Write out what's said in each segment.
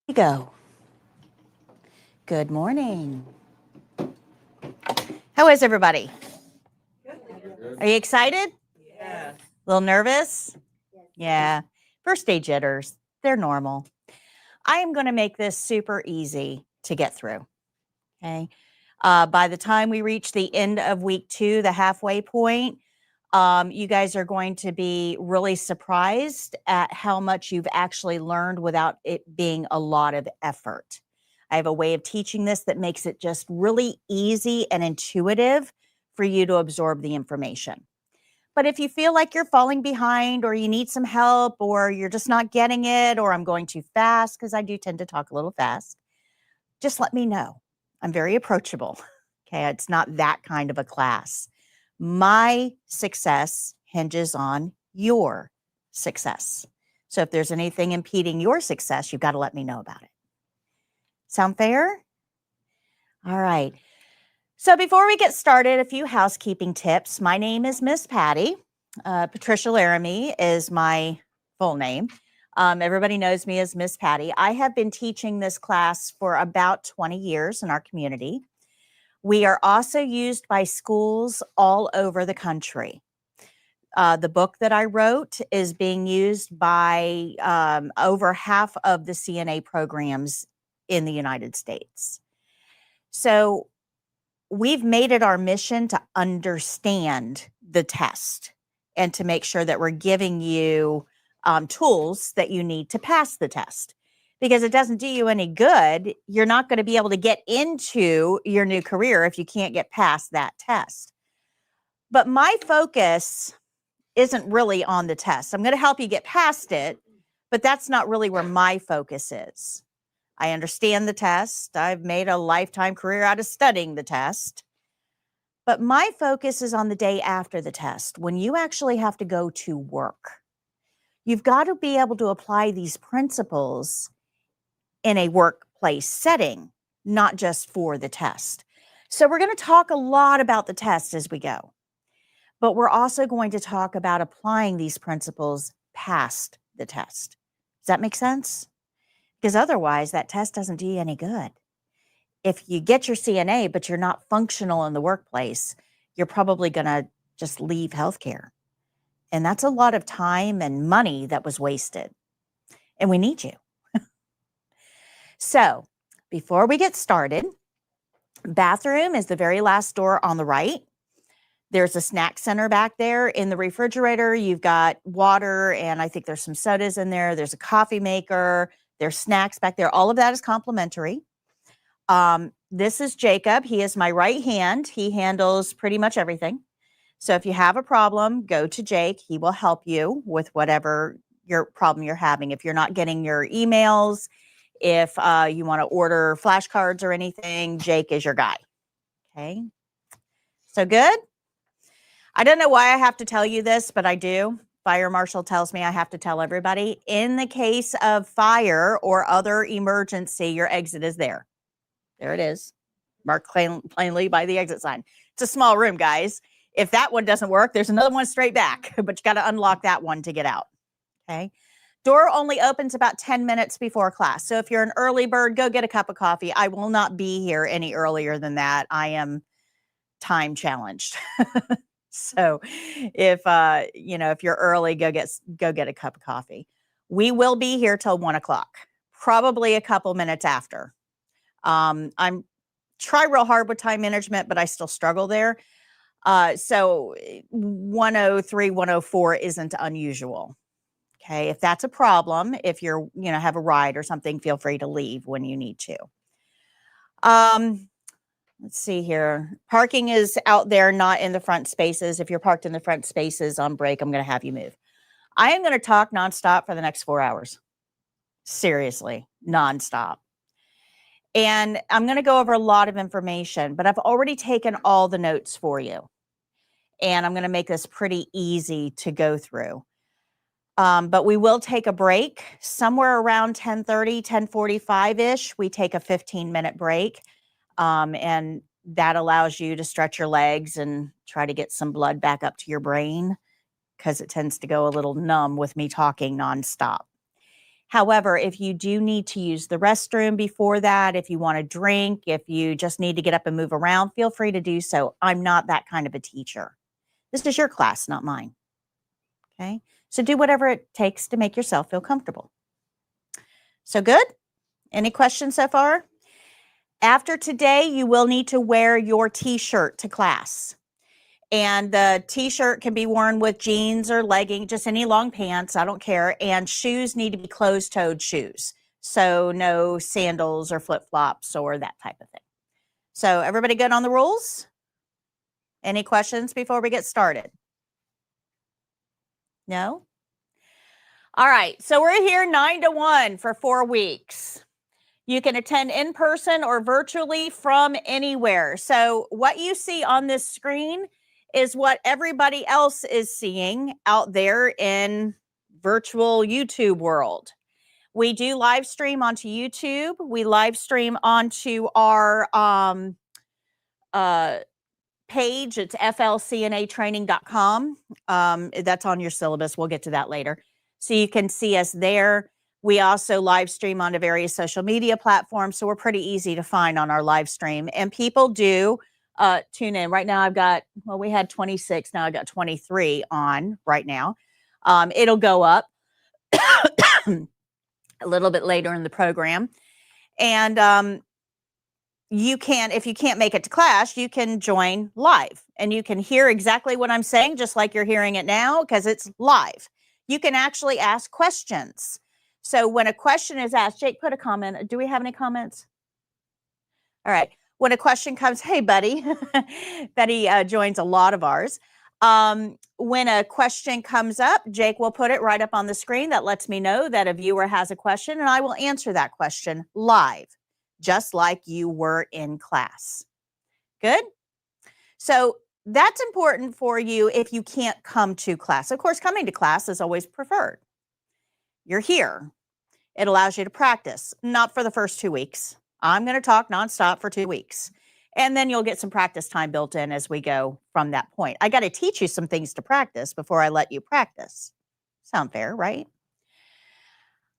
You go. Good morning. How is everybody? Are you excited? Yeah. A little nervous? Yeah. First day jitters, they're normal. I am going to make this super easy to get through. Okay. By the time we reach the end of week 2, the halfway point, you guys are going to be really surprised at how much you've actually learned without it being a lot of effort. I have a way of teaching this that makes it just really easy and intuitive for you to absorb the information. But if you feel like you're falling behind or you need some help or you're just not getting it or I'm going too fast, because I do tend to talk a little fast, just let me know. I'm very approachable. Okay, it's not that kind of a class. My success hinges on your success. So if there's anything impeding your success, you've got to let me know about it. Sound fair? All right. So before we get started, a few housekeeping tips. My name is Miss Patty. Patricia Laramie is my full name. Everybody knows me as Miss Patty. I have been teaching this class for about 20 years in our community. We are also used by schools all over the country. The book that I wrote is being used by over half of the CNA programs in the United States. So we've made it our mission to understand the test and to make sure that we're giving you tools that you need to pass the test. Because it doesn't do you any good. You're not going to be able to get into your new career if you can't get past that test. But my focus isn't really on the test. I'm going to help you get past it, but that's not really where my focus is. I understand the test. I've made a lifetime career out of studying the test. But my focus is on the day after the test, when you actually have to go to work. You've got to be able to apply these principles in a workplace setting, not just for the test. So we're going to talk a lot about the test as we go, but we're also going to talk about applying these principles past the test. Does that make sense? Because otherwise, that test doesn't do you any good. If you get your CNA, but you're not functional in the workplace, you're probably going to just leave healthcare. And that's a lot of time and money that was wasted. And we need you. So before we get started, bathroom is the very last door on the right. There's a snack center back there. In the refrigerator, you've got water, and I think there's some sodas in there. There's a coffee maker. There's snacks back there. All of that is complimentary. This is Jacob. He is my right hand. He handles pretty much everything. So if you have a problem, go to Jake. He will help you with whatever your problem you're having. If you're not getting your emails, if you want to order flashcards or anything, Jake is your guy. Okay. So good. I don't know why I have to tell you this, but I do. Fire marshal tells me I have to tell everybody. In the case of fire or other emergency, your exit is there. There it is. Marked plainly by the exit sign. It's a small room, guys. If that one doesn't work, there's another one straight back, but you got to unlock that one to get out. Okay. Door only opens about 10 minutes before class. So if you're an early bird, go get a cup of coffee. I will not be here any earlier than that. I am time challenged. So if if you're early, go get a cup of coffee. We will be here till 1:00, probably a couple minutes after. I'm try real hard with time management, but I still struggle there. So 1:03, 1:04 isn't unusual. Okay. If that's a problem, if you're, have a ride or something, feel free to leave when you need to. Let's see here. Parking is out there, not in the front spaces. If you're parked in the front spaces on break, I'm going to have you move. I am going to talk nonstop for the next 4 hours. Seriously, nonstop. And I'm going to go over a lot of information, but I've already taken all the notes for you. And I'm going to make this pretty easy to go through. But we will take a break somewhere around 10:30, 10:45-ish. We take a 15-minute break. And that allows you to stretch your legs and try to get some blood back up to your brain because it tends to go a little numb with me talking nonstop. However, if you do need to use the restroom before that, if you want to drink, if you just need to get up and move around, feel free to do so. I'm not that kind of a teacher. This is your class, not mine. Okay? So do whatever it takes to make yourself feel comfortable. So good? Any questions so far? After today, you will need to wear your t-shirt to class. And the t-shirt can be worn with jeans or leggings, just any long pants, I don't care. And shoes need to be closed-toed shoes. So no sandals or flip-flops or that type of thing. So everybody good on the rules? Any questions before we get started? No? All right, so we're here 9 to 1 for 4 weeks. You can attend in person or virtually from anywhere. So what you see on this screen is what everybody else is seeing out there in virtual YouTube world. We do live stream onto YouTube. We live stream onto our page. It's flcnatraining.com. That's on your syllabus. We'll get to that later. So you can see us there. We also live stream onto various social media platforms, so we're pretty easy to find on our live stream. And people do tune in. Right now I've got, well, we had 26, now I've got 23 on right now. It'll go up a little bit later in the program. And you can, if you can't make it to class, you can join live. And you can hear exactly what I'm saying, just like you're hearing it now, because it's live. You can actually ask questions. So when a question is asked, Jake, put a comment. Do we have any comments? All right. When a question comes, hey, buddy. Betty joins a lot of ours. When a question comes up, Jake will put it right up on the screen. That lets me know that a viewer has a question, and I will answer that question live, just like you were in class. Good? So that's important for you if you can't come to class. Of course, coming to class is always preferred. You're here. It allows you to practice, not for the first 2 weeks. I'm going to talk nonstop for 2 weeks. And then you'll get some practice time built in as we go from that point. I got to teach you some things to practice before I let you practice. Sound fair, right?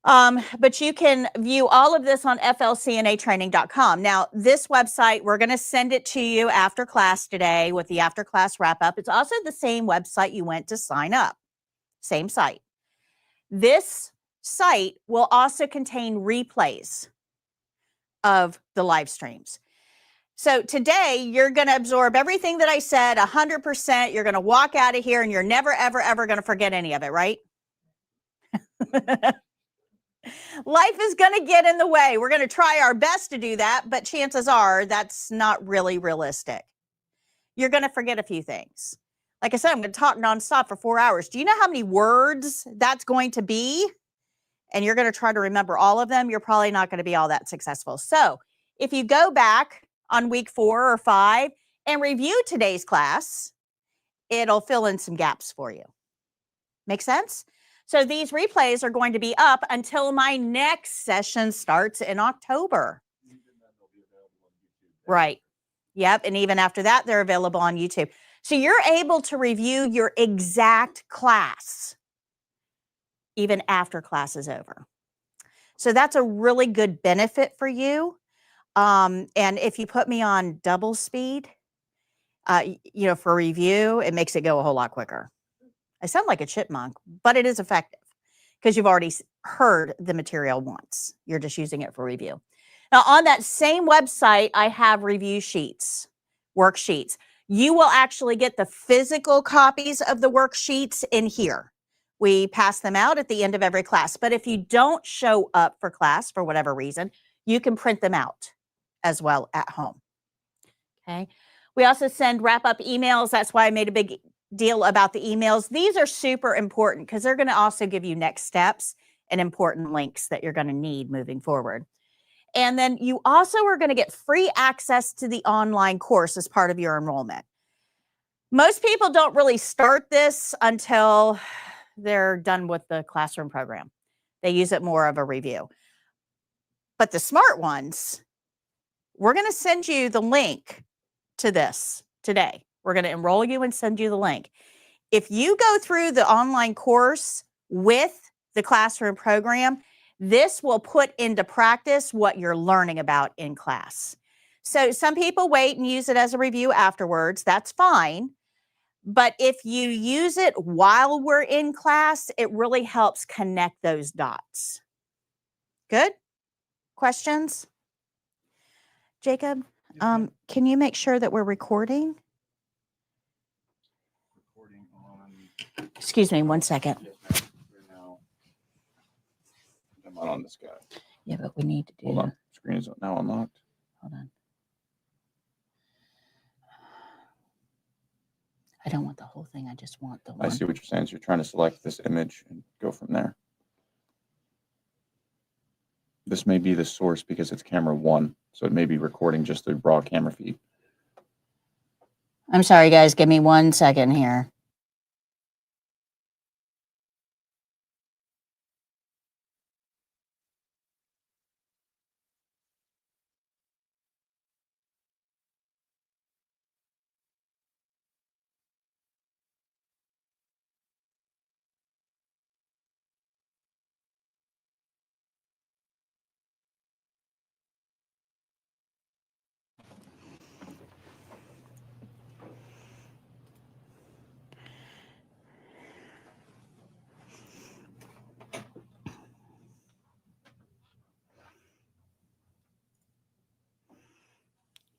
But you can view all of this on flcnatraining.com. Now, this website, we're going to send it to you after class today with the after class wrap up. It's also the same website you went to sign up. Same site. This site will also contain replays of the live streams. So today, you're going to absorb everything that I said 100%. You're going to walk out of here and you're never, ever, ever going to forget any of it, right? Life is going to get in the way. We're going to try our best to do that, but chances are that's not really realistic. You're going to forget a few things. Like I said, I'm going to talk nonstop for 4 hours. Do you know how many words that's going to be? And you're going to try to remember all of them. You're probably not going to be all that successful. So if you go back on week 4 or 5 and review today's class, it'll fill in some gaps for you. Make sense? So these replays are going to be up until my next session starts in October. Right. Yep. And even after that, they're available on YouTube. So you're able to review your exact class even after class is over. So that's a really good benefit for you. And if you put me on double speed, for review, it makes it go a whole lot quicker. I sound like a chipmunk, but it is effective because you've already heard the material once. You're just using it for review. Now, on that same website, I have review sheets, worksheets. You will actually get the physical copies of the worksheets in here. We pass them out at the end of every class. But if you don't show up for class for whatever reason, you can print them out as well at home. Okay. We also send wrap-up emails. That's why I made a big deal about the emails. These are super important because they're going to also give you next steps and important links that you're going to need moving forward. And then you also are going to get free access to the online course as part of your enrollment. Most people don't really start this until they're done with the classroom program. They use it more of a review. But the smart ones, we're going to send you the link to this today. We're going to enroll you and send you the link. If you go through the online course with the classroom program, This will put into practice what you're learning about in class. So some people wait and use it as a review afterwards. That's fine. But if you use it while we're in class, it really helps connect those dots. Good? Questions? Jacob, can you make sure that we're recording? Excuse me, 1 second. I'm not on this guy. Yeah, but we need to do. Hold on. Screen is now unlocked. Hold on. I don't want the whole thing. I just want the one. I see what you're saying. So you're trying to select this image and go from there. This may be the source because it's camera 1. So it may be recording just the raw camera feed. I'm sorry, guys. Give me 1 second here.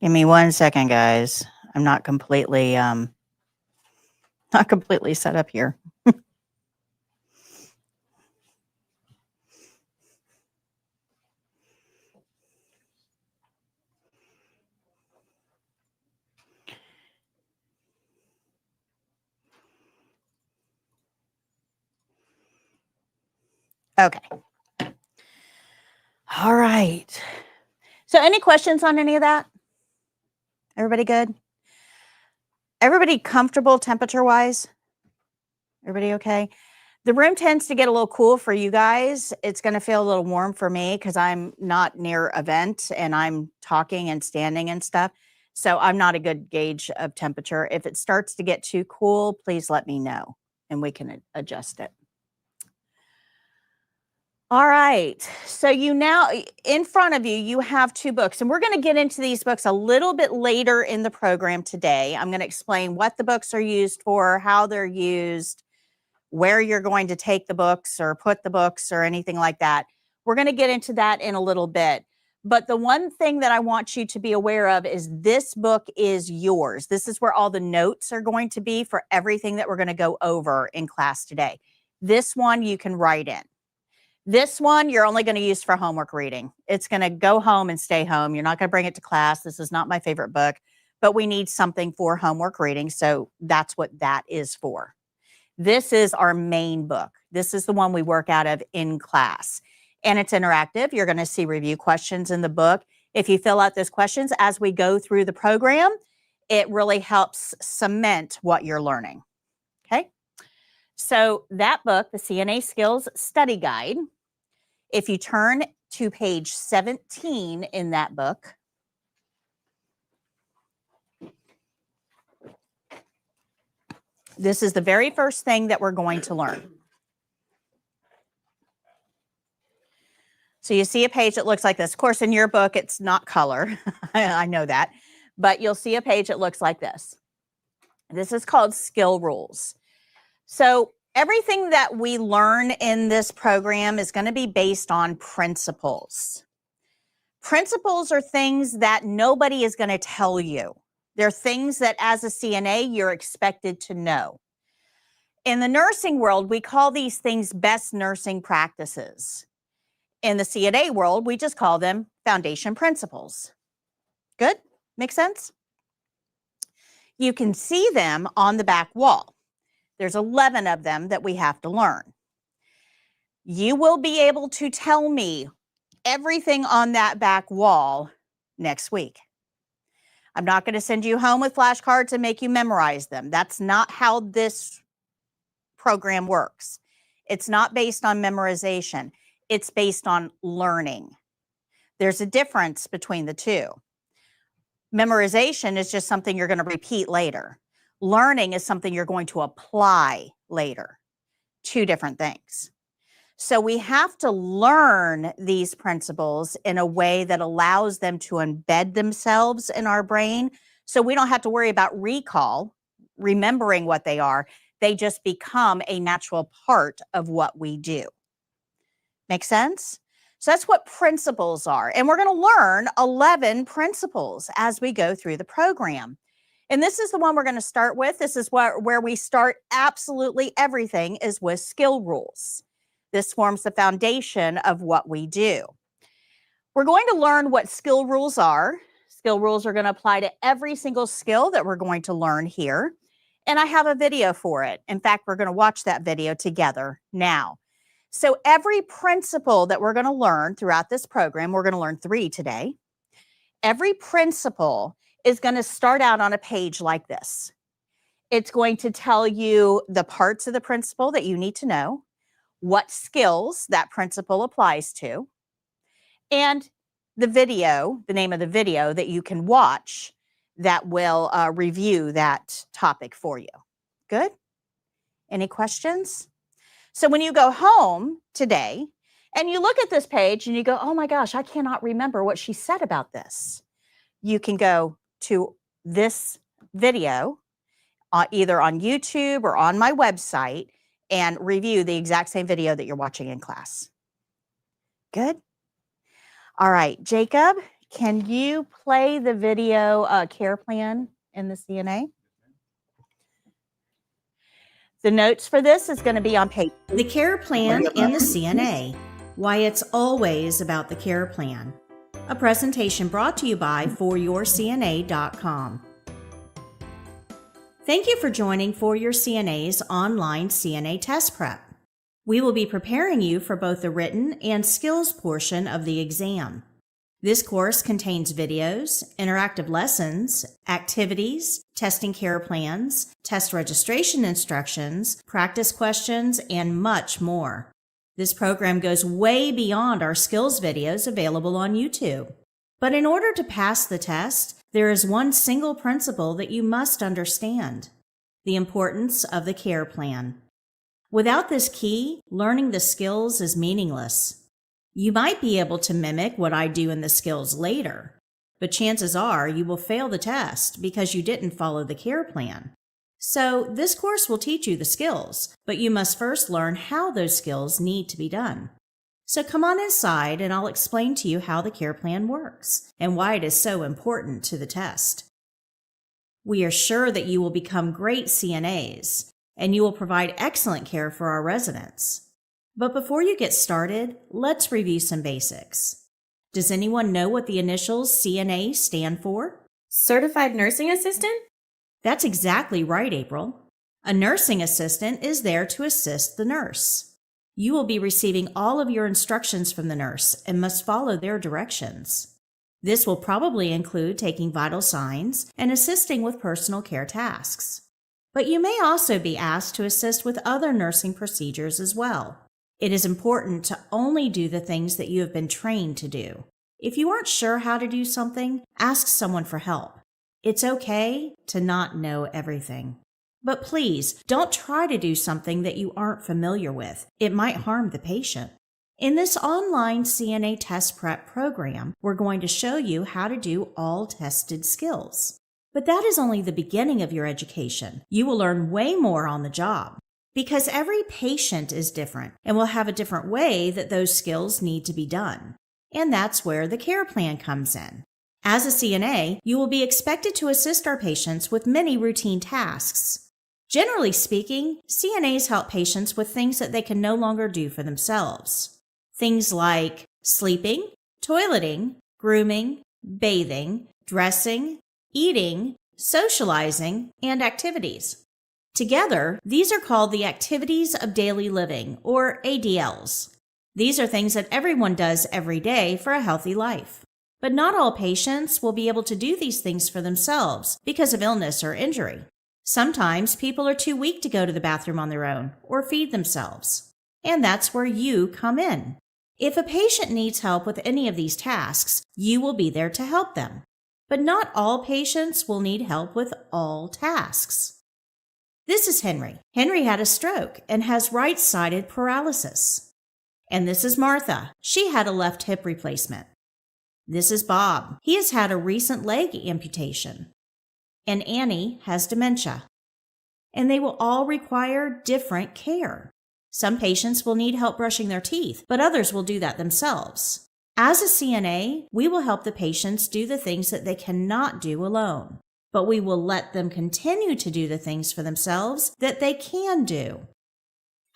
Give me 1 second, guys. I'm not completely set up here. Okay. All right. So any questions on any of that? Everybody good? Everybody comfortable temperature-wise? Everybody okay? The room tends to get a little cool for you guys. It's going to feel a little warm for me because I'm not near a vent and I'm talking and standing and stuff. So I'm not a good gauge of temperature. If it starts to get too cool, please let me know and we can adjust it. All right. So you now, in front of you, you have 2 books. And we're going to get into these books a little bit later in the program today. I'm going to explain what the books are used for, how they're used, where you're going to take the books or put the books or anything like that. We're going to get into that in a little bit. But the one thing that I want you to be aware of is this book is yours. This is where all the notes are going to be for everything that we're going to go over in class today. This one you can write in. This one you're only going to use for homework reading. It's going to go home and stay home. You're not going to bring it to class. This is not my favorite book, but we need something for homework reading. So that's what that is for. This is our main book. This is the one we work out of in class. And it's interactive. You're going to see review questions in the book. If you fill out those questions as we go through the program, it really helps cement what you're learning. Okay. So that book, the CNA Skills Study Guide, if you turn to page 17 in that book, this is the very first thing that we're going to learn. So you see a page that looks like this. Of course, in your book, it's not color. I know that. But you'll see a page that looks like this. This is called Skill Rules. So everything that we learn in this program is going to be based on principles. Principles are things that nobody is going to tell you. They're things that as a CNA, you're expected to know. In the nursing world, we call these things best nursing practices. In the CNA world, we just call them foundation principles. Good? Make sense? You can see them on the back wall. There's 11 of them that we have to learn. You will be able to tell me everything on that back wall next week. I'm not going to send you home with flashcards and make you memorize them. That's not how this program works. It's not based on memorization. It's based on learning. There's a difference between the two. Memorization is just something you're going to repeat later. Learning is something you're going to apply later. 2 different things. So we have to learn these principles in a way that allows them to embed themselves in our brain. So we don't have to worry about recall, remembering what they are. They just become a natural part of what we do. Make sense? So that's what principles are. And we're going to learn 11 principles as we go through the program. And this is the one we're going to start with. This is where we start absolutely everything is with skill rules. This forms the foundation of what we do. We're going to learn what skill rules are. Skill rules are going to apply to every single skill that we're going to learn here. And I have a video for it. In fact, we're going to watch that video together now. So every principle that we're going to learn throughout this program, we're going to learn 3 today. Every principle is going to start out on a page like this. It's going to tell you the parts of the principle that you need to know, what skills that principle applies to, and the video, the name of the video that you can watch that will review that topic for you. Good? Any questions? So when you go home today and you look at this page and you go, oh my gosh, I cannot remember what she said about this. You can go to this video either on YouTube or on my website and review the exact same video that you're watching in class. Good? All right, Jacob, can you play the video care plan in the CNA? The notes for this is going to be on page. The care plan in the CNA. Why it's always about the care plan. A presentation brought to you by 4YourCNA.com. Thank you for joining 4YourCNA's online CNA test prep. We will be preparing you for both the written and skills portion of the exam. This course contains videos, interactive lessons, activities, testing care plans, test registration instructions, practice questions, and much more. This program goes way beyond our skills videos available on YouTube. But in order to pass the test, there is one single principle that you must understand: the importance of the care plan. Without this key, learning the skills is meaningless. You might be able to mimic what I do in the skills later, but chances are you will fail the test because you didn't follow the care plan. So this course will teach you the skills, but you must first learn how those skills need to be done. So come on inside and I'll explain to you how the care plan works and why it is so important to the test. We are sure that you will become great CNAs and you will provide excellent care for our residents. But before you get started, let's review some basics. Does anyone know what the initials CNA stand for? Certified Nursing Assistant? That's exactly right, April. A nursing assistant is there to assist the nurse. You will be receiving all of your instructions from the nurse and must follow their directions. This will probably include taking vital signs and assisting with personal care tasks. But you may also be asked to assist with other nursing procedures as well. It is important to only do the things that you have been trained to do. If you aren't sure how to do something, ask someone for help. It's okay to not know everything. But please, don't try to do something that you aren't familiar with. It might harm the patient. In this online CNA test prep program, we're going to show you how to do all tested skills. But that is only the beginning of your education. You will learn way more on the job. Because every patient is different and will have a different way that those skills need to be done. And that's where the care plan comes in. As a CNA, you will be expected to assist our patients with many routine tasks. Generally speaking, CNAs help patients with things that they can no longer do for themselves. Things like sleeping, toileting, grooming, bathing, dressing, eating, socializing, and activities. Together, these are called the Activities of Daily Living, or ADLs. These are things that everyone does every day for a healthy life. But not all patients will be able to do these things for themselves because of illness or injury. Sometimes people are too weak to go to the bathroom on their own or feed themselves. And that's where you come in. If a patient needs help with any of these tasks, you will be there to help them. But not all patients will need help with all tasks. This is Henry. Henry had a stroke and has right-sided paralysis. And this is Martha. She had a left hip replacement. This is Bob. He has had a recent leg amputation. And Annie has dementia. And they will all require different care. Some patients will need help brushing their teeth, but others will do that themselves. As a CNA, we will help the patients do the things that they cannot do alone, but we will let them continue to do the things for themselves that they can do.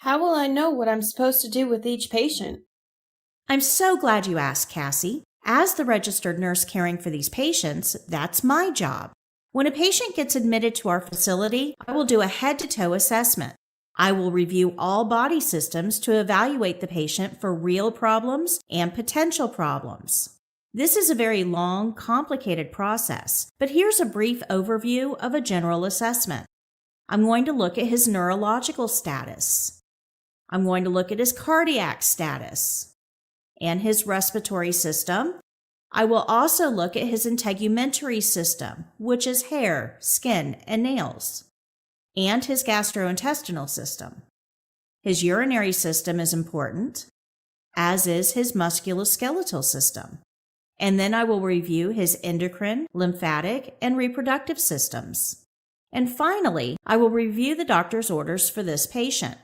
How will I know what I'm supposed to do with each patient? I'm so glad you asked, Cassie. As the registered nurse caring for these patients, that's my job. When a patient gets admitted to our facility, I will do a head-to-toe assessment. I will review all body systems to evaluate the patient for real problems and potential problems. This is a very long, complicated process, but here's a brief overview of a general assessment. I'm going to look at his neurological status. I'm going to look at his cardiac status and his respiratory system. I will also look at his integumentary system, which is hair, skin, and nails, and his gastrointestinal system. His urinary system is important, as is his musculoskeletal system. And then I will review his endocrine, lymphatic, and reproductive systems. And finally, I will review the doctor's orders for this patient.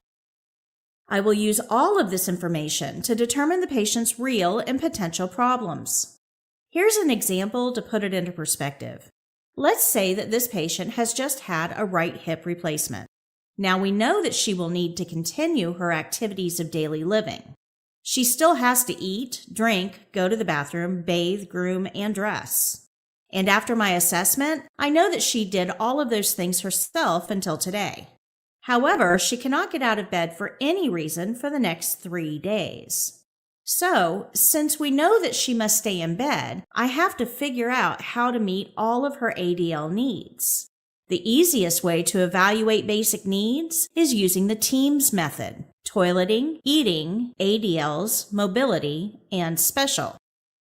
I will use all of this information to determine the patient's real and potential problems. Here's an example to put it into perspective. Let's say that this patient has just had a right hip replacement. Now we know that she will need to continue her activities of daily living. She still has to eat, drink, go to the bathroom, bathe, groom, and dress. And after my assessment, I know that she did all of those things herself until today. However, she cannot get out of bed for any reason for the next 3 days. So, since we know that she must stay in bed, I have to figure out how to meet all of her ADL needs. The easiest way to evaluate basic needs is using the TEAMS method: toileting, eating, ADLs, mobility, and special.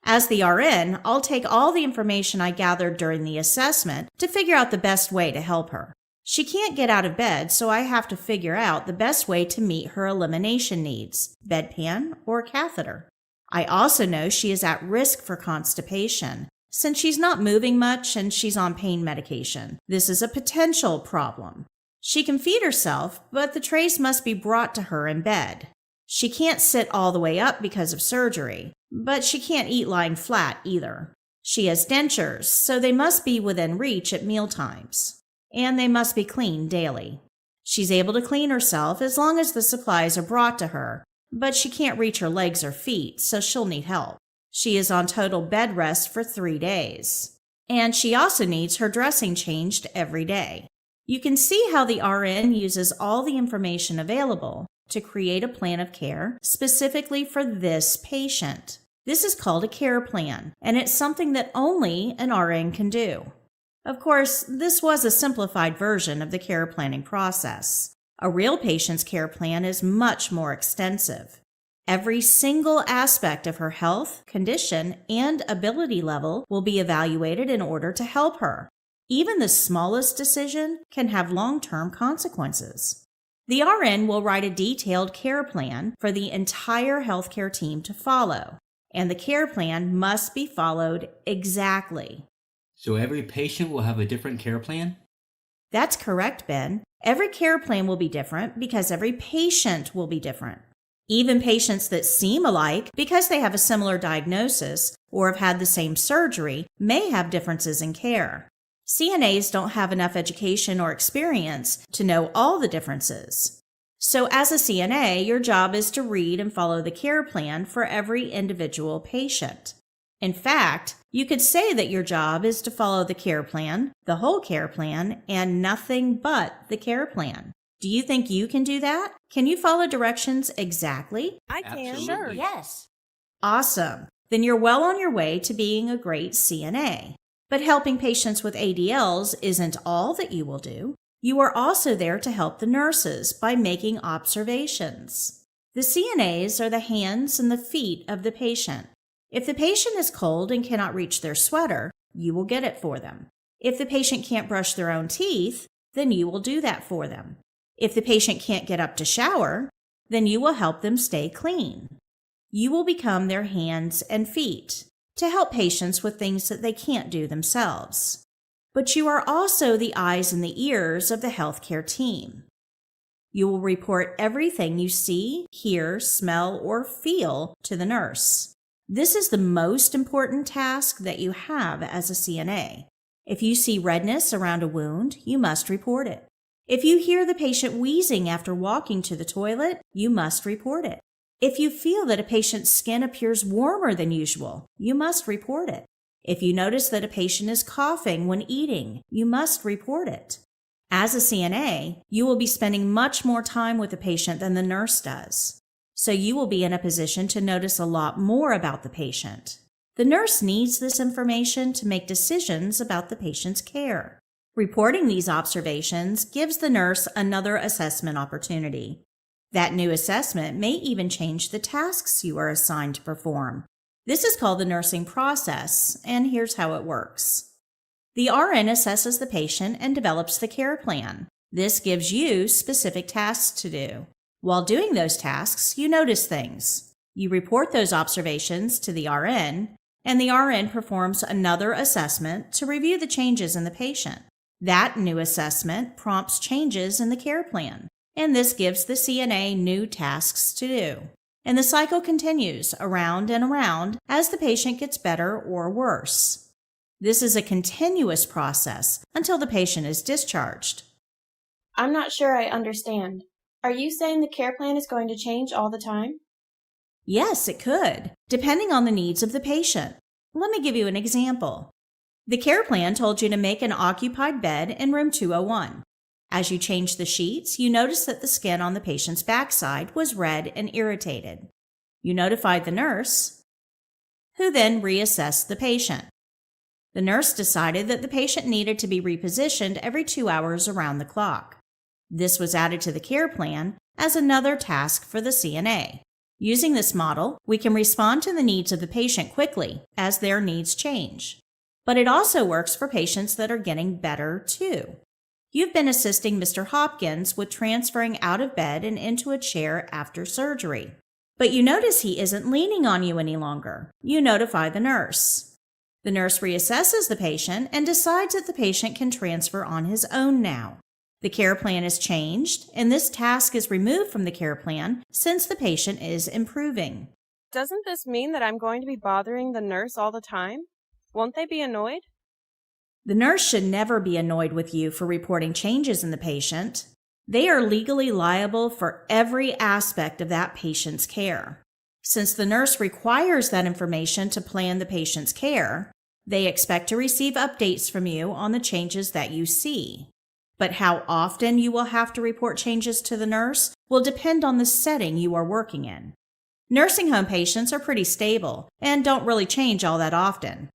As the RN, I'll take all the information I gathered during the assessment to figure out the best way to help her. She can't get out of bed, so I have to figure out the best way to meet her elimination needs: bedpan or catheter. I also know she is at risk for constipation. Since she's not moving much and she's on pain medication, this is a potential problem. She can feed herself, but the trays must be brought to her in bed. She can't sit all the way up because of surgery, but she can't eat lying flat either. She has dentures, so they must be within reach at mealtimes, and they must be cleaned daily. She's able to clean herself as long as the supplies are brought to her, but she can't reach her legs or feet, so she'll need help. She is on total bed rest for 3 days, and she also needs her dressing changed every day. You can see how the RN uses all the information available to create a plan of care specifically for this patient. This is called a care plan, and it's something that only an RN can do. Of course, this was a simplified version of the care planning process. A real patient's care plan is much more extensive. Every single aspect of her health, condition, and ability level will be evaluated in order to help her. Even the smallest decision can have long-term consequences. The RN will write a detailed care plan for the entire healthcare team to follow, and the care plan must be followed exactly. So every patient will have a different care plan? That's correct, Ben. Every care plan will be different because every patient will be different. Even patients that seem alike because they have a similar diagnosis or have had the same surgery may have differences in care. CNAs don't have enough education or experience to know all the differences. So as a CNA, your job is to read and follow the care plan for every individual patient. In fact, you could say that your job is to follow the care plan, the whole care plan, and nothing but the care plan. Do you think you can do that? Can you follow directions exactly? I can. Absolutely. Yes. Awesome. Then you're well on your way to being a great CNA. But helping patients with ADLs isn't all that you will do. You are also there to help the nurses by making observations. The CNAs are the hands and the feet of the patient. If the patient is cold and cannot reach their sweater, you will get it for them. If the patient can't brush their own teeth, then you will do that for them. If the patient can't get up to shower, then you will help them stay clean. You will become their hands and feet to help patients with things that they can't do themselves. But you are also the eyes and the ears of the healthcare team. You will report everything you see, hear, smell, or feel to the nurse. This is the most important task that you have as a CNA. If you see redness around a wound, you must report it. If you hear the patient wheezing after walking to the toilet, you must report it. If you feel that a patient's skin appears warmer than usual, you must report it. If you notice that a patient is coughing when eating, you must report it. As a CNA, you will be spending much more time with the patient than the nurse does. So you will be in a position to notice a lot more about the patient. The nurse needs this information to make decisions about the patient's care. Reporting these observations gives the nurse another assessment opportunity. That new assessment may even change the tasks you are assigned to perform. This is called the nursing process, and here's how it works. The RN assesses the patient and develops the care plan. This gives you specific tasks to do. While doing those tasks, you notice things. You report those observations to the RN, and the RN performs another assessment to review the changes in the patient. That new assessment prompts changes in the care plan, and this gives the CNA new tasks to do. And the cycle continues around and around as the patient gets better or worse. This is a continuous process until the patient is discharged. I'm not sure I understand. Are you saying the care plan is going to change all the time? Yes, it could, depending on the needs of the patient. Let me give you an example. The care plan told you to make an occupied bed in room 201. As you changed the sheets, you noticed that the skin on the patient's backside was red and irritated. You notified the nurse, who then reassessed the patient. The nurse decided that the patient needed to be repositioned every 2 hours around the clock. This was added to the care plan as another task for the CNA. Using this model, we can respond to the needs of the patient quickly as their needs change. But it also works for patients that are getting better too. You've been assisting Mr. Hopkins with transferring out of bed and into a chair after surgery. But you notice he isn't leaning on you any longer. You notify the nurse. The nurse reassesses the patient and decides that the patient can transfer on his own now. The care plan is changed, and this task is removed from the care plan since the patient is improving. Doesn't this mean that I'm going to be bothering the nurse all the time? Won't they be annoyed? The nurse should never be annoyed with you for reporting changes in the patient. They are legally liable for every aspect of that patient's care. Since the nurse requires that information to plan the patient's care, they expect to receive updates from you on the changes that you see. But how often you will have to report changes to the nurse will depend on the setting you are working in. Nursing home patients are pretty stable and don't really change all that often.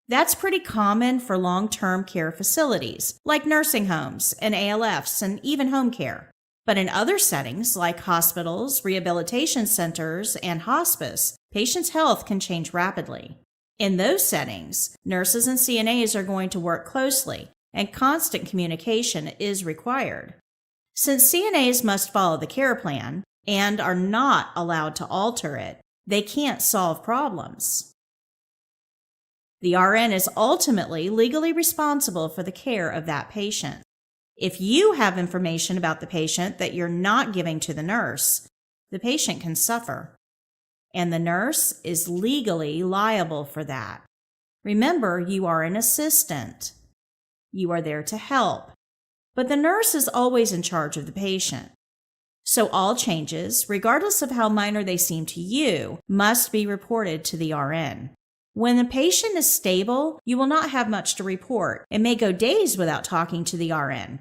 That's pretty common for long-term care facilities, like nursing homes and ALFs and even home care. But in other settings, like hospitals, rehabilitation centers, and hospice, patients' health can change rapidly. In those settings, nurses and CNAs are going to work closely, and constant communication is required. Since CNAs must follow the care plan and are not allowed to alter it, they can't solve problems. The RN is ultimately legally responsible for the care of that patient. If you have information about the patient that you're not giving to the nurse, the patient can suffer, and the nurse is legally liable for that. Remember, you are an assistant. You are there to help, but the nurse is always in charge of the patient. So all changes, regardless of how minor they seem to you, must be reported to the RN. When the patient is stable, you will not have much to report and may go days without talking to the RN.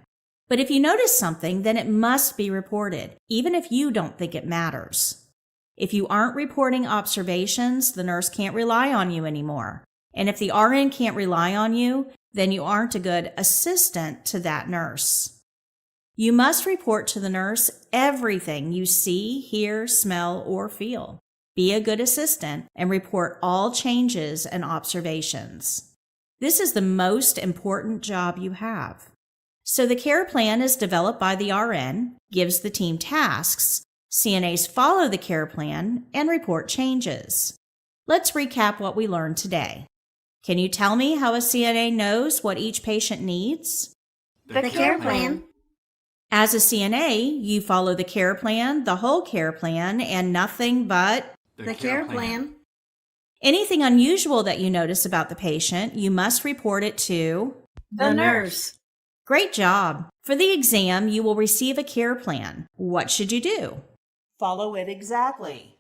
But if you notice something, then it must be reported, even if you don't think it matters. If you aren't reporting observations, the nurse can't rely on you anymore. And if the RN can't rely on you, then you aren't a good assistant to that nurse. You must report to the nurse everything you see, hear, smell, or feel. Be a good assistant and report all changes and observations. This is the most important job you have. So the care plan is developed by the RN, gives the team tasks, CNAs follow the care plan and report changes. Let's recap what we learned today. Can you tell me how a CNA knows what each patient needs? The care plan. As a CNA, you follow the care plan, the whole care plan, and nothing but The care plan. anything unusual that you notice about the patient, you must report it to The nurse. Great job. For the exam, you will receive a care plan. What should you do? Follow it exactly.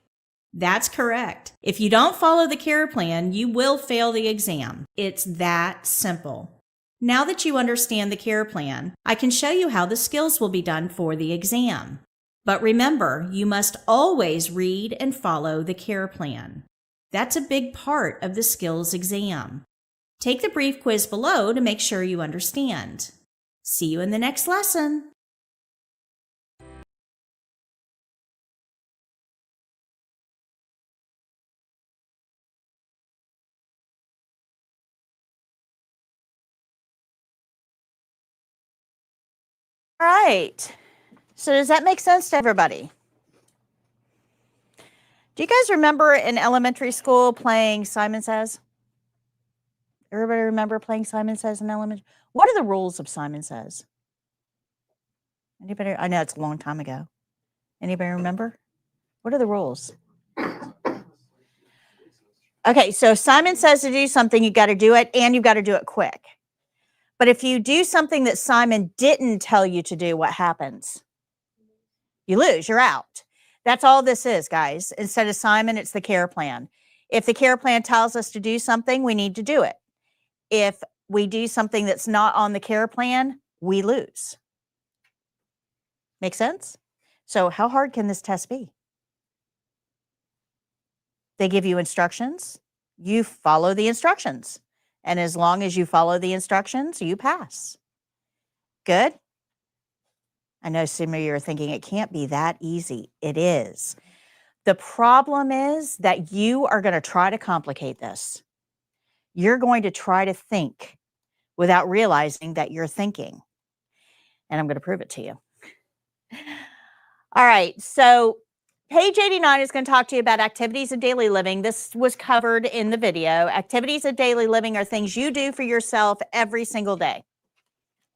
That's correct. If you don't follow the care plan, you will fail the exam. It's that simple. Now that you understand the care plan, I can show you how the skills will be done for the exam. But remember, you must always read and follow the care plan. That's a big part of the skills exam. Take the brief quiz below to make sure you understand. See you in the next lesson. All right. So does that make sense to everybody? Do you guys remember in elementary school playing Simon Says? Everybody remember playing Simon Says in elementary? What are the rules of Simon Says? Anybody? I know it's a long time ago. Anybody remember? What are the rules? Okay, so Simon says to do something, you got to do it, and you've got to do it quick. But if you do something that Simon didn't tell you to do, what happens? You lose, you're out. That's all this is, guys. Instead of Simon, it's the care plan. If the care plan tells us to do something, we need to do it. If we do something that's not on the care plan, we lose. Make sense? So how hard can this test be? They give you instructions. You follow the instructions. And as long as you follow the instructions, you pass. Good? I know some of you are thinking it can't be that easy. It is. The problem is that you are going to try to complicate this. You're going to try to think without realizing that you're thinking. And I'm going to prove it to you. All right. So page 89 is going to talk to you about activities of daily living. This was covered in the video. Activities of daily living are things you do for yourself every single day.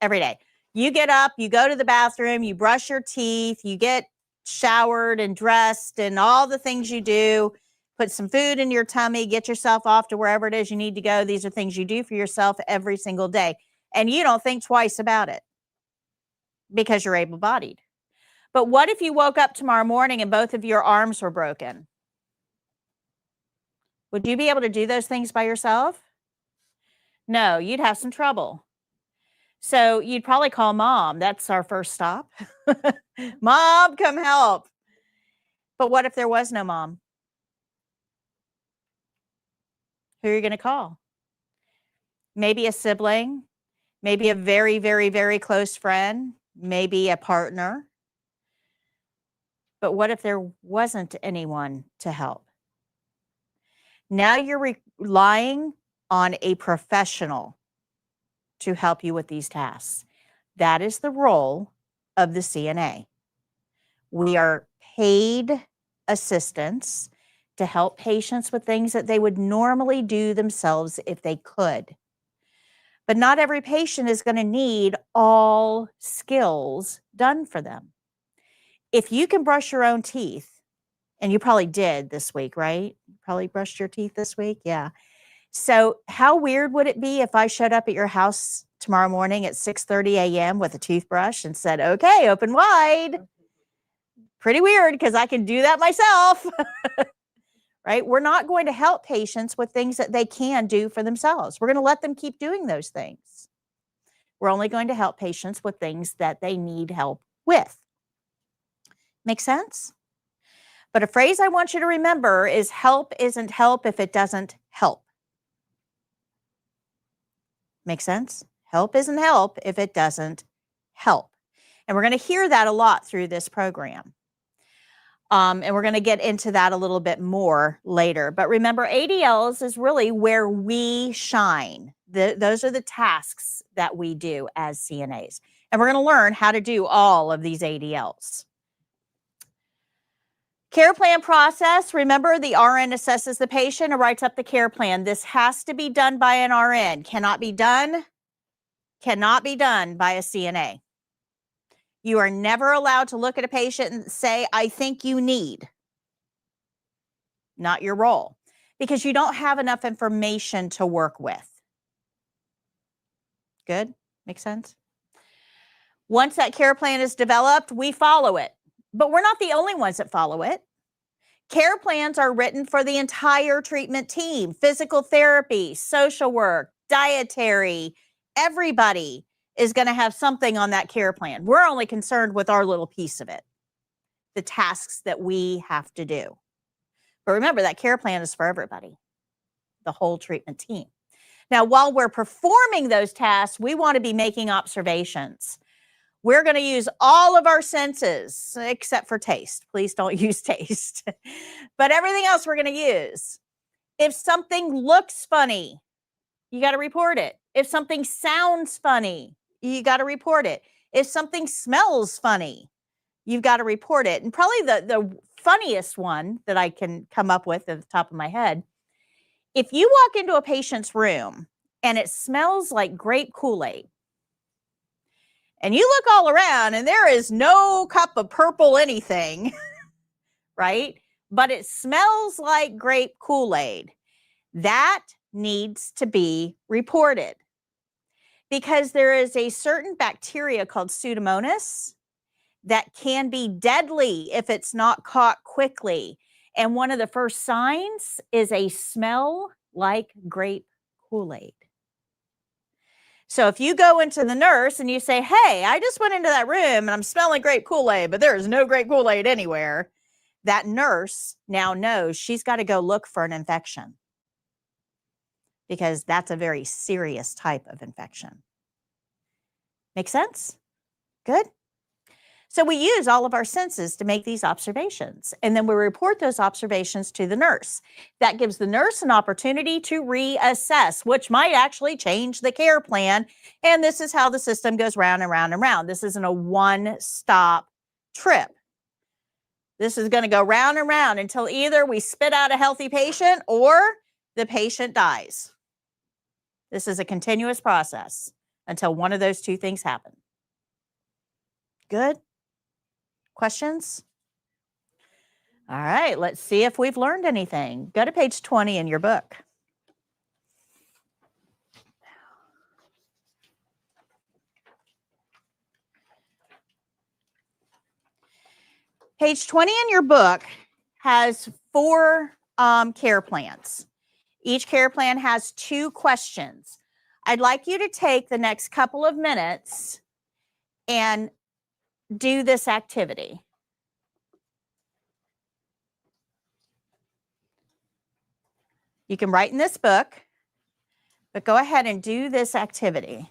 Every day. You get up, you go to the bathroom, you brush your teeth, you get showered and dressed and all the things you do, put some food in your tummy, get yourself off to wherever it is you need to go. These are things you do for yourself every single day. And you don't think twice about it because you're able-bodied. But what if you woke up tomorrow morning and both of your arms were broken? Would you be able to do those things by yourself? No, you'd have some trouble. So you'd probably call mom. That's our first stop. Mom, come help. But what if there was no mom? Who are you going to call? Maybe a sibling, maybe a very, very, very close friend, maybe a partner. But what if there wasn't anyone to help? Now you're relying on a professional to help you with these tasks. That is the role of the CNA. We are paid assistants to help patients with things that they would normally do themselves if they could. But not every patient is going to need all skills done for them. If you can brush your own teeth, and you probably did this week, right? You probably brushed your teeth this week? Yeah. So how weird would it be if I showed up at your house tomorrow morning at 6:30 a.m. with a toothbrush and said, okay, open wide? Pretty weird because I can do that myself, right? We're not going to help patients with things that they can do for themselves. We're going to let them keep doing those things. We're only going to help patients with things that they need help with. Make sense? But a phrase I want you to remember is help isn't help if it doesn't help. Make sense? Help isn't help if it doesn't help. And we're going to hear that a lot through this program. And we're going to get into that a little bit more later. But remember, ADLs is really where we shine. Those are the tasks that we do as CNAs. And we're going to learn how to do all of these ADLs. Care plan process. Remember, the RN assesses the patient and writes up the care plan. This has to be done by an RN. Cannot be done by a CNA. You are never allowed to look at a patient and say, I think you need. Not your role, because you don't have enough information to work with. Good? Makes sense? Once that care plan is developed, we follow it. But we're not the only ones that follow it. Care plans are written for the entire treatment team, physical therapy, social work, dietary. Everybody is going to have something on that care plan. We're only concerned with our little piece of it, the tasks that we have to do. But remember, that care plan is for everybody, the whole treatment team. Now, while we're performing those tasks, we want to be making observations. We're going to use all of our senses, except for taste. Please don't use taste. But everything else we're going to use. If something looks funny, you got to report it. If something sounds funny, you got to report it. If something smells funny, you've got to report it. And probably the funniest one that I can come up with at the top of my head, if you walk into a patient's room and it smells like grape Kool-Aid, and you look all around and there is no cup of purple anything, right? But it smells like grape Kool-Aid, that needs to be reported, because there is a certain bacteria called Pseudomonas that can be deadly if it's not caught quickly. And one of the first signs is a smell like grape Kool-Aid. So if you go into the nurse and you say, hey, I just went into that room and I'm smelling grape Kool-Aid, but there is no grape Kool-Aid anywhere, that nurse now knows she's got to go look for an infection, because that's a very serious type of infection. Make sense? Good. So we use all of our senses to make these observations, and then we report those observations to the nurse. That gives the nurse an opportunity to reassess, which might actually change the care plan. And this is how the system goes round and round and round. This isn't a one-stop trip. This is going to go round and round until either we spit out a healthy patient or the patient dies. This is a continuous process until one of those two things happen. Good? Questions? All right, let's see if we've learned anything. Go to page 20 in your book. Page 20 in your book has 4 care plans. Each care plan has 2 questions. I'd like you to take the next couple of minutes and do this activity. You can write in this book, but go ahead and do this activity.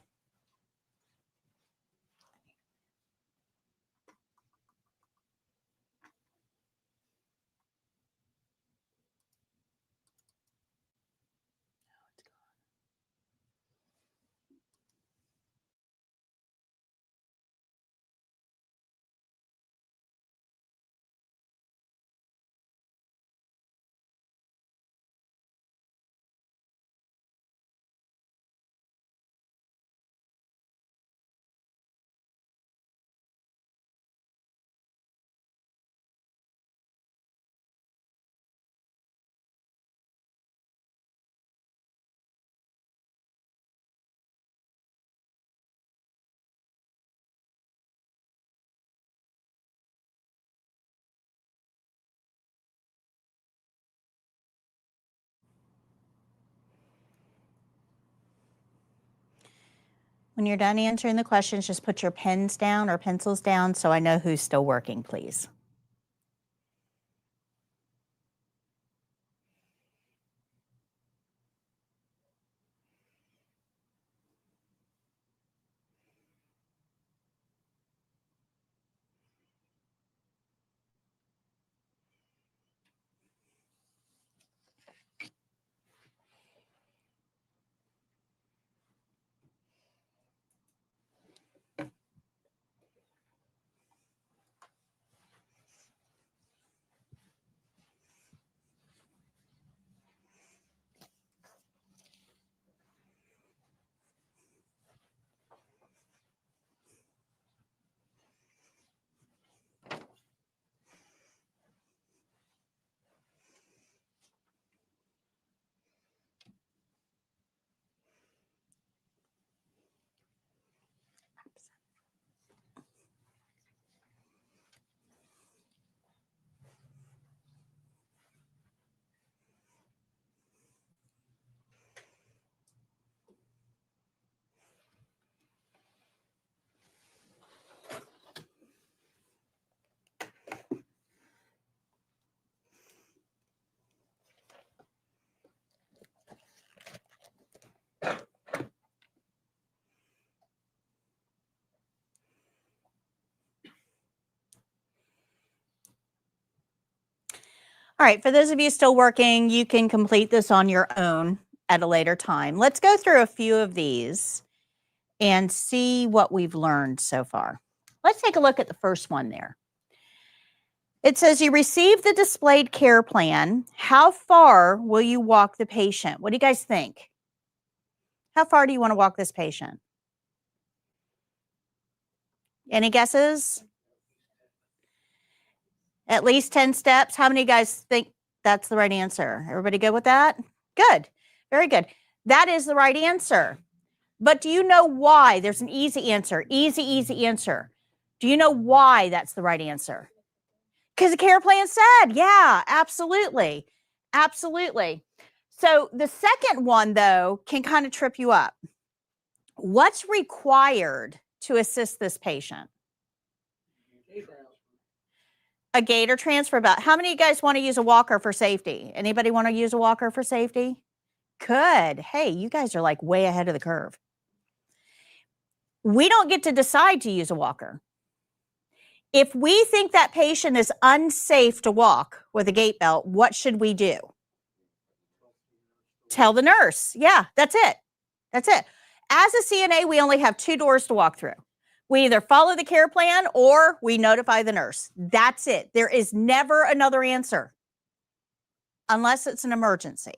When you're done answering the questions, just put your pens down or pencils down so I know who's still working, please. All right, for those of you still working, you can complete this on your own at a later time. Let's go through a few of these and see what we've learned so far. Let's take a look at the first one there. It says you receive the displayed care plan. How far will you walk the patient? What do you guys think? How far do you want to walk this patient? Any guesses? At least 10 steps. How many guys think that's the right answer? Everybody good with that? Good. Very good. That is the right answer. But do you know why? There's an easy answer. Easy answer. Do you know why that's the right answer? Because the care plan said, yeah, absolutely. Absolutely. So the second one, though, can kind of trip you up. What's required to assist this patient? A gait or transfer belt. How many of you guys want to use a walker for safety? Anybody want to use a walker for safety? Good. Hey, you guys are like way ahead of the curve. We don't get to decide to use a walker. If we think that patient is unsafe to walk with a gait belt, what should we do? Tell the nurse. Yeah, that's it. That's it. As a CNA, we only have 2 doors to walk through. We either follow the care plan or we notify the nurse. That's it. There is never another answer unless it's an emergency.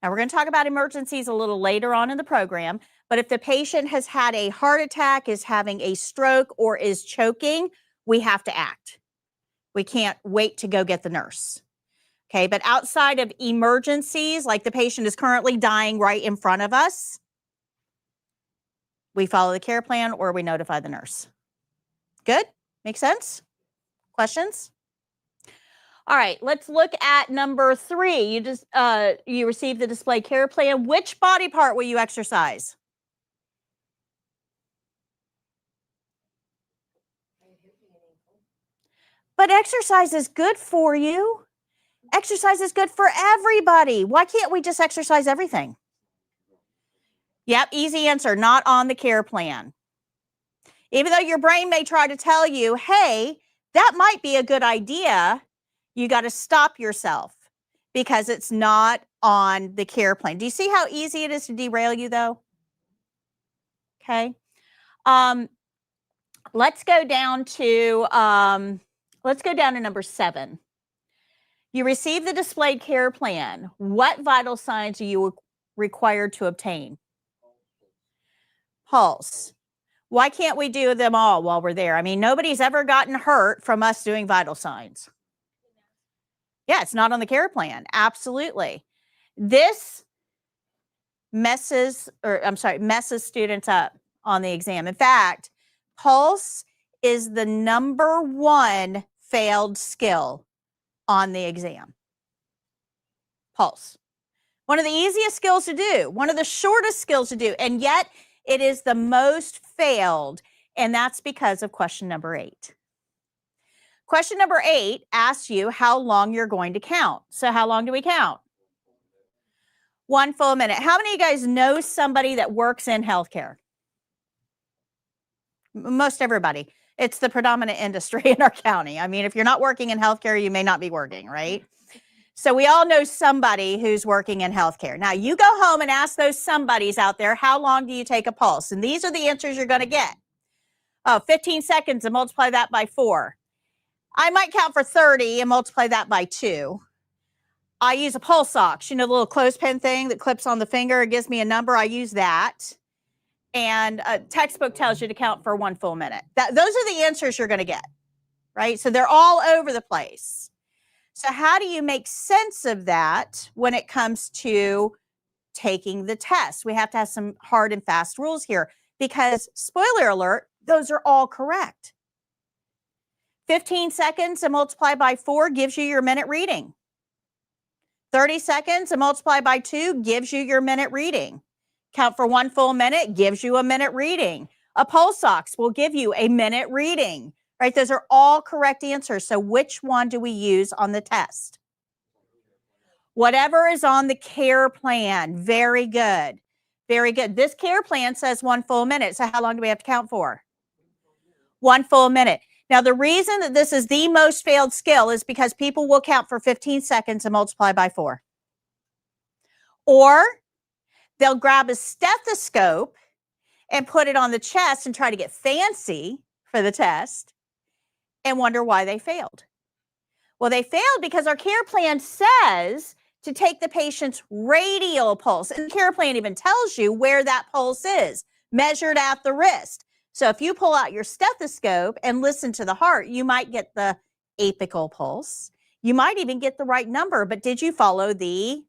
Now, we're going to talk about emergencies a little later on in the program, but if the patient has had a heart attack, is having a stroke, or is choking, we have to act. We can't wait to go get the nurse. Okay, but outside of emergencies, like the patient is currently dying right in front of us, we follow the care plan or we notify the nurse. Good? Make sense? Questions? All right, let's look at number 3. You received the display care plan. Which body part will you exercise? But exercise is good for you. Exercise is good for everybody. Why can't we just exercise everything? Yep, easy answer, not on the care plan. Even though your brain may try to tell you, hey, that might be a good idea, you got to stop yourself because it's not on the care plan. Do you see how easy it is to derail you, though? Okay. Let's go down to number 7. You receive the displayed care plan. What vital signs are you required to obtain? Pulse. Why can't we do them all while we're there? I mean, nobody's ever gotten hurt from us doing vital signs. Yeah, it's not on the care plan. Absolutely. This messes students up on the exam. In fact, pulse is the number 1 failed skill on the exam. Pulse. One of the easiest skills to do, one of the shortest skills to do, and yet it is the most failed, and that's because of question number 8. Question number 8 asks you how long you're going to count. So how long do we count? 1 full minute. How many of you guys know somebody that works in healthcare? Most everybody. It's the predominant industry in our county. I mean, if you're not working in healthcare, you may not be working, right? So we all know somebody who's working in healthcare. Now, you go home and ask those somebodies out there, how long do you take a pulse? And these are the answers you're going to get. Oh, 15 seconds and multiply that by 4. I might count for 30 and multiply that by 2. I use a pulse ox, the little clothespin thing that clips on the finger. It gives me a number. I use that. And a textbook tells you to count for 1 full minute. Those are the answers you're going to get, right? So they're all over the place. So how do you make sense of that when it comes to taking the test? We have to have some hard and fast rules here because, spoiler alert, those are all correct. 15 seconds and multiply by 4 gives you your minute reading. 30 seconds and multiply by 2 gives you your minute reading. Count for 1 full minute gives you a minute reading. A pulse ox will give you a minute reading, right? Those are all correct answers. So which one do we use on the test? Whatever is on the care plan. Very good. Very good. This care plan says 1 full minute. So how long do we have to count for? 1 full minute. Now, the reason that this is the most failed skill is because people will count for 15 seconds and multiply by 4. Or they'll grab a stethoscope and put it on the chest and try to get fancy for the test and wonder why they failed. Well, they failed because our care plan says to take the patient's radial pulse. And the care plan even tells you where that pulse is, measured at the wrist. So if you pull out your stethoscope and listen to the heart, you might get the apical pulse. You might even get the right number, but did you follow the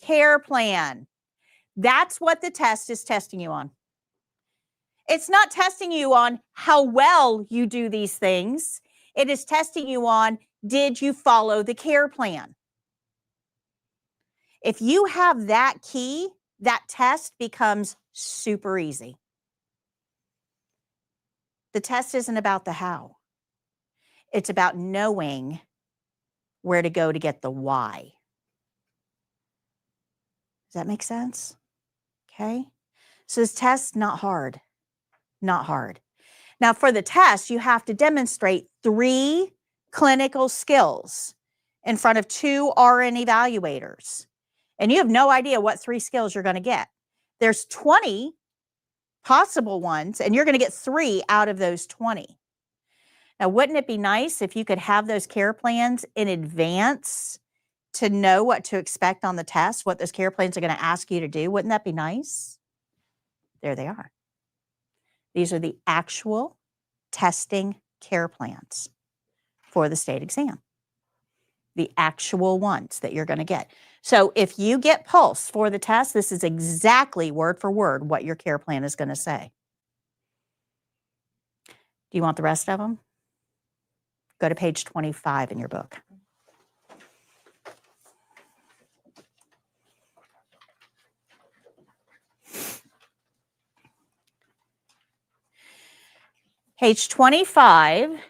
care plan? That's what the test is testing you on. It's not testing you on how well you do these things. It is testing you on, did you follow the care plan? If you have that key, that test becomes super easy. The test isn't about the how. It's about knowing where to go to get the why. Does that make sense? Okay. So this test, not hard. Not hard. Now for the test, you have to demonstrate 3 clinical skills in front of 2 RN evaluators. And you have no idea what 3 skills you're going to get. There's 20 possible ones, and you're going to get 3 out of those 20. Now, wouldn't it be nice if you could have those care plans in advance to know what to expect on the test, what those care plans are going to ask you to do? Wouldn't that be nice? There they are. These are the actual testing care plans for the state exam. The actual ones that you're going to get. So if you get pulse for the test, this is exactly word for word what your care plan is going to say. Do you want the rest of them? Go to page 25 in your book. Page 25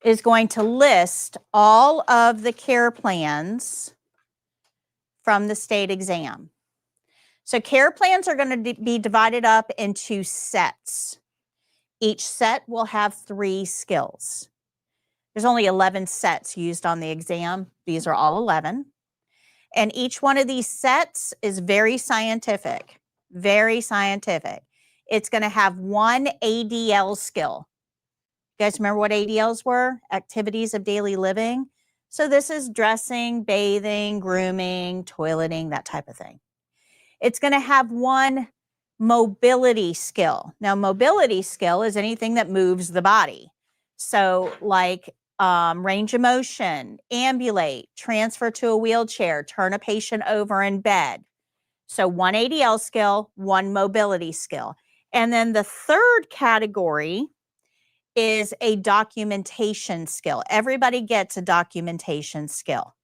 is going to list all of the care plans from the state exam. So care plans are going to be divided up into sets. Each set will have 3 skills. There's only 11 sets used on the exam. These are all 11. And each one of these sets is very scientific, very scientific. It's going to have 1 ADL skill. You guys remember what ADLs were? Activities of daily living. So this is dressing, bathing, grooming, toileting, that type of thing. It's going to have 1 mobility skill. Now, mobility skill is anything that moves the body. So like range of motion, ambulate, transfer to a wheelchair, turn a patient over in bed. So 1 ADL skill, 1 mobility skill. And then the third category is a documentation skill. Everybody gets a documentation skill.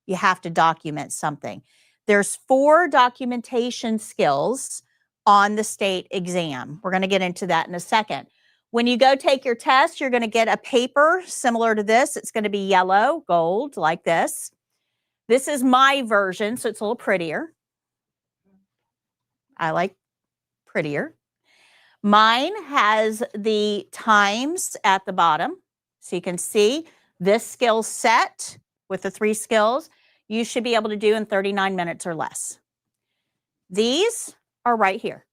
You have to document something. There's 4 documentation skills on the state exam. We're going to get into that in a second. When you go take your test, you're going to get a paper similar to this. It's going to be yellow, gold, like this. This is my version, so it's a little prettier. I like prettier. Mine has the times at the bottom. So you can see this skill set with the 3 skills, you should be able to do in 39 minutes or less. These are right here.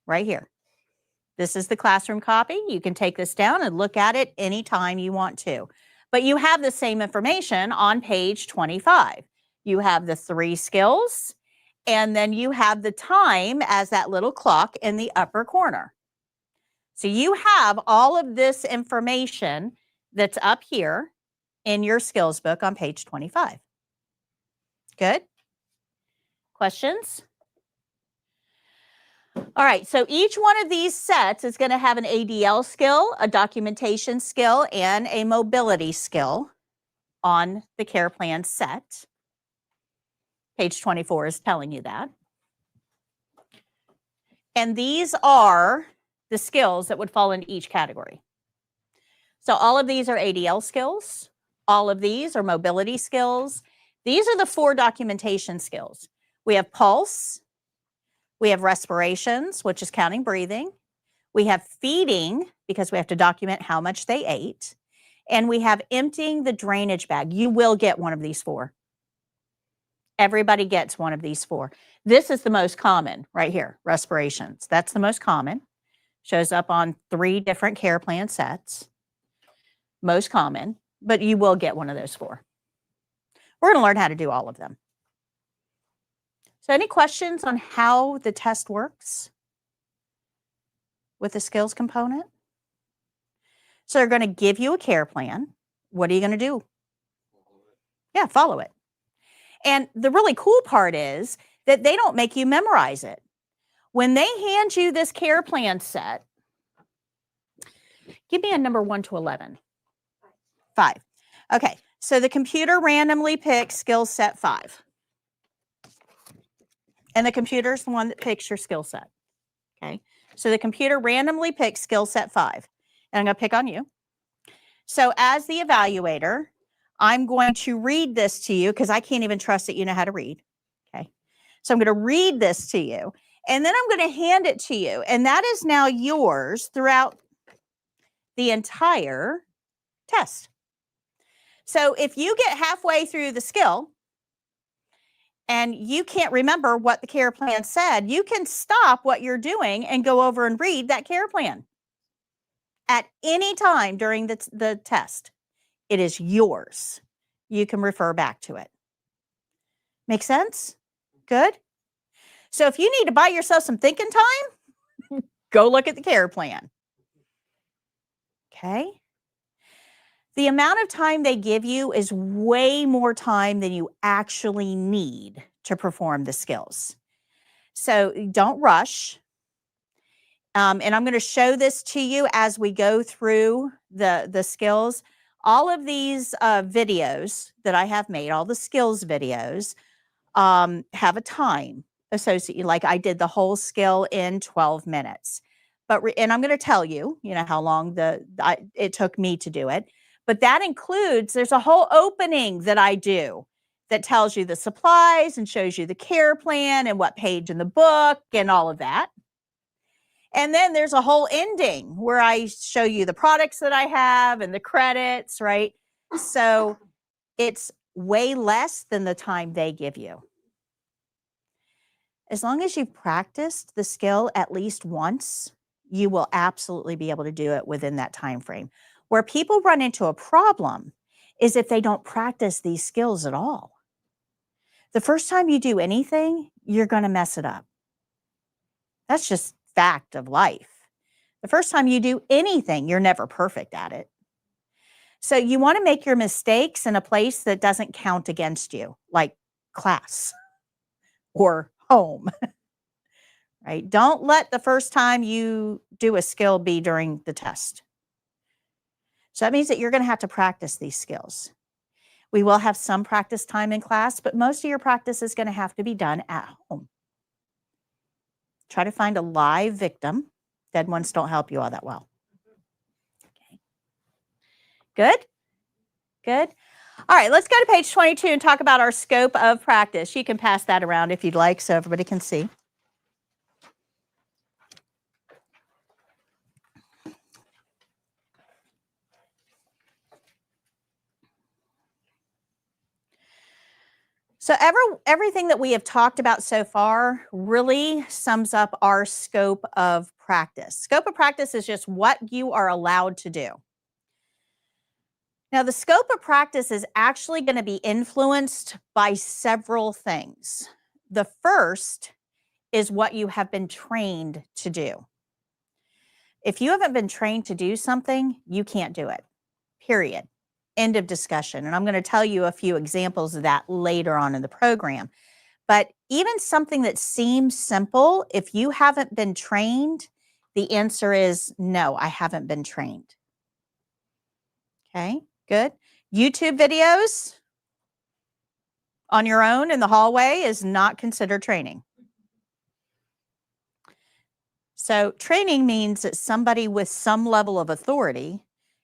Right here. This is the classroom copy. You can take this down and look at it anytime you want to. But you have the same information on page 25. You have the 3 skills, and then you have the time as that little clock in the upper corner. So you have all of this information that's up here in your skills book on page 25. Good? Questions? All right, so each one of these sets is going to have an ADL skill, a documentation skill, and a mobility skill on the care plan set. Page 24 is telling you that. And these are the skills that would fall into each category. So all of these are ADL skills. All of these are mobility skills. These are the 4 documentation skills. We have pulse, We have respirations, which is counting breathing. We have feeding, because we have to document how much they ate. And we have emptying the drainage bag. You will get one of these 4. Everybody gets one of these 4. This is the most common right here, respirations. That's the most common. Shows up on 3 different care plan sets. Most common, but you will get one of those 4. We're going to learn how to do all of them. So any questions on how the test works with the skills component? So they're going to give you a care plan. What are you going to do? Yeah, follow it. And the really cool part is that they don't make you memorize it. When they hand you this care plan set, give me a number 1 to 11. 5. Okay, so the computer randomly picks skill set 5. And the computer is the one that picks your skill set. Okay, so the computer randomly picks skill set 5. And I'm going to pick on you. So as the evaluator, I'm going to read this to you because I can't even trust that you know how to read. Okay, so I'm going to read this to you. And then I'm going to hand it to you. And that is now yours throughout the entire test. So if you get halfway through the skill and you can't remember what the care plan said, you can stop what you're doing and go over and read that care plan at any time during the test. It is yours. You can refer back to it. Make sense? Good? So if you need to buy yourself some thinking time, go look at the care plan. Okay? The amount of time they give you is way more time than you actually need to perform the skills. So don't rush. And I'm going to show this to you as we go through the skills. All of these videos that I have made, all the skills videos, have a time associated. Like I did the whole skill in 12 minutes. And I'm going to tell you, how long it took me to do it. But that includes, there's a whole opening that I do that tells you the supplies and shows you the care plan and what page in the book and all of that. And then there's a whole ending where I show you the products that I have and the credits, right? So it's way less than the time they give you. As long as you've practiced the skill at least once, you will absolutely be able to do it within that time frame. Where people run into a problem is if they don't practice these skills at all. The first time you do anything, you're going to mess it up. That's just fact of life. The first time you do anything, you're never perfect at it. So you want to make your mistakes in a place that doesn't count against you, like class or home, right? Don't let the first time you do a skill be during the test. So that means that you're going to have to practice these skills. We will have some practice time in class, but most of your practice is going to have to be done at home. Try to find a live victim. Dead ones don't help you all that well. Okay. Good? Good? All right, let's go to page 22 and talk about our scope of practice. You can pass that around if you'd like so everybody can see. So everything that we have talked about so far really sums up our scope of practice. Scope of practice is just what you are allowed to do. Now, the scope of practice is actually going to be influenced by several things. The first is what you have been trained to do. If you haven't been trained to do something, you can't do it, period. End of discussion. And I'm going to tell you a few examples of that later on in the program. But even something that seems simple, if you haven't been trained, the answer is no, I haven't been trained. Okay, good. YouTube videos on your own in the hallway is not considered training. So training means that somebody with some level of authority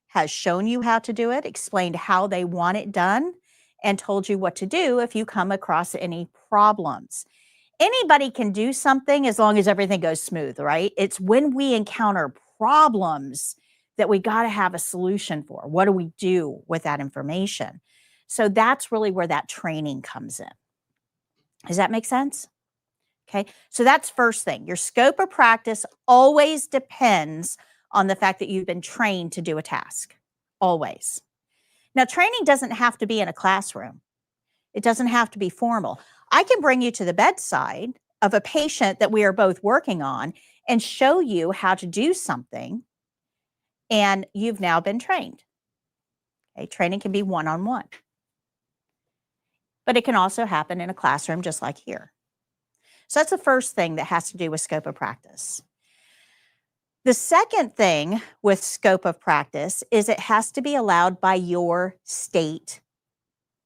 has shown you how to do it, explained how they want it done, and told you what to do if you come across any problems. Anybody can do something as long as everything goes smooth, right? It's when we encounter problems that we got to have a solution for. What do we do with that information? So that's really where that training comes in. Does that make sense? Okay, so that's first thing. Your scope of practice always depends on the fact that you've been trained to do a task, always. Now, training doesn't have to be in a classroom. It doesn't have to be formal. I can bring you to the bedside of a patient that we are both working on and show you how to do something, and you've now been trained. Okay, training can be one-on-one, but it can also happen in a classroom just like here. So that's the first thing that has to do with scope of practice. The second thing with scope of practice is it has to be allowed by your state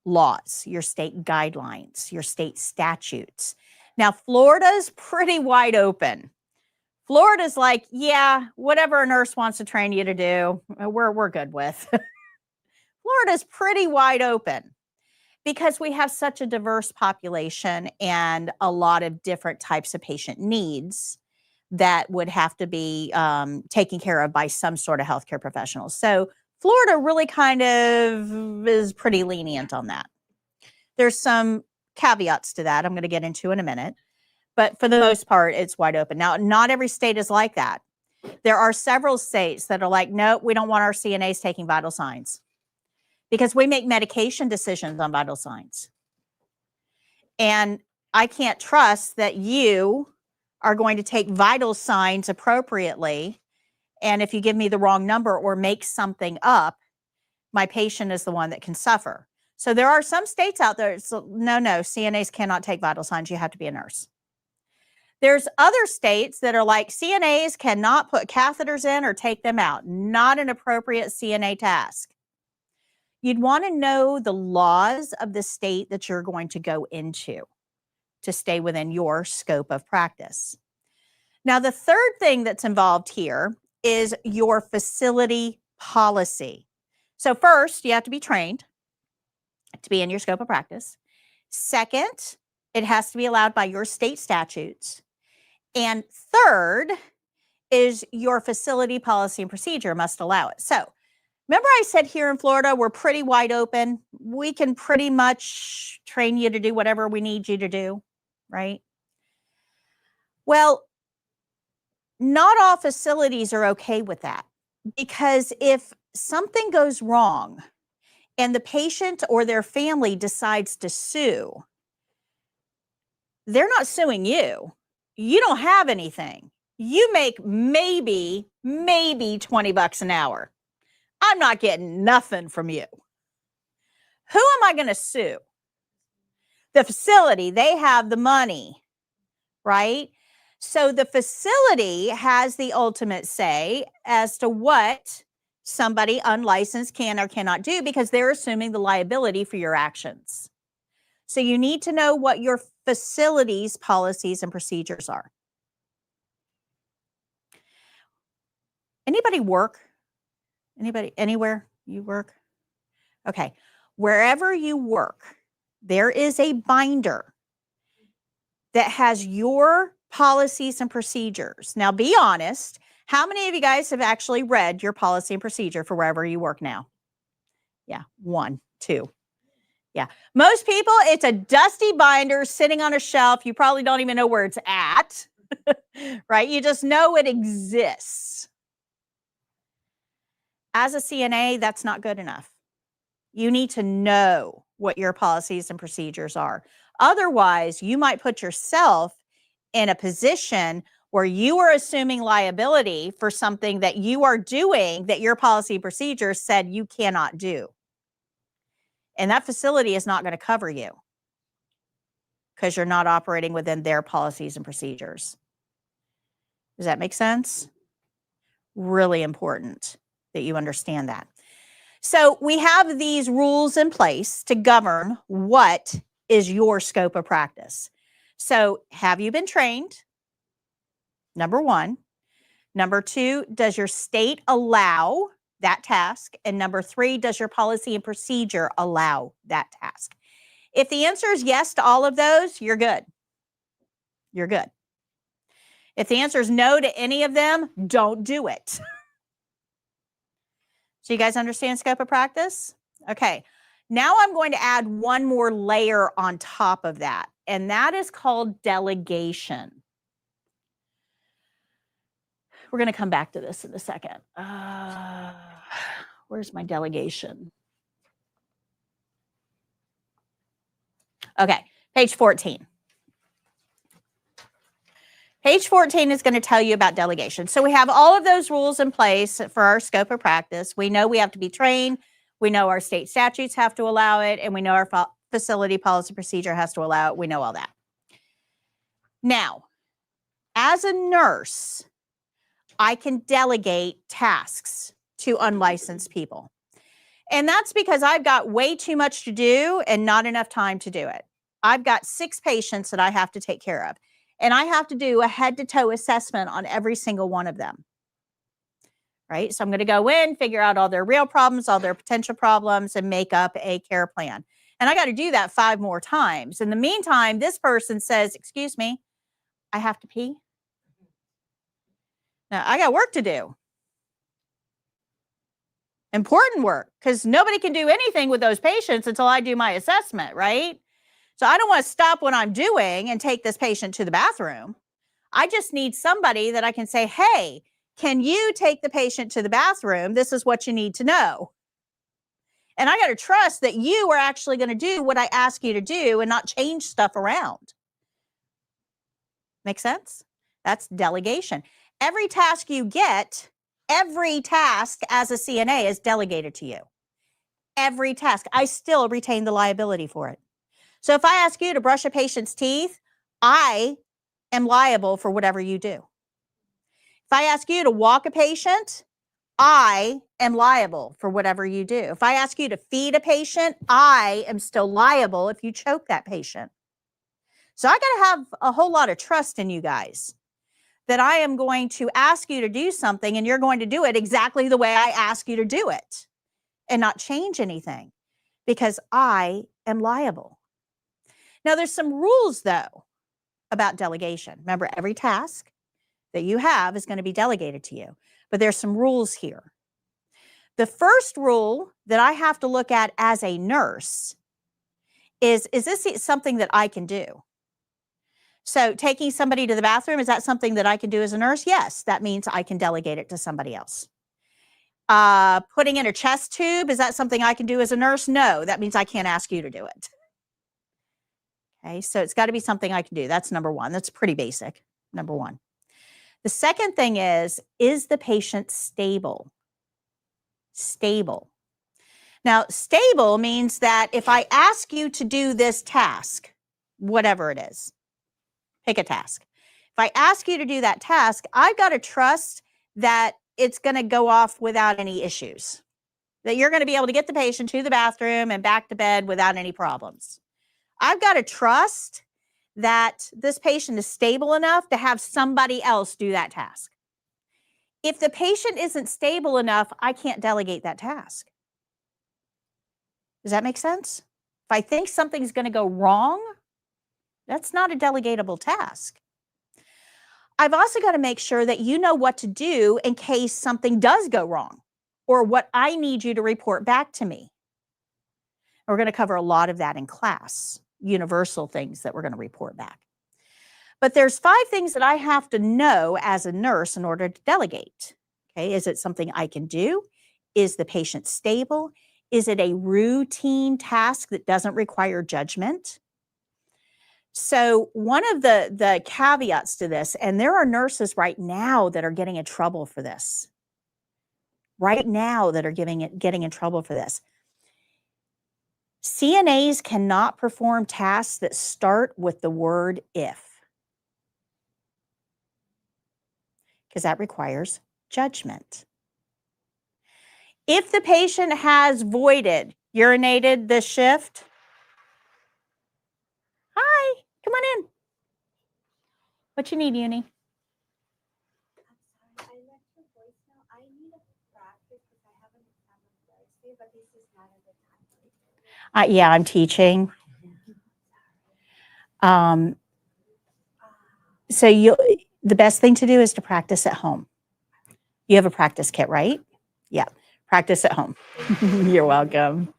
laws, your state guidelines, your state statutes. Now, Florida's pretty wide open. Florida's like, yeah, whatever a nurse wants to train you to do, we're good with. Florida's pretty wide open because we have such a diverse population and a lot of different types of patient needs that would have to be taken care of by some sort of healthcare professionals. So Florida really kind of is pretty lenient on that. There's some caveats to that I'm going to get into in a minute, but for the most part, it's wide open. Now, not every state is like that. There are several states that are like, no, we don't want our CNAs taking vital signs because we make medication decisions on vital signs. And I can't trust that you are going to take vital signs appropriately. And if you give me the wrong number or make something up, my patient is the one that can suffer. So there are some states out there, so no, CNAs cannot take vital signs. You have to be a nurse. There's other states that are like CNAs cannot put catheters in or take them out. Not an appropriate CNA task. You'd want to know the laws of the state that you're going to go into to stay within your scope of practice. Now, the third thing that's involved here is your facility policy. So first, you have to be trained to be in your scope of practice. Second, it has to be allowed by your state statutes. And third is your facility policy and procedure must allow it. So remember I said here in Florida, we're pretty wide open. We can pretty much train you to do whatever we need you to do, right? Well, not all facilities are okay with that because if something goes wrong and the patient or their family decides to sue, they're not suing you. You don't have anything. You make maybe $20 an hour. I'm not getting nothing from you. Who am I going to sue? The facility. They have the money, right? So the facility has the ultimate say as to what somebody unlicensed can or cannot do because they're assuming the liability for your actions. So you need to know what your facility's policies and procedures are. Anybody work? Anybody, anywhere you work? Okay. Wherever you work, there is a binder that has your policies and procedures. Now, be honest. How many of you guys have actually read your policy and procedure for wherever you work now? Yeah, 1, 2. Yeah. Most people, it's a dusty binder sitting on a shelf. You probably don't even know where it's at, right? You just know it exists. As a CNA, that's not good enough. You need to know what your policies and procedures are. Otherwise, you might put yourself in a position where you are assuming liability for something that you are doing that your policy and procedures said you cannot do. And that facility is not going to cover you because you're not operating within their policies and procedures. Does that make sense? Really important that you understand that. So we have these rules in place to govern what is your scope of practice. So have you been trained? Number 1. Number 2, does your state allow that task? And number 3, does your policy and procedure allow that task? If the answer is yes to all of those, you're good. you're good. If the answer is no to any of them, don't do it. So you guys understand scope of practice? Okay. Now I'm going to add one more layer on top of that, and that is called delegation. We're going to come back to this in a second. Where's my delegation? Okay, page 14. Page 14 is going to tell you about delegation. So we have all of those rules in place for our scope of practice. We know we have to be trained. We know our state statutes have to allow it. And we know our facility policy procedure has to allow it. We know all that. Now, as a nurse, I can delegate tasks to unlicensed people. And that's because I've got way too much to do and not enough time to do it. I've got 6 patients that I have to take care of. And I have to do a head-to-toe assessment on every single one of them, right? So I'm going to go in, figure out all their real problems, all their potential problems, and make up a care plan. And I got to do that 5 more times. In the meantime, this person says, excuse me, I have to pee. Now, I got work to do. Important work, because nobody can do anything with those patients until I do my assessment, right? So I don't want to stop what I'm doing and take this patient to the bathroom. I just need somebody that I can say, hey, can you take the patient to the bathroom? This is what you need to know. And I got to trust that you are actually going to do what I ask you to do and not change stuff around. Make sense? That's delegation. Every task you get, every task as a CNA is delegated to you. Every task. I still retain the liability for it. So if I ask you to brush a patient's teeth, I am liable for whatever you do. If I ask you to walk a patient, I am liable for whatever you do. If I ask you to feed a patient, I am still liable if you choke that patient. So I got to have a whole lot of trust in you guys that I am going to ask you to do something and you're going to do it exactly the way I ask you to do it and not change anything because I am liable. Now, there's some rules, though, about delegation. Remember, every task that you have is going to be delegated to you, but there's some rules here. The first rule that I have to look at as a nurse is this something that I can do? So taking somebody to the bathroom, is that something that I can do as a nurse? Yes, that means I can delegate it to somebody else. Putting in a chest tube, is that something I can do as a nurse? No, that means I can't ask you to do it. Okay, so it's got to be something I can do. That's number one. That's pretty basic, number one. The second thing is the patient stable? Stable. Now, stable means that if I ask you to do this task, whatever it is, pick a task. If I ask you to do that task, I've got to trust that it's going to go off without any issues, that you're going to be able to get the patient to the bathroom and back to bed without any problems. I've got to trust that this patient is stable enough to have somebody else do that task. If the patient isn't stable enough, I can't delegate that task. Does that make sense? If I think something's going to go wrong, that's not a delegatable task. I've also got to make sure that you know what to do in case something does go wrong or what I need you to report back to me. We're going to cover a lot of that in class, universal things that we're going to report back. But there's 5 things that I have to know as a nurse in order to delegate. Okay, is it something I can do? Is the patient stable? Is it a routine task that doesn't require judgment? So one of the caveats to this, and there are nurses right now that are getting in trouble for this. Right now that are getting in trouble for this. CNAs cannot perform tasks that start with the word if, because that requires judgment. If the patient has urinated this shift, hi, come on in. What you need, Uni? Yeah, I'm teaching. So the best thing to do is to practice at home. You have a practice kit, right? Yeah, practice at home. You're welcome.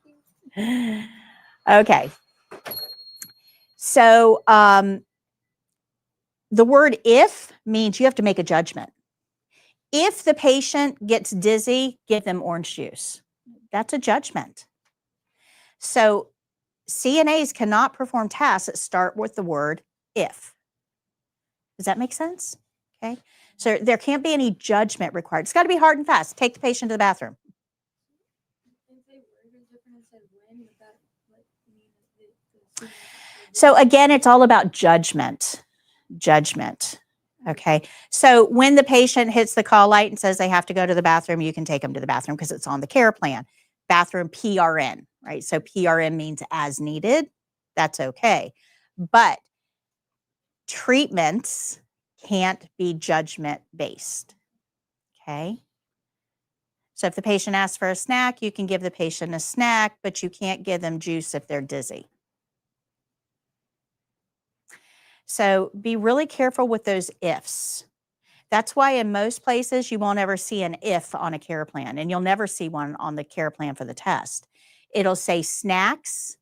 Okay. So the word if means you have to make a judgment. If the patient gets dizzy, give them orange juice. That's a judgment. So CNAs cannot perform tasks that start with the word if. Does that make sense? Okay. So there can't be any judgment required. It's got to be hard and fast. Take the patient to the bathroom. So again, it's all about judgment. Judgment. Okay. So when the patient hits the call light and says they have to go to the bathroom, you can take them to the bathroom because it's on the care plan. Bathroom PRN, right? So PRN means as needed. That's okay. But treatments can't be judgment based. Okay. So if the patient asks for a snack, you can give the patient a snack, but you can't give them juice if they're dizzy. So be really careful with those ifs. That's why in most places you won't ever see an if on a care plan, and you'll never see one on the care plan for the test. It'll say snacks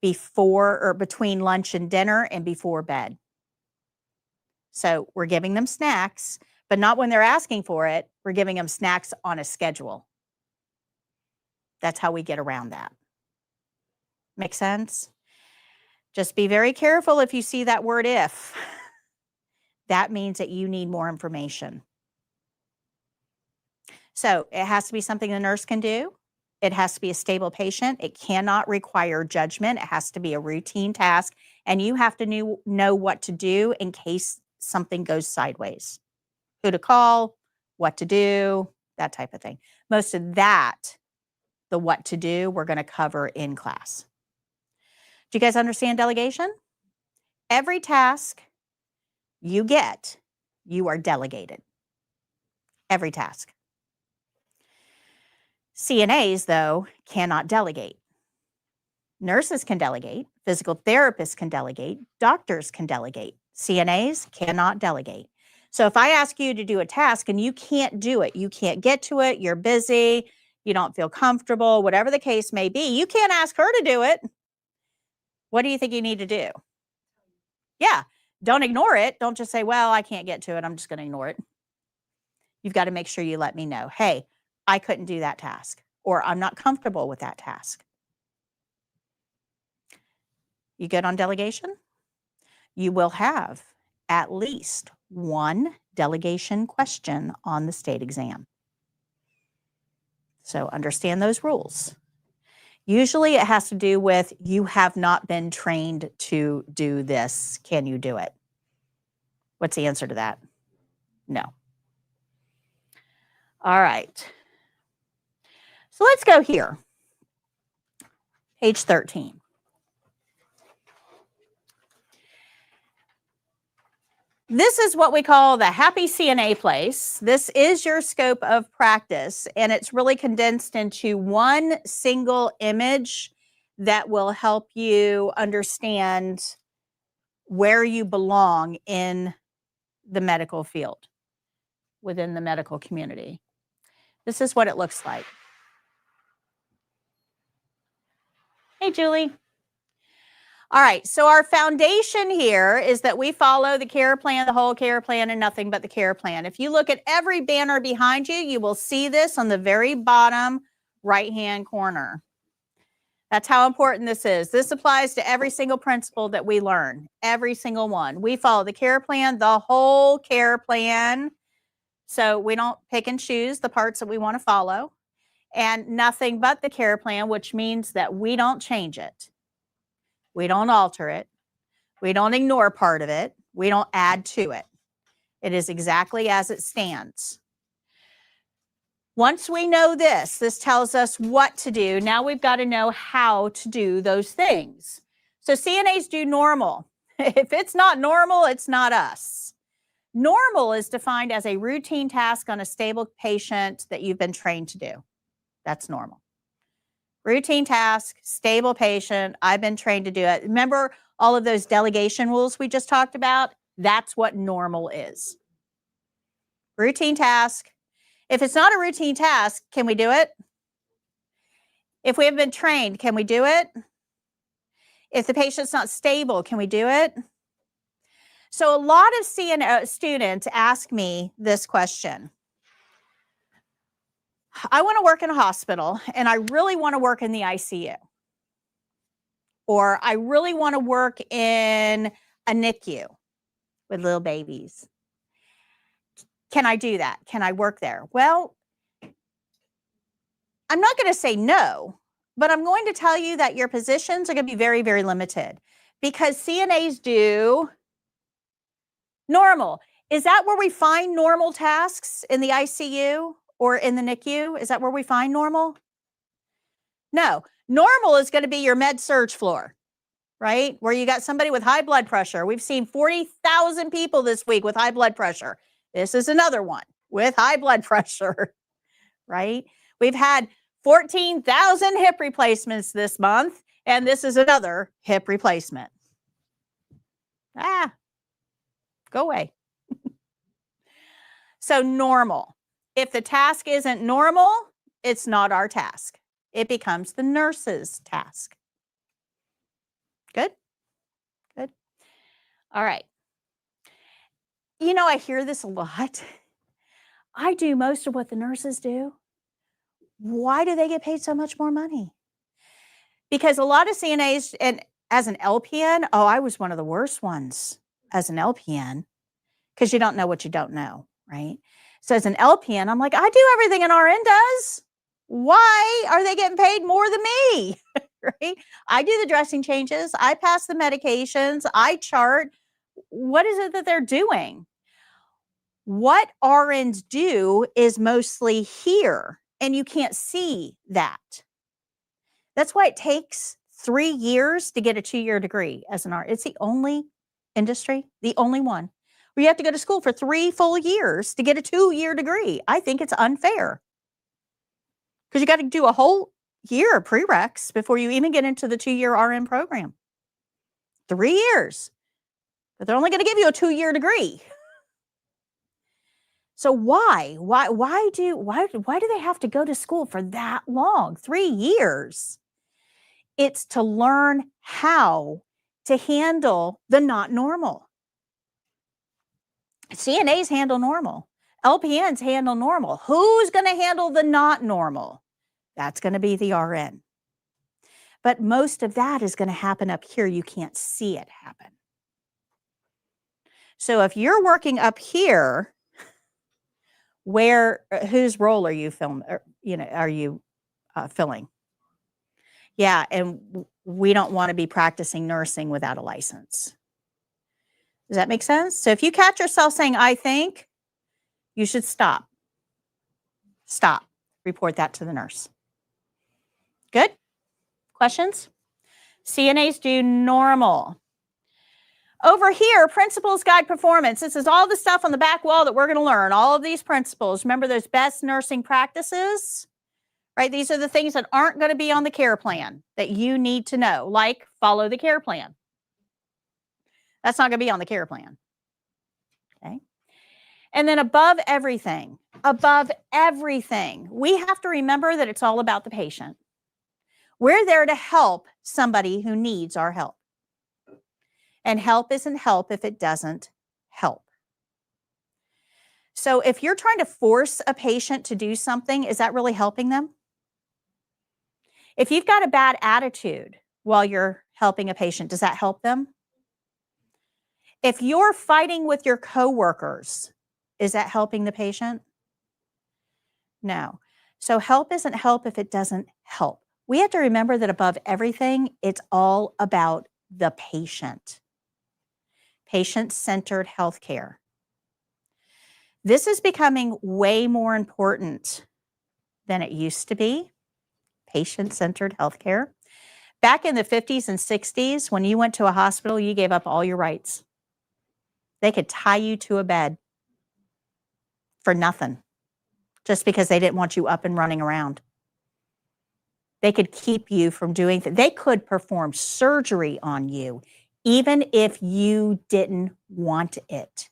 before or between lunch and dinner and before bed. So we're giving them snacks, but not when they're asking for it. We're giving them snacks on a schedule. That's how we get around that. Make sense? Just be very careful if you see that word if. That means that you need more information. So it has to be something the nurse can do. It has to be a stable patient. It cannot require judgment. It has to be a routine task. And you have to know what to do in case something goes sideways. Who to call, what to do, that type of thing. Most of that, the what to do, we're going to cover in class. Do you guys understand delegation? Every task you get, you are delegated. Every task. CNAs, though, cannot delegate. Nurses can delegate. Physical therapists can delegate. Doctors can delegate. CNAs cannot delegate. So if I ask you to do a task and you can't do it, you can't get to it, you're busy, you don't feel comfortable, whatever the case may be, you can't ask her to do it. What do you think you need to do? Yeah, don't ignore it. Don't just say, well, I can't get to it, I'm just going to ignore it. You've got to make sure you let me know, hey, I couldn't do that task, or I'm not comfortable with that task. You good on delegation? You will have at least one delegation question on the state exam. So understand those rules. Usually it has to do with you have not been trained to do this. Can you do it? What's the answer to that? No. All right. So let's go here. Page 13. This is what we call the happy CNA place. This is your scope of practice, and it's really condensed into one single image that will help you understand where you belong in the medical field, within the medical community. This is what it looks like. Hey, Julie. All right, so our foundation here is that we follow the care plan, the whole care plan, and nothing but the care plan. If you look at every banner behind you, you will see this on the very bottom right-hand corner. That's how important this is. This applies to every single principle that we learn, every single one. We follow the care plan, the whole care plan. So we don't pick and choose the parts that we want to follow, and nothing but the care plan, which means that we don't change it. We don't alter it. We don't ignore part of it. We don't add to it. It is exactly as it stands. Once we know this, this tells us what to do. Now we've got to know how to do those things. So CNAs do normal. If it's not normal, it's not us. Normal is defined as a routine task on a stable patient that you've been trained to do. That's normal. Routine task, stable patient, I've been trained to do it. Remember all of those delegation rules we just talked about? That's what normal is. Routine task. If it's not a routine task, can we do it? If we have been trained, can we do it? If the patient's not stable, can we do it? So a lot of CNA students ask me this question. I want to work in a hospital and I really want to work in the ICU. Or I really want to work in a NICU with little babies. Can I do that? Can I work there? Well, I'm not going to say no, but I'm going to tell you that your positions are going to be very, very limited because CNAs do normal. Is that where we find normal tasks in the ICU or in the NICU? Is that where we find normal? No. Normal is going to be your med surg floor, right? Where you got somebody with high blood pressure. We've seen 40,000 people this week with high blood pressure. This is another one with high blood pressure, right? We've had 14,000 hip replacements this month, and this is another hip replacement. Go away. So normal. If the task isn't normal, it's not our task. It becomes the nurse's task. Good? Good. All right. You know, I hear this a lot. I do most of what the nurses do. Why do they get paid so much more money? Because a lot of CNAs, and as an LPN, I was one of the worst ones as an LPN because you don't know what you don't know, right? So as an LPN, I'm like, I do everything an RN does. Why are they getting paid more than me, right? I do the dressing changes. I pass the medications. I chart. What is it that they're doing? What RNs do is mostly here, and you can't see that. That's why it takes 3 years to get a 2-year degree as an RN. It's the only industry, the only one, where you have to go to school for 3 full years to get a 2-year degree. I think it's unfair because you got to do a whole year of prereqs before you even get into the 2-year RN program. 3 years, but they're only going to give you a 2-year degree. So why do they have to go to school for that long? 3 years. It's to learn how to handle the not normal. CNAs handle normal. LPNs handle normal. Who's going to handle the not normal? That's going to be the RN. But most of that is going to happen up here. You can't see it happen. So if you're working up here, whose role are you filling? Yeah, and we don't want to be practicing nursing without a license. Does that make sense? So if you catch yourself saying, I think, you should stop. Stop. Report that to the nurse. Good? Questions? CNAs do normal. Over here, principles guide performance. This is all the stuff on the back wall that we're going to learn. All of these principles. Remember those best nursing practices? Right? These are the things that aren't going to be on the care plan that you need to know, like follow the care plan. That's not going to be on the care plan. Okay. And then above everything, we have to remember that it's all about the patient. We're there to help somebody who needs our help. And help isn't help if it doesn't help. So if you're trying to force a patient to do something, is that really helping them? If you've got a bad attitude while you're helping a patient, does that help them? If you're fighting with your coworkers, is that helping the patient? No. So help isn't help if it doesn't help. We have to remember that above everything, it's all about the patient. Patient-centered healthcare. This is becoming way more important than it used to be. Patient-centered healthcare. Back in the 50s and 60s, when you went to a hospital, you gave up all your rights. They could tie you to a bed for nothing, just because they didn't want you up and running around. They could keep you from doing things. They could perform surgery on you even if you didn't want it.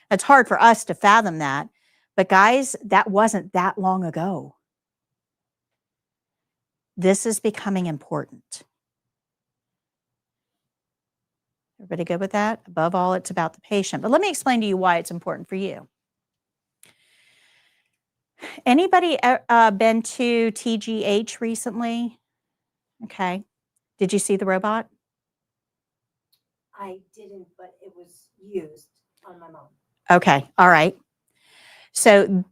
It's hard for us to fathom that, but guys, that wasn't that long ago. This is becoming important. Everybody good with that? Above all, it's about the patient. But let me explain to you why it's important for you. Anybody been to TGH recently? Okay. Did you see the robot? I didn't, but it was used on my mom. Okay. All right. So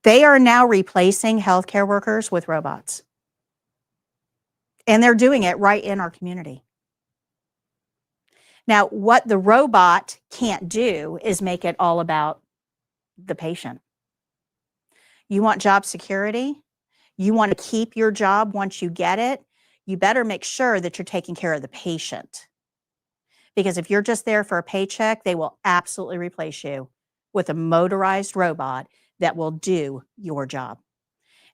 they are now replacing healthcare workers with robots. And they're doing it right in our community. Now, what the robot can't do is make it all about the patient. You want job security? You want to keep your job once you get it? You better make sure that you're taking care of the patient. Because if you're just there for a paycheck, they will absolutely replace you with a motorized robot that will do your job.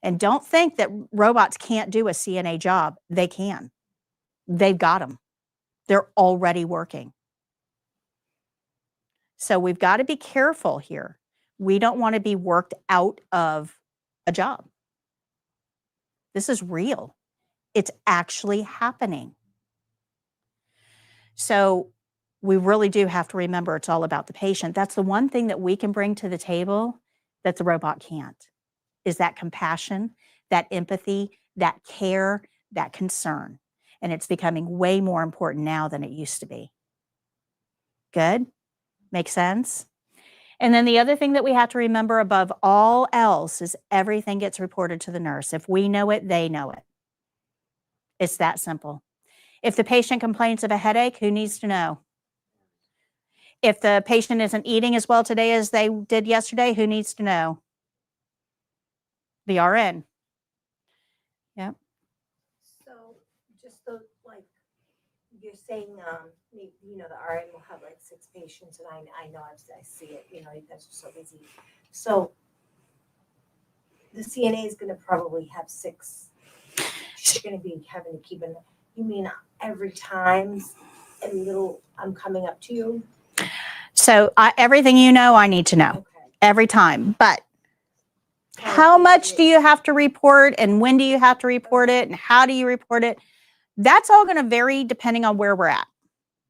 And don't think that robots can't do a CNA job. They can. They've got them. They're already working. So we've got to be careful here. We don't want to be worked out of a job. This is real. It's actually happening. So we really do have to remember it's all about the patient. That's the one thing that we can bring to the table that the robot can't, is that compassion, that empathy, that care, that concern. And it's becoming way more important now than it used to be. Good? Make sense? And then the other thing that we have to remember above all else is everything gets reported to the nurse. If we know it, they know it. It's that simple. If the patient complains of a headache, who needs to know? If the patient isn't eating as well today as they did yesterday, who needs to know? The RN. Yep. So just the, like, you're saying, you know, the RN will have like 6 patients, and I know I see it, you know, you guys are so busy. So the CNA is going to probably have 6. She's going to be having to keep an, you mean every time a little, I'm coming up to you? So everything you know, I need to know Okay. every time. But how much do you have to report, and when do you have to report it, and how do you report it? That's all going to vary depending on where we're at.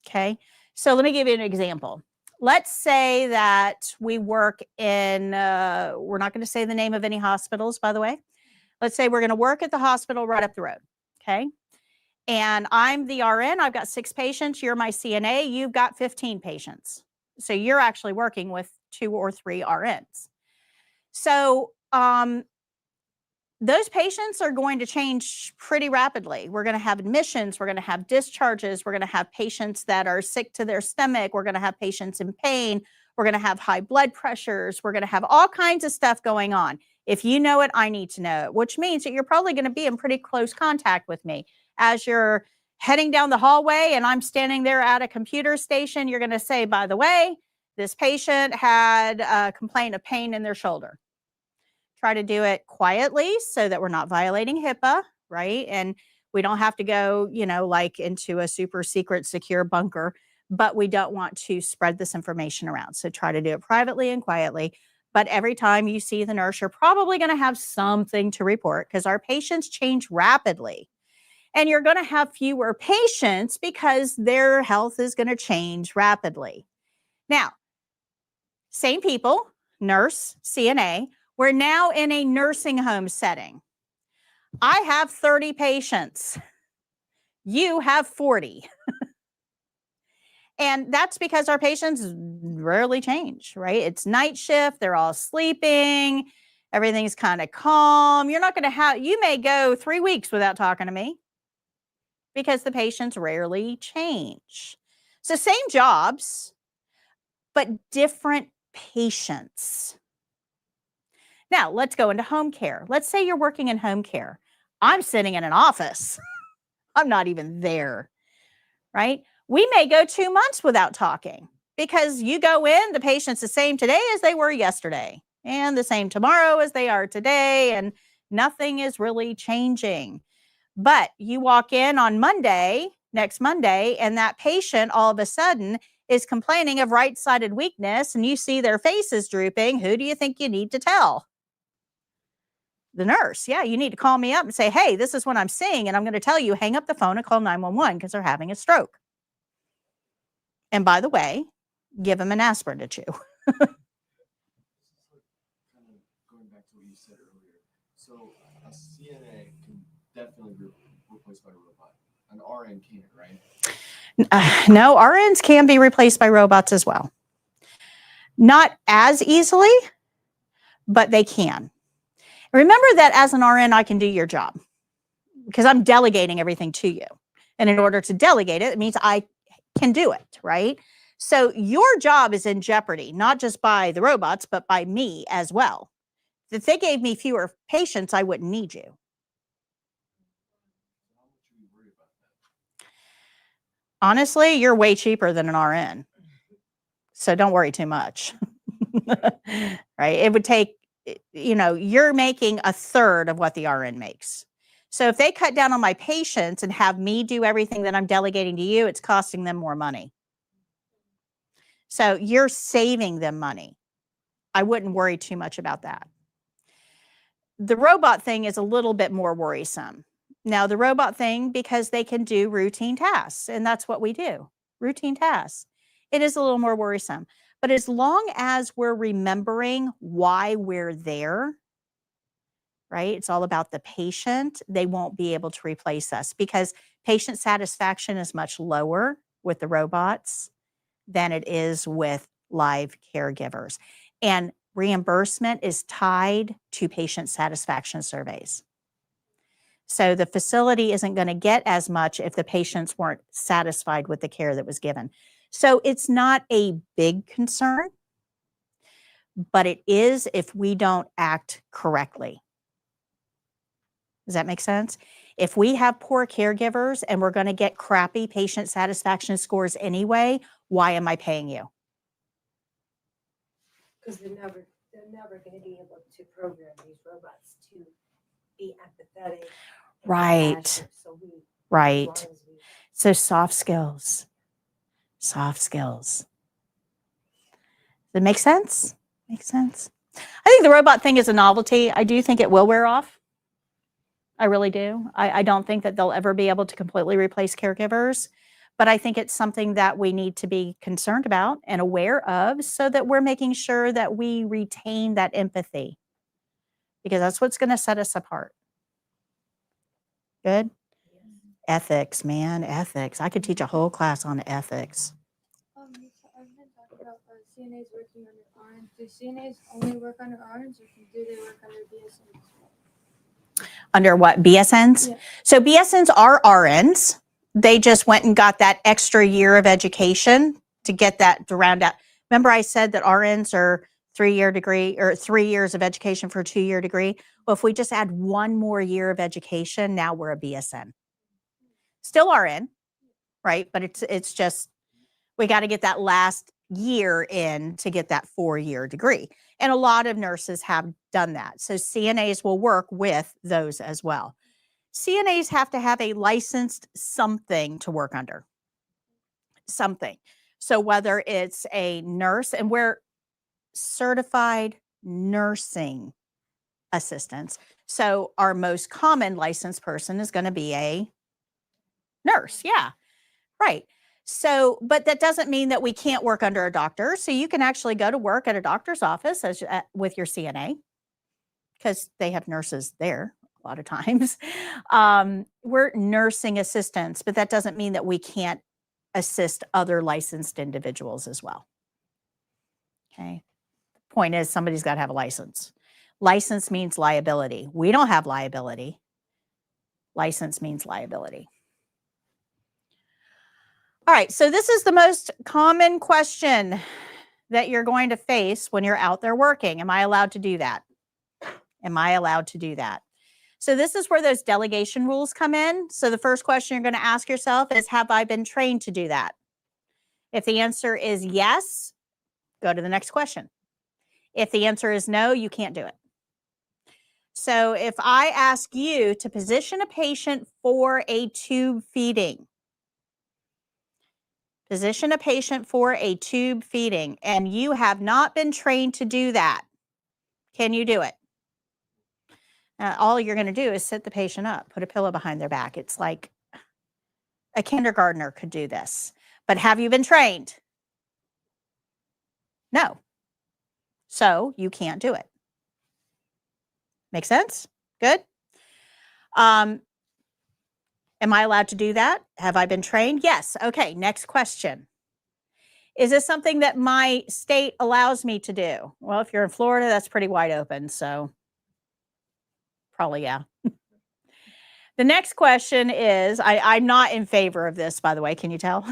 Okay. So let me give you an example. Let's say that we work in, we're not going to say the name of any hospitals, by the way. Let's say we're going to work at the hospital right up the road. Okay. And I'm the RN. I've got 6 patients. You're my CNA. You've got 15 patients. So you're actually working with 2 or 3 RNs. So those patients are going to change pretty rapidly. We're going to have admissions. We're going to have discharges. We're going to have patients that are sick to their stomach. We're going to have patients in pain. We're going to have high blood pressures. We're going to have all kinds of stuff going on. If you know it, I need to know it, which means that you're probably going to be in pretty close contact with me. As you're heading down the hallway and I'm standing there at a computer station, you're going to say, by the way, this patient had a complaint of pain in their shoulder. Try to do it quietly so that we're not violating HIPAA, right? And we don't have to go, you know, like into a super secret secure bunker, but we don't want to spread this information around. So try to do it privately and quietly. But every time you see the nurse, you're probably going to have something to report because our patients change rapidly. And you're going to have fewer patients because their health is going to change rapidly. Now, same people, nurse, CNA, we're now in a nursing home setting. I have 30 patients. You have 40. And that's because our patients rarely change, right? It's night shift. They're all sleeping. Everything's kind of calm. You're not going to have, you may go 3 weeks without talking to me because the patients rarely change. So same jobs, but different patients. Now, let's go into home care. Let's say you're working in home care. I'm sitting in an office. I'm not even there, right? We may go 2 months without talking because you go in, the patient's the same today as they were yesterday and the same tomorrow as they are today, and nothing is really changing. But you walk in on Monday next Monday, and that patient all of a sudden is complaining of right-sided weakness, and you see their faces drooping, who do you think you need to tell? The nurse. Yeah, you need to call me up and say, hey, this is what I'm seeing, and I'm going to tell you, hang up the phone and call 911 because they're having a stroke. And by the way, give them an aspirin to chew. Going back to what you said earlier, so a CNA can definitely be replaced by a robot. An RN can't, right? No, RNs can be replaced by robots as well. Not as easily, but they can. Remember that as an RN, I can do your job because I'm delegating everything to you. And in order to delegate it, it means I can do it, right? So your job is in jeopardy, not just by the robots, but by me as well. If they gave me fewer patients, I wouldn't need you. How much do you worry about that? Honestly, you're way cheaper than an RN. So don't worry too much. Right? It would take, you're making a third of what the RN makes. So if they cut down on my patients and have me do everything that I'm delegating to you, it's costing them more money. So you're saving them money. I wouldn't worry too much about that. The robot thing is a little bit more worrisome. Now, the robot thing, because they can do routine tasks, and that's what we do, routine tasks. It is a little more worrisome. But as long as we're remembering why we're there, right? It's all about the patient. They won't be able to replace us because patient satisfaction is much lower with the robots than it is with live caregivers. And reimbursement is tied to patient satisfaction surveys. So the facility isn't going to get as much if the patients weren't satisfied with the care that was given. So it's not a big concern, but it is if we don't act correctly. Does that make sense? If we have poor caregivers and we're going to get crappy patient satisfaction scores anyway, why am I paying you? Because they're never going to be able to program these robots to be empathetic. and Right. compassionate. So as Right. long as we- So soft skills. Soft skills. Does it make sense? Make sense? I think the robot thing is a novelty. I do think it will wear off. I really do. I don't think that they'll ever be able to completely replace caregivers, but I think it's something that we need to be concerned about and aware of so that we're making sure that we retain that empathy because that's what's going to set us apart. Good? Ethics, man, ethics. I could teach a whole class on ethics. So I've been talking about CNAs working under RNs. Do CNAs only work under RNs or do they work under BSNs? Under what? BSNs? Yeah. So BSNs are RNs. They just went and got that extra year of education to get that to round out. Remember I said that RNs are 3-year degree or 3 years of education for a 2-year degree? Well, if we just add 1 more year of education, now we're a BSN. Still RN, right? But it's just, we got to get that last year in to get that 4-year degree. And a lot of nurses have done that. So CNAs will work with those as well. CNAs have to have a licensed something to work under. Something. So whether it's a nurse, and we're certified nursing assistants. So our most common licensed person is going to be a nurse. Yeah, right. So, but that doesn't mean that we can't work under a doctor. So you can actually go to work at a doctor's office with your CNA because they have nurses there a lot of times. We're nursing assistants, but that doesn't mean that we can't assist other licensed individuals as well. Okay. Point is, somebody's got to have a license. License means liability. We don't have liability. License means liability. All right, so this is the most common question that you're going to face when you're out there working. Am I allowed to do that? Am I allowed to do that? So this is where those delegation rules come in. So the first question you're going to ask yourself is, have I been trained to do that? If the answer is yes, go to the next question. If the answer is no, you can't do it. So if I ask you to position a patient for a tube feeding, Position a patient for a tube feeding, and you have not been trained to do that. Can you do it? All you're going to do is sit the patient up, put a pillow behind their back. It's like a kindergartner could do this. But have you been trained? No. So you can't do it. Make sense? Good. Am I allowed to do that? Have I been trained? Yes. Okay. Next question. Is this something that my state allows me to do? Well, if you're in Florida, that's pretty wide open. So probably, yeah. The next question is, I'm not in favor of this, by the way. Can you tell?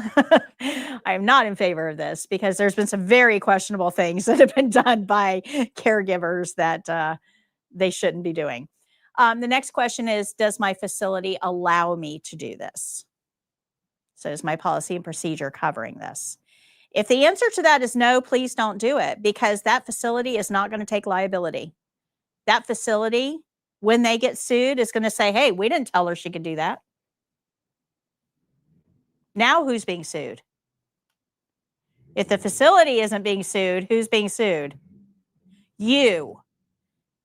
I am not in favor of this because there's been some very questionable things that have been done by caregivers that they shouldn't be doing. The next question is, does my facility allow me to do this? So is my policy and procedure covering this? If the answer to that is no, please don't do it because that facility is not going to take liability. That facility, when they get sued, is going to say, hey, we didn't tell her she could do that. Now who's being sued? If the facility isn't being sued, who's being sued? You.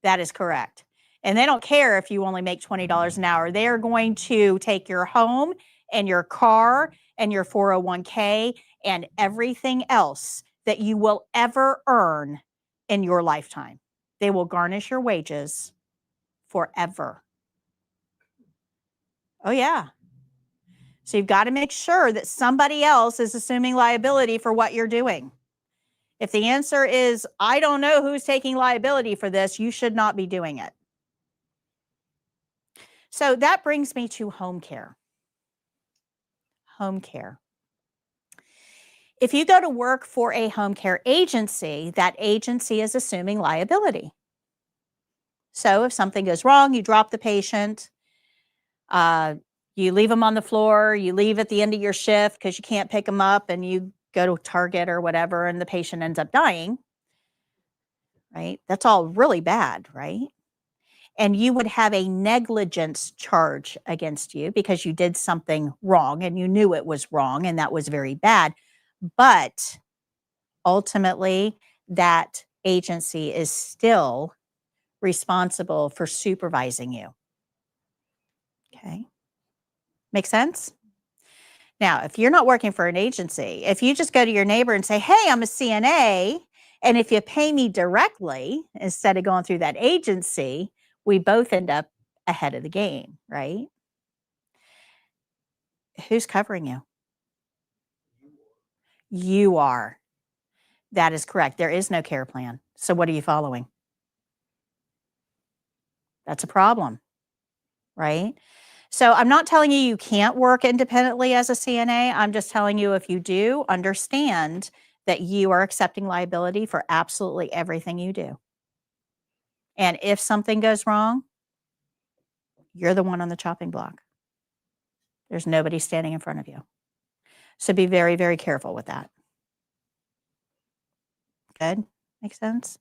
That is correct. And they don't care if you only make $20 an hour. They are going to take your home and your car and your 401k and everything else that you will ever earn in your lifetime. They will garnish your wages forever. Oh, yeah. So you've got to make sure that somebody else is assuming liability for what you're doing. If the answer is, I don't know who's taking liability for this, you should not be doing it. So that brings me to home care. Home care. If you go to work for a home care agency, that agency is assuming liability. So if something goes wrong, you drop the patient, you leave them on the floor, you leave at the end of your shift because you can't pick them up and you go to Target or whatever and the patient ends up dying, right? That's all really bad, right? And you would have a negligence charge against you because you did something wrong and you knew it was wrong and that was very bad. But ultimately, that agency is still responsible for supervising you. Okay. Make sense? Now, if you're not working for an agency, if you just go to your neighbor and say, hey, I'm a CNA, and if you pay me directly instead of going through that agency, we both end up ahead of the game, right? Who's covering you? You are. That is correct. There is no care plan. So what are you following? That's a problem, right? So I'm not telling you you can't work independently as a CNA. I'm just telling you if you do, understand that you are accepting liability for absolutely everything you do. And if something goes wrong, you're the one on the chopping block. There's nobody standing in front of you. So be very, very careful with that. Good? Makes sense?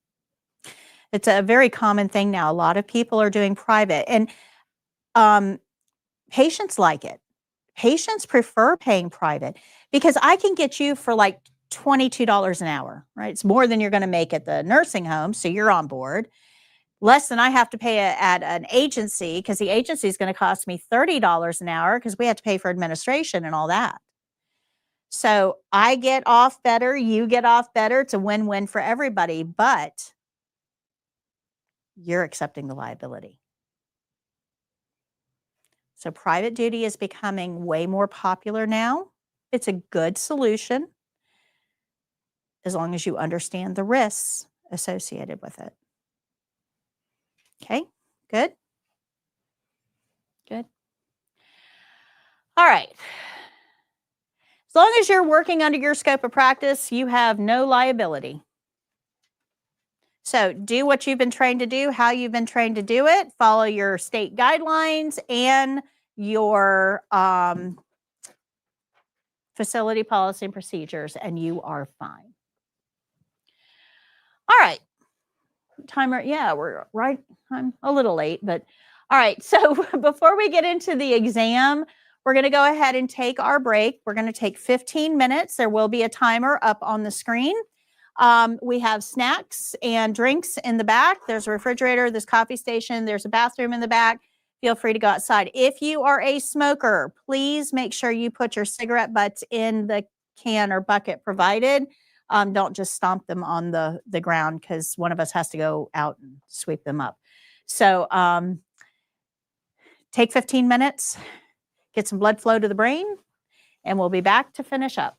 It's a very common thing now. A lot of people are doing private, and patients like it. Patients prefer paying private because I can get you for like $22 an hour, right? It's more than you're going to make at the nursing home, so you're on board. Less than I have to pay at an agency because the agency is going to cost me $30 an hour because we have to pay for administration and all that. So I get off better, you get off better. It's a win-win for everybody, but you're accepting the liability. So private duty is becoming way more popular now. It's a good solution as long as you understand the risks associated with it. Okay, good. Good. All right. As long as you're working under your scope of practice, you have no liability. So do what you've been trained to do, how you've been trained to do it, follow your state guidelines and your facility policy and procedures, and you are fine. All right. Timer, yeah, we're right. I'm a little late, but all right. So before we get into the exam, we're going to go ahead and take our break. We're going to take 15 minutes. There will be a timer up on the screen. We have snacks and drinks in the back. There's a refrigerator, there's coffee station, there's a bathroom in the back. Feel free to go outside. If you are a smoker, please make sure you put your cigarette butts in the can or bucket provided. Don't just stomp them on the ground, because one of us has to go out and sweep them up. So take 15 minutes, get some blood flow to the brain, and we'll be back to finish up.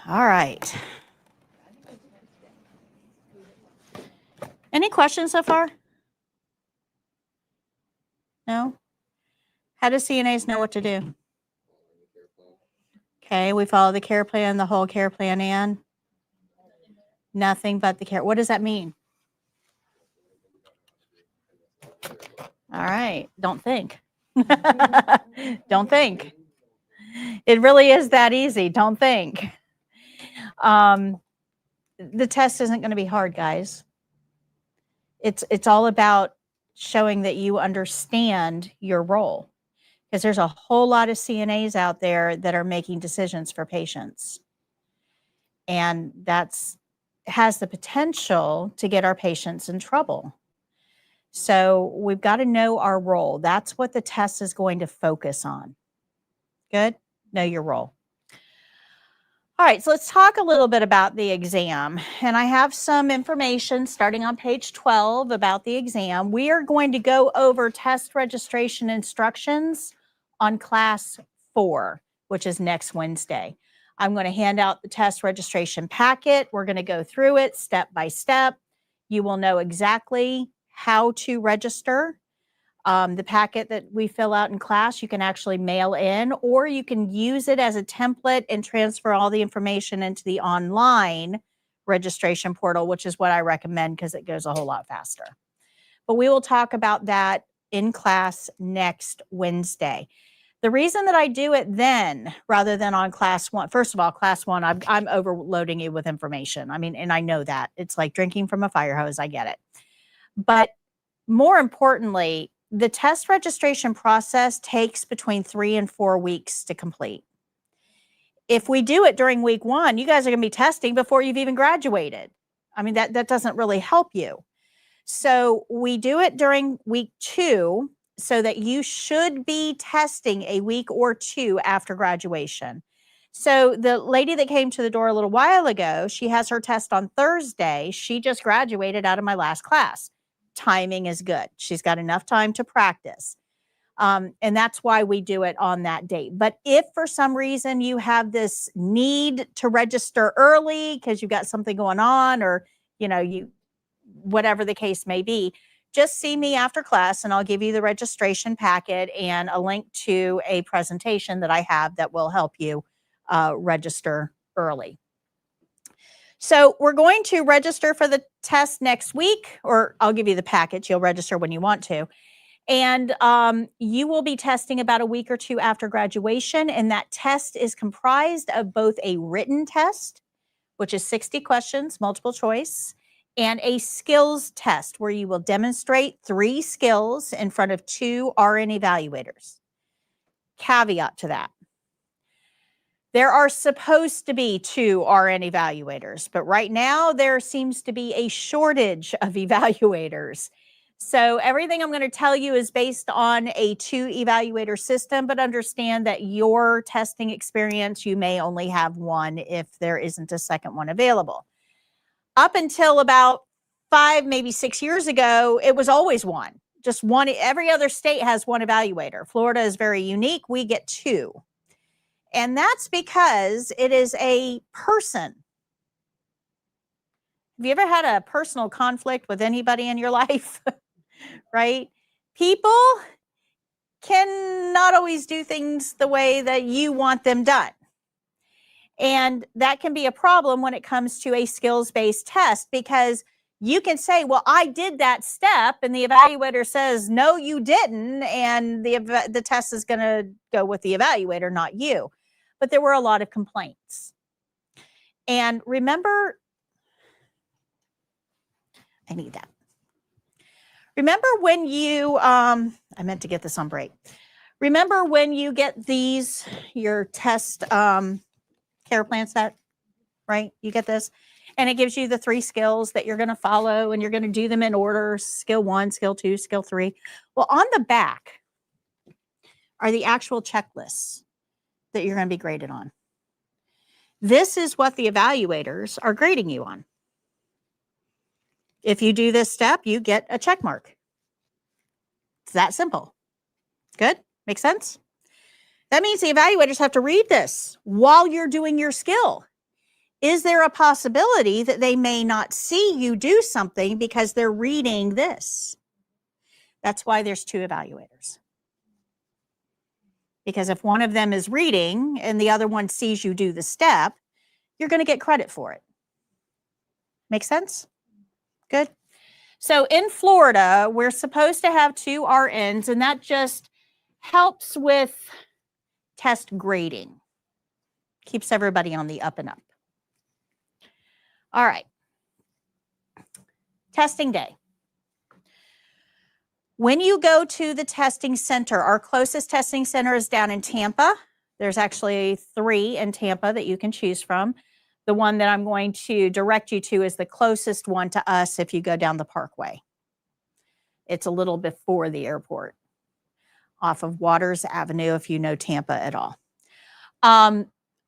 All right. Any questions so far? No? How do CNAs know what to do? Okay, we follow the care plan, the whole care plan, and nothing but the care. What does that mean? All right, don't think. Don't think. It really is that easy. Don't think. The test isn't going to be hard, guys. It's all about showing that you understand your role, because there's a whole lot of CNAs out there that are making decisions for patients, and that's has the potential to get our patients in trouble. So we've got to know our role. That's what the test is going to focus on. Good? Know your role. All right, so let's talk a little bit about the exam. And I have some information starting on page 12 about the exam. We are going to go over test registration instructions on class 4, which is next Wednesday. I'm going to hand out the test registration packet. We're going to go through it step by step. You will know exactly how to register. The packet that we fill out in class, you can actually mail in, or you can use it as a template and transfer all the information into the online registration portal, which is what I recommend because it goes a whole lot faster. But we will talk about that in class next Wednesday. The reason that I do it then rather than on class 1, first of all, class 1, I'm overloading you with information. I mean, and I know that. It's like drinking from a fire hose. I get it. But more importantly, the test registration process takes between 3 and 4 weeks to complete. If we do it during week 1, you guys are going to be testing before you've even graduated. I mean, that doesn't really help you. So we do it during week 2 so that you should be testing a week or 2 after graduation. So the lady that came to the door a little while ago, she has her test on Thursday. She just graduated out of my last class. Timing is good. She's got enough time to practice. And that's why we do it on that date. But if for some reason you have this need to register early because you've got something going on, or, whatever the case may be, just see me after class and I'll give you the registration packet and a link to a presentation that I have that will help you register early. So we're going to register for the test next week, or I'll give you the package. You'll register when you want to. And you will be testing about a week or 2 after graduation. And that test is comprised of both a written test, which is 60 questions, multiple choice, and a skills test where you will demonstrate 3 skills in front of 2 RN evaluators. Caveat to that. There are supposed to be 2 RN evaluators, but right now there seems to be a shortage of evaluators. So everything I'm going to tell you is based on a 2 evaluator system, but understand that your testing experience, you may only have 1 if there isn't a second one available. Up until about 5, maybe 6 years ago, it was always 1. Just 1. Every other state has 1 evaluator. Florida is very unique. We get 2. And that's because it is a person. Have you ever had a personal conflict with anybody in your life? Right? People cannot always do things the way that you want them done. And that can be a problem when it comes to a skills-based test, because you can say, well, I did that step, and the evaluator says, no, you didn't. And the test is going to go with the evaluator, not you. But there were a lot of complaints. And remember, I need that. Remember when you, I meant to get this on break. Remember when you get your test care plan set, right? You get this, and it gives you the 3 skills that you're going to follow, and you're going to do them in order: skill 1, skill 2, skill 3. Well, on the back are the actual checklists that you're going to be graded on. This is what the evaluators are grading you on. If you do this step, you get a check mark. It's that simple. Good? Make sense? That means the evaluators have to read this while you're doing your skill. Is there a possibility that they may not see you do something because they're reading this? That's why there's 2 evaluators. Because if one of them is reading and the other one sees you do the step, you're going to get credit for it. Make sense? Good. So in Florida, we're supposed to have 2 RNs, and that just helps with test grading. Keeps everybody on the up and up. All right. Testing day. When you go to the testing center, our closest testing center is down in Tampa. There's actually 3 in Tampa that you can choose from. The one that I'm going to direct you to is the closest one to us if you go down the Parkway. It's a little before the airport, off of Waters Avenue, if you know Tampa at all.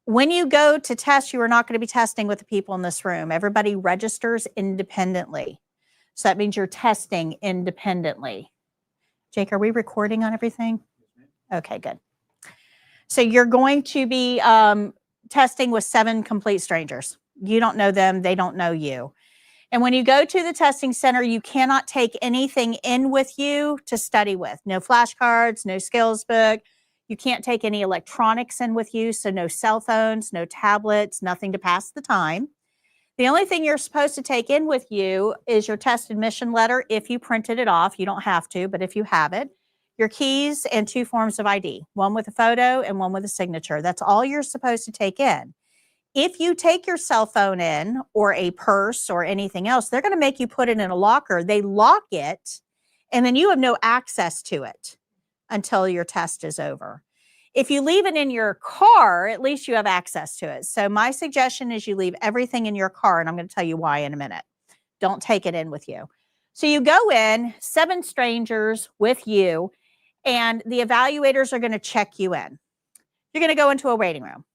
When you go to test, you are not going to be testing with the people in this room. Everybody registers independently. So that means you're testing independently. Jake, are we recording on everything? Okay, good. So you're going to be testing with 7 complete strangers. You don't know them. They don't know you. And when you go to the testing center, you cannot take anything in with you to study with. No flashcards, no skills book. You can't take any electronics in with you. So no cell phones, no tablets, nothing to pass the time. The only thing you're supposed to take in with you is your test admission letter if you printed it off. You don't have to, but if you have it, your keys and 2 forms of ID, one with a photo and one with a signature. That's all you're supposed to take in. If you take your cell phone in or a purse or anything else, they're going to make you put it in a locker. They lock it, and then you have no access to it until your test is over. If you leave it in your car, at least you have access to it. So my suggestion is you leave everything in your car, and I'm going to tell you why in a minute. Don't take it in with you. So you go in, 7 strangers with you, and the evaluators are going to check you in. You're going to go into a waiting room.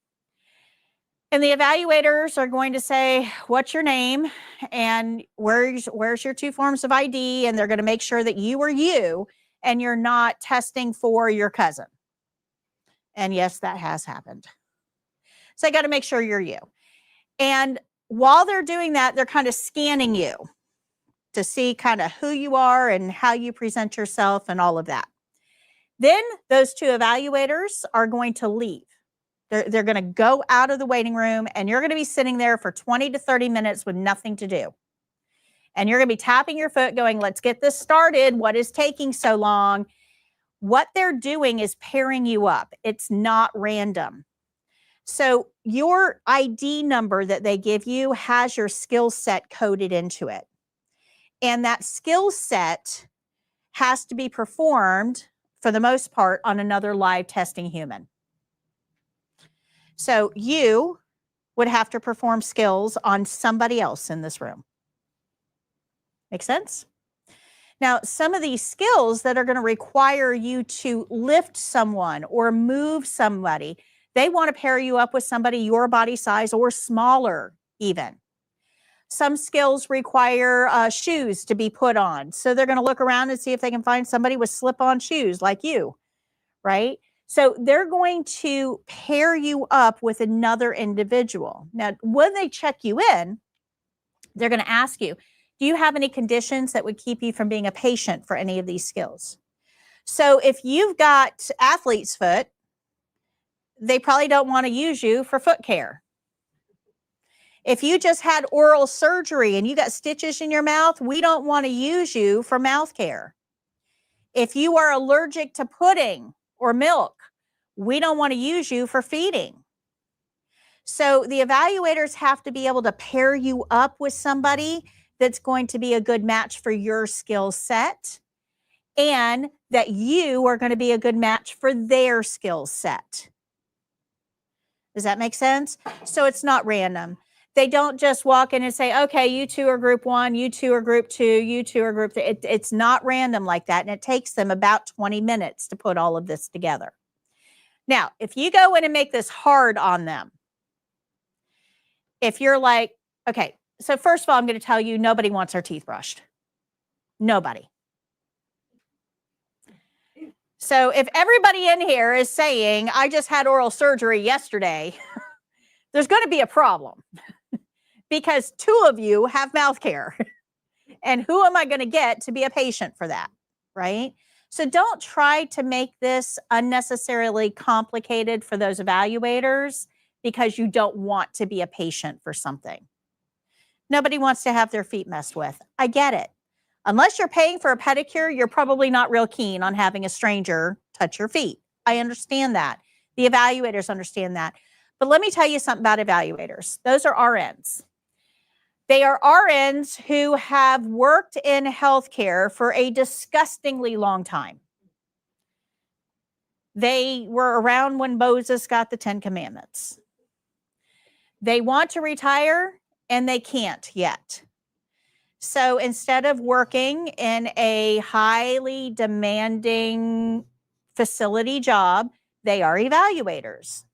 And the evaluators are going to say, what's your name? And where's your 2 forms of ID? And they're going to make sure that you are you and you're not testing for your cousin. And yes, that has happened. So I got to make sure you're you. And while they're doing that, they're kind of scanning you to see kind of who you are and how you present yourself and all of that. Then those 2 evaluators are going to leave. They're going to go out of the waiting room, and you're going to be sitting there for 20 to 30 minutes with nothing to do. And you're going to be tapping your foot going, let's get this started. What is taking so long? What they're doing is pairing you up. It's not random. So your ID number that they give you has your skill set coded into it. And that skill set has to be performed, for the most part, on another live testing human. So you would have to perform skills on somebody else in this room. Make sense? Now, some of these skills that are going to require you to lift someone or move somebody, they want to pair you up with somebody your body size or smaller even. Some skills require shoes to be put on. So they're going to look around and see if they can find somebody with slip-on shoes like you, right? So they're going to pair you up with another individual. Now, when they check you in, they're going to ask you, do you have any conditions that would keep you from being a patient for any of these skills? So if you've got athlete's foot, they probably don't want to use you for foot care. If you just had oral surgery and you got stitches in your mouth, we don't want to use you for mouth care. If you are allergic to pudding or milk, we don't want to use you for feeding. So the evaluators have to be able to pair you up with somebody that's going to be a good match for your skill set, and that you are going to be a good match for their skill set. Does that make sense? So it's not random. They don't just walk in and say, okay, you 2 are group 1, you 2 are group 2, you 2 are group 3. It's not random like that. And it takes them about 20 minutes to put all of this together. Now, if you go in and make this hard on them, if you're like, okay, so first of all, I'm going to tell you, nobody wants their teeth brushed. Nobody. So if everybody in here is saying, I just had oral surgery yesterday, there's going to be a problem because 2 of you have mouth care. And who am I going to get to be a patient for that? Right? So don't try to make this unnecessarily complicated for those evaluators because you don't want to be a patient for something. Nobody wants to have their feet messed with. I get it. Unless you're paying for a pedicure, you're probably not real keen on having a stranger touch your feet. I understand that. The evaluators understand that. But let me tell you something about evaluators. Those are RNs. They are RNs who have worked in healthcare for a disgustingly long time. They were around when Moses got the 10 Commandments. They want to retire and they can't yet. So instead of working in a highly demanding facility job, they are evaluators.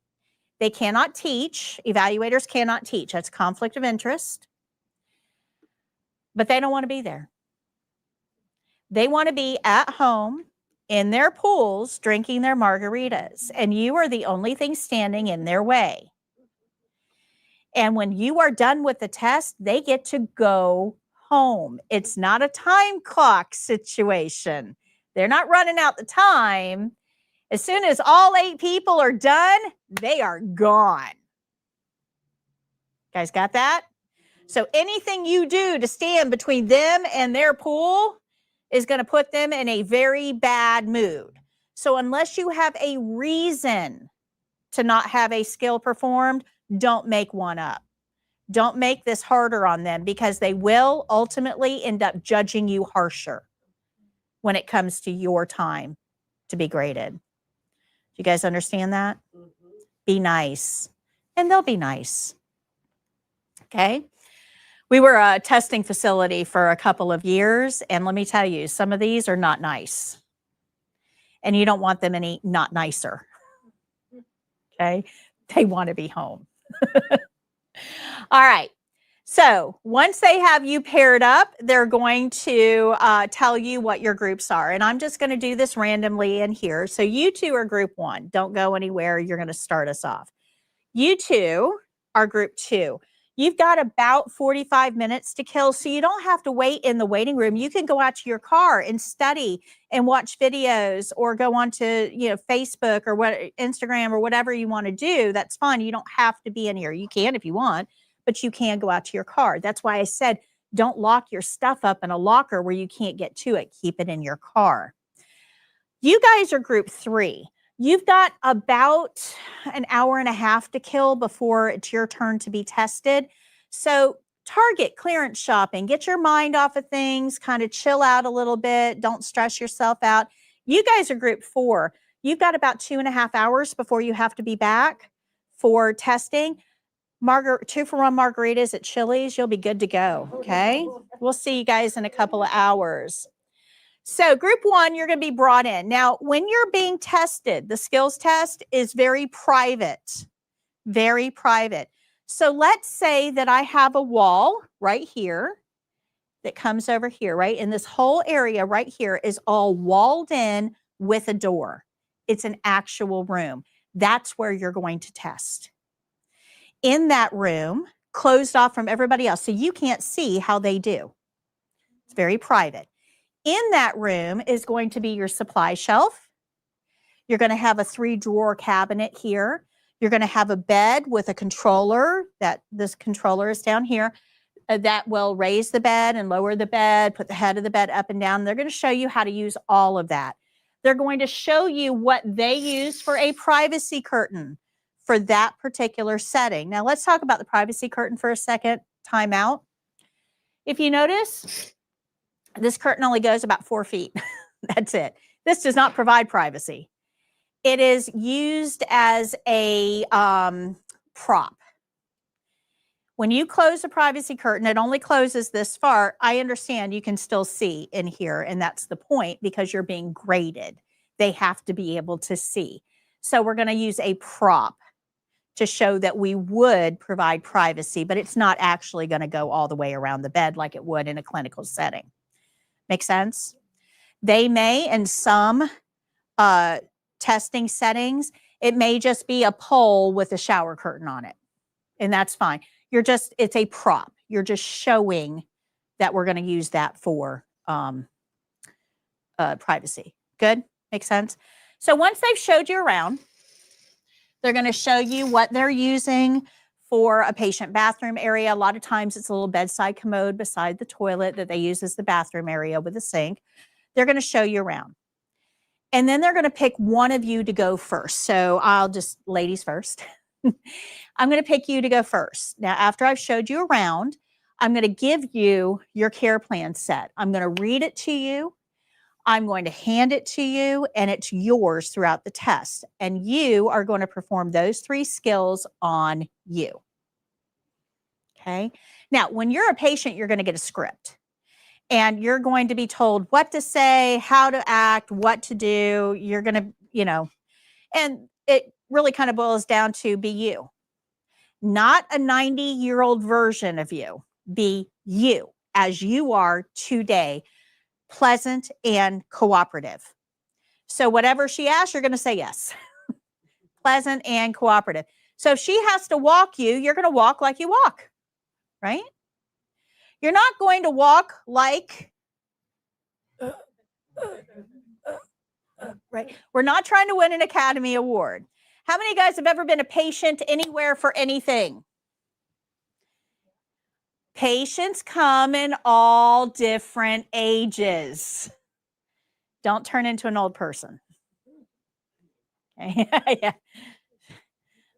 They cannot teach. Evaluators cannot teach. That's conflict of interest. But they don't want to be there. They want to be at home in their pools drinking their margaritas, and you are the only thing standing in their way. And when you are done with the test, they get to go home. It's not a time clock situation. They're not running out the time. As soon as all 8 people are done, they are gone. Guys got that? So anything you do to stand between them and their pool is going to put them in a very bad mood. So unless you have a reason to not have a skill performed, don't make one up. Don't make this harder on them because they will ultimately end up judging you harsher when it comes to your time to be graded. Do you guys understand that? Be nice, and they'll be nice. Okay? We were a testing facility for a couple of years, and let me tell you, some of these are not nice. And you don't want them any not nicer. Okay? They want to be home. All right. So once they have you paired up, they're going to tell you what your groups are. And I'm just going to do this randomly in here. So you 2 are group 1. Don't go anywhere. You're going to start us off. You 2 are group 2. You've got about 45 minutes to kill, so you don't have to wait in the waiting room. You can go out to your car and study and watch videos or go on to, Facebook or Instagram or whatever you want to do. That's fine. You don't have to be in here. You can if you want, but you can go out to your car. That's why I said don't lock your stuff up in a locker where you can't get to it. Keep it in your car. You guys are group 3. You've got about an hour and a half to kill before it's your turn to be tested. So target clearance shopping, get your mind off of things, kind of chill out a little bit. Don't stress yourself out. You guys are group 4. You've got about 2.5 hours before you have to be back for testing. 2 for $1 margaritas at Chili's, you'll be good to go. Okay. We'll see you guys in a couple of hours. So group 1, you're going to be brought in. Now, when you're being tested, the skills test is very private, very private. So let's say that I have a wall right here that comes over here, right? And this whole area right here is all walled in with a door. It's an actual room. That's where you're going to test. In that room, closed off from everybody else, so you can't see how they do. It's very private. In that room is going to be your supply shelf. You're going to have a 3-drawer cabinet here. You're going to have a bed with a controller. This controller is down here that will raise the bed and lower the bed, put the head of the bed up and down. They're going to show you how to use all of that. They're going to show you what they use for a privacy curtain for that particular setting. Now let's talk about the privacy curtain for a second. Time out. If you notice, this curtain only goes about 4 feet. That's it. This does not provide privacy. It is used as a prop. When you close a privacy curtain, it only closes this far. I understand you can still see in here, and that's the point because you're being graded. They have to be able to see. So we're going to use a prop to show that we would provide privacy, but it's not actually going to go all the way around the bed like it would in a clinical setting. Make sense? They may, in some testing settings, it may just be a pole with a shower curtain on it. And that's fine. It's a prop. You're just showing that we're going to use that for privacy. Good? Makes sense? So once they've showed you around, they're going to show you what they're using for a patient bathroom area. A lot of times it's a little bedside commode beside the toilet that they use as the bathroom area with a sink. They're going to show you around. And then they're going to pick one of you to go first. So ladies first. I'm going to pick you to go first. Now, after I've showed you around, I'm going to give you your care plan set. I'm going to read it to you. I'm going to hand it to you, and it's yours throughout the test. And you are going to perform those 3 skills on you. Okay. Now, when you're a patient, you're going to get a script. And you're going to be told what to say, how to act, what to do. You're going to, and it really kind of boils down to be you. Not a 90-year-old version of you. Be you as you are today, pleasant and cooperative. So whatever she asks, you're going to say yes. Pleasant and cooperative. So if she has to walk you, you're going to walk like you walk, right? You're not going to walk like, right? We're not trying to win an Academy Award. How many of you guys have ever been a patient anywhere for anything? Patients come in all different ages. Don't turn into an old person. Okay? Yeah.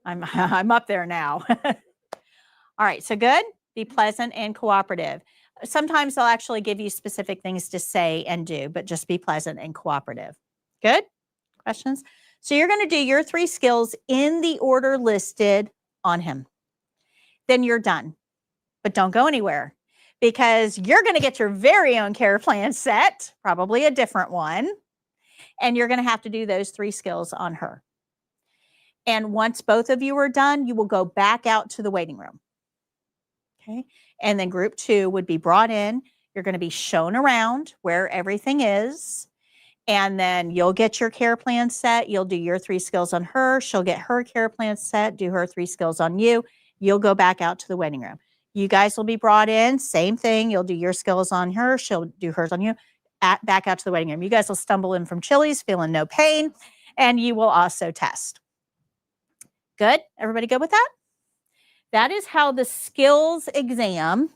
I'm up there now. All right, so good. Be pleasant and cooperative. Sometimes they'll actually give you specific things to say and do, but just be pleasant and cooperative. Good? Questions? So you're going to do your 3 skills in the order listed on him. Then you're done. But don't go anywhere because you're going to get your very own care plan set, probably a different one, and you're going to have to do those 3 skills on her. And once both of you are done, you will go back out to the waiting room. Okay. And then group 2 would be brought in. You're going to be shown around where everything is. And then you'll get your care plan set. You'll do your 3 skills on her. She'll get her care plan set, do her 3 skills on you. You'll go back out to the waiting room. You guys will be brought in. Same thing. You'll do your skills on her. She'll do hers on you. Back out to the waiting room. You guys will stumble in from Chili's feeling no pain. And you will also test. Good? Everybody good with that? That is how the skills exam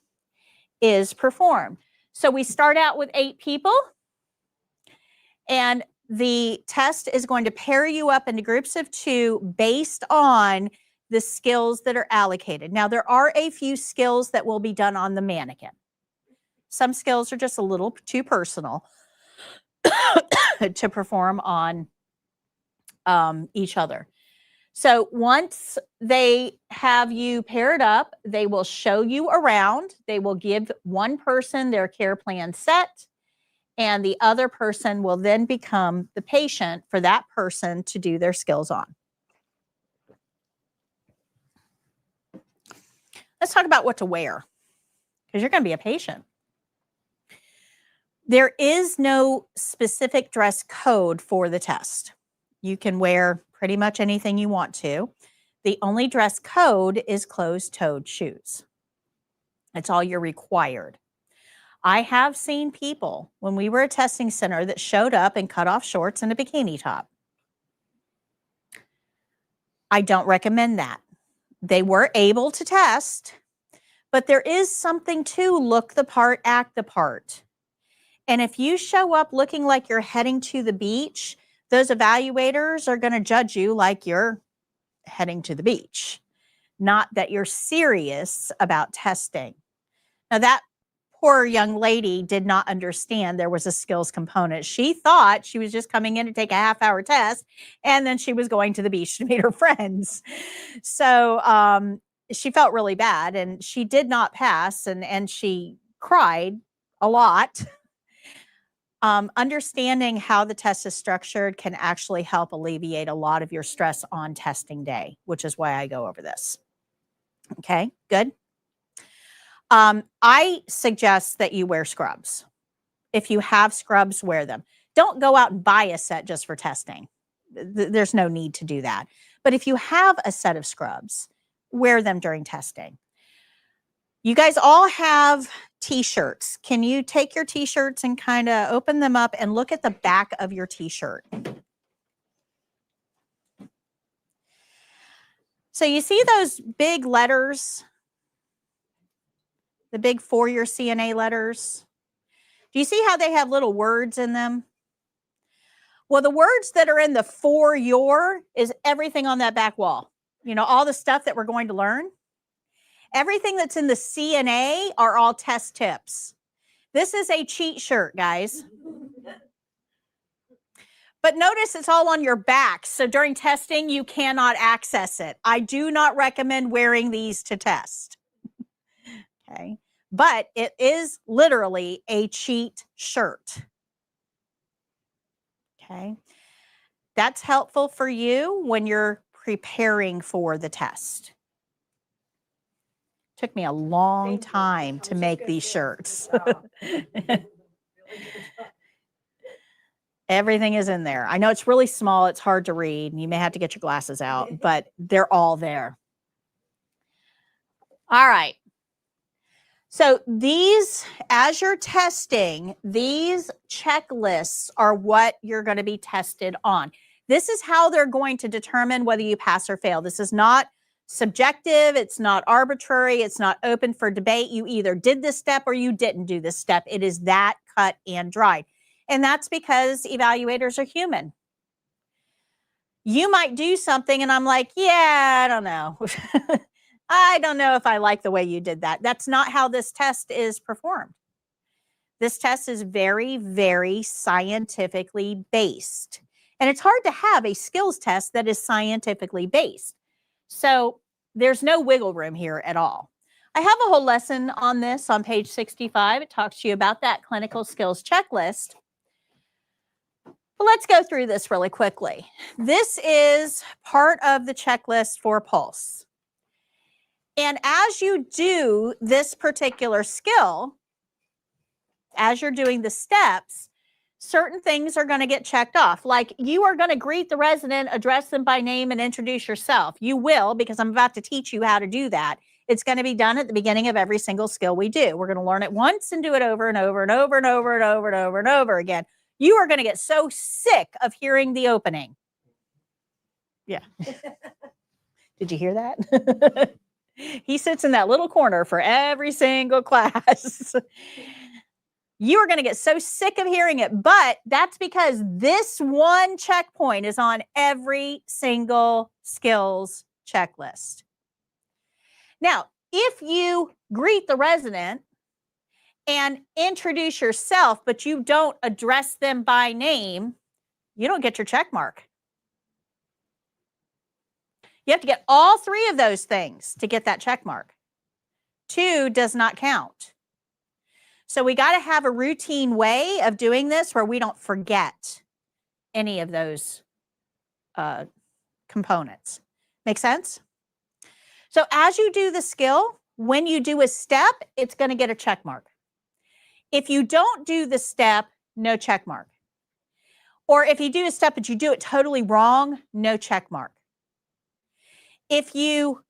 is performed. So we start out with 8 people. And the test is going to pair you up into groups of 2 based on the skills that are allocated. Now, there are a few skills that will be done on the mannequin. Some skills are just a little too personal to perform on each other. So once they have you paired up, they will show you around. They will give one person their care plan set, and the other person will then become the patient for that person to do their skills on. Let's talk about what to wear, because you're going to be a patient. There is no specific dress code for the test. You can wear pretty much anything you want to. The only dress code is closed-toed shoes. That's all you're required. I have seen people when we were a testing center that showed up in cutoff shorts and a bikini top. I don't recommend that. They were able to test, but there is something to look the part, act the part. And if you show up looking like you're heading to the beach, those evaluators are going to judge you like you're heading to the beach, not that you're serious about testing. Now, that poor young lady did not understand there was a skills component. She thought she was just coming in to take a half-hour test, and then she was going to the beach to meet her friends. So she felt really bad, and she did not pass, and she cried a lot. Understanding how the test is structured can actually help alleviate a lot of your stress on testing day, which is why I go over this. Okay, good. I suggest that you wear scrubs. If you have scrubs, wear them. Don't go out and buy a set just for testing. There's no need to do that. But if you have a set of scrubs, wear them during testing. You guys all have t-shirts. Can you take your t-shirts and kind of open them up and look at the back of your t-shirt? So you see those big letters, the big 4YourCNA letters? Do you see how they have little words in them? Well, the words that are in the 4YouR is everything on that back wall. You know, all the stuff that we're going to learn. Everything that's in the CNA are all test tips. This is a cheat shirt, guys. But notice it's all on your back. So during testing, you cannot access it. I do not recommend wearing these to test. Okay. But it is literally a cheat shirt. Okay. That's helpful for you when you're preparing for the test. Took me a long time to make these shirts. Everything is in there. I know it's really small. It's hard to read. You may have to get your glasses out, but they're all there. All right. So these, as you're testing, these checklists are what you're going to be tested on. This is how they're going to determine whether you pass or fail. This is not subjective. It's not arbitrary. It's not open for debate. You either did this step or you didn't do this step. It is that cut and dried. And that's because evaluators are human. You might do something and I'm like, yeah, I don't know. I don't know if I like the way you did that. That's not how this test is performed. This test is very, very scientifically based. And it's hard to have a skills test that is scientifically based. So there's no wiggle room here at all. I have a whole lesson on this on page 65. It talks to you about that clinical skills checklist. But let's go through this really quickly. This is part of the checklist for Pulse. And as you do this particular skill, as you're doing the steps, certain things are going to get checked off. Like you are going to greet the resident, address them by name, and introduce yourself. You will, because I'm about to teach you how to do that. It's going to be done at the beginning of every single skill we do. We're going to learn it once and do it over and over and over and over and over and over and over again. You are going to get so sick of hearing the opening. Yeah. Did you hear that? He sits in that little corner for every single class. You are going to get so sick of hearing it, but that's because this one checkpoint is on every single skills checklist. Now, if you greet the resident and introduce yourself, but you don't address them by name, you don't get your check mark. You have to get all three of those things to get that check mark. 2 does not count. So we got to have a routine way of doing this where we don't forget any of those components. Make sense? So as you do the skill, when you do a step, it's going to get a check mark. If you don't do the step, no check mark. Or if you do a step but you do it totally wrong, no check mark. If you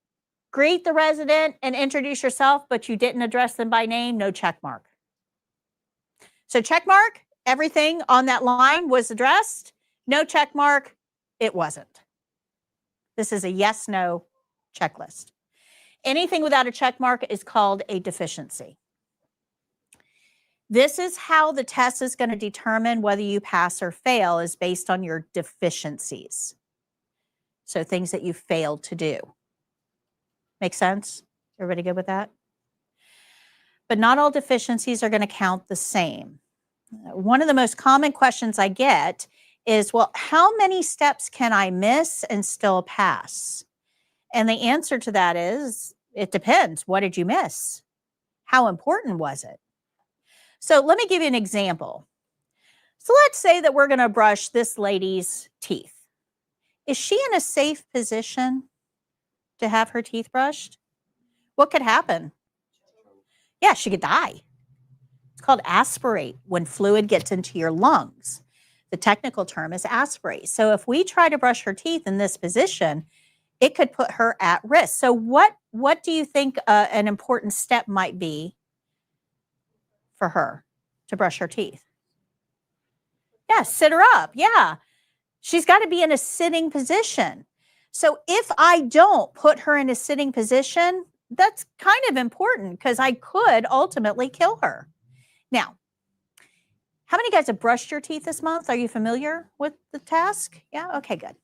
greet the resident and introduce yourself, but you didn't address them by name, no check mark. So check mark, everything on that line was addressed. No check mark, it wasn't. This is a yes, no checklist. Anything without a check mark is called a deficiency. This is how the test is going to determine whether you pass or fail is based on your deficiencies. So things that you failed to do. Make sense? Everybody good with that? But not all deficiencies are going to count the same. One of the most common questions I get is, well, how many steps can I miss and still pass? And the answer to that is, it depends. What did you miss? How important was it? So let me give you an example. So let's say that we're going to brush this lady's teeth. Is she in a safe position to have her teeth brushed? What could happen? Yeah, she could die. It's called aspirate, when fluid gets into your lungs. The technical term is aspirate. So if we try to brush her teeth in this position, it could put her at risk. So what do you think an important step might be for her to brush her teeth? Yeah, sit her up. Yeah. She's got to be in a sitting position. So if I don't put her in a sitting position, that's kind of important because I could ultimately kill her. Now, how many guys have brushed your teeth this month? Are you familiar with the task? Yeah? Okay, good.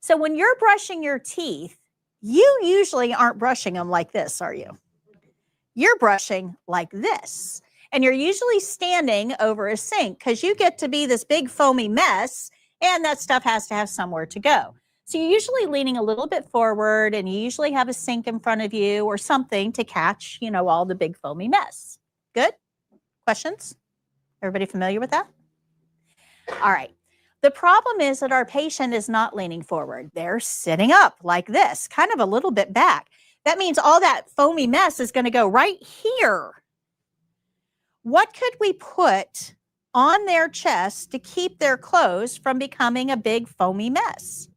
So when you're brushing your teeth, you usually aren't brushing them like this, are you? You're brushing like this. And you're usually standing over a sink because you get to be this big foamy mess, and that stuff has to have somewhere to go. So you're usually leaning a little bit forward, and you usually have a sink in front of you or something to catch, all the big foamy mess. Good? Questions? Everybody familiar with that? All right. The problem is that our patient is not leaning forward. They're sitting up like this, kind of a little bit back. That means all that foamy mess is going to go right here. What could we put on their chest to keep their clothes from becoming a big foamy mess?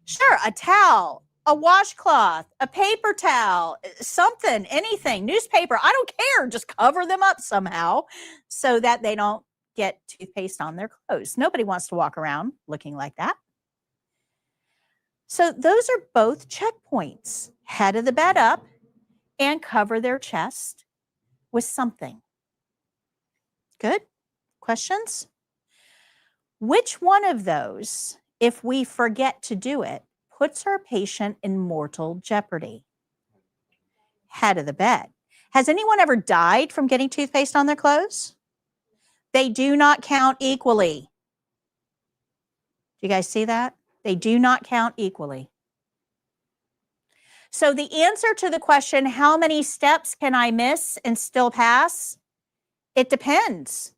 Sure, a towel, a washcloth, a paper towel, something, anything, newspaper, I don't care. Just cover them up somehow so that they don't get toothpaste on their clothes. Nobody wants to walk around looking like that. So those are both checkpoints. Head of the bed up and cover their chest with something. Good? Questions? Which one of those, if we forget to do it, puts our patient in mortal jeopardy? Head of the bed. Has anyone ever died from getting toothpaste on their clothes? They do not count equally. Do you guys see that? They do not count equally. So the answer to the question, how many steps can I miss and still pass? It depends.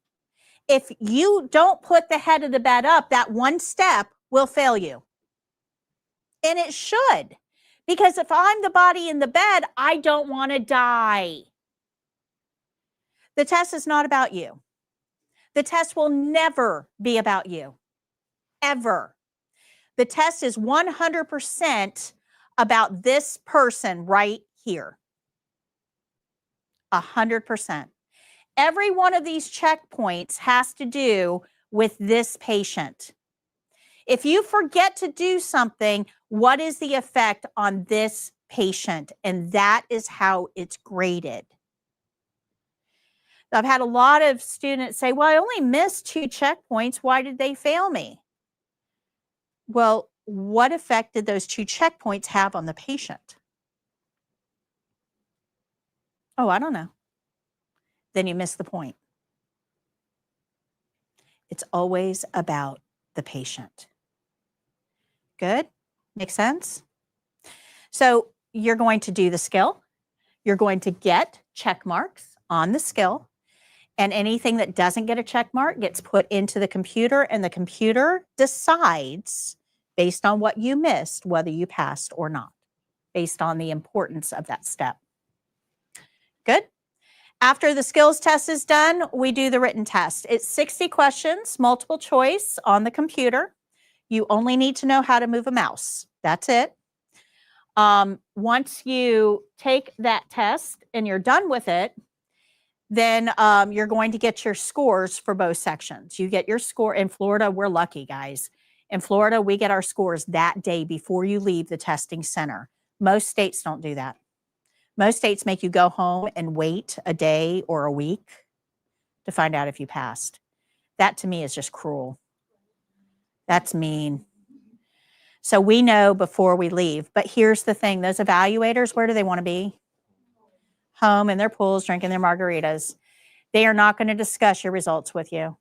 If you don't put the head of the bed up, that one step will fail you. And it should. Because if I'm the body in the bed, I don't want to die. The test is not about you. The test will never be about you. Ever. The test is 100% about this person right here. 100%. Every one of these checkpoints has to do with this patient. If you forget to do something, what is the effect on this patient? And that is how it's graded. I've had a lot of students say, well, I only missed 2 checkpoints. Why did they fail me? Well, what effect did those 2 checkpoints have on the patient? Oh, I don't know. Then you missed the point. It's always about the patient. Good? Make sense? So you're going to do the skill. You're going to get check marks on the skill. And anything that doesn't get a check mark gets put into the computer, and the computer decides, based on what you missed, whether you passed or not, based on the importance of that step. Good? After the skills test is done, we do the written test. It's 60 questions, multiple choice on the computer. You only need to know how to move a mouse. That's it. Once you take that test and you're done with it, then you're going to get your scores for both sections. You get your score. In Florida, we're lucky, guys. In Florida, we get our scores that day before you leave the testing center. Most states don't do that. Most states make you go home and wait a day or a week to find out if you passed. That to me is just cruel. That's mean. So we know before we leave. But here's the thing. Those evaluators, where do they want to be? Home in their pools, drinking their margaritas. They are not going to discuss your results with you.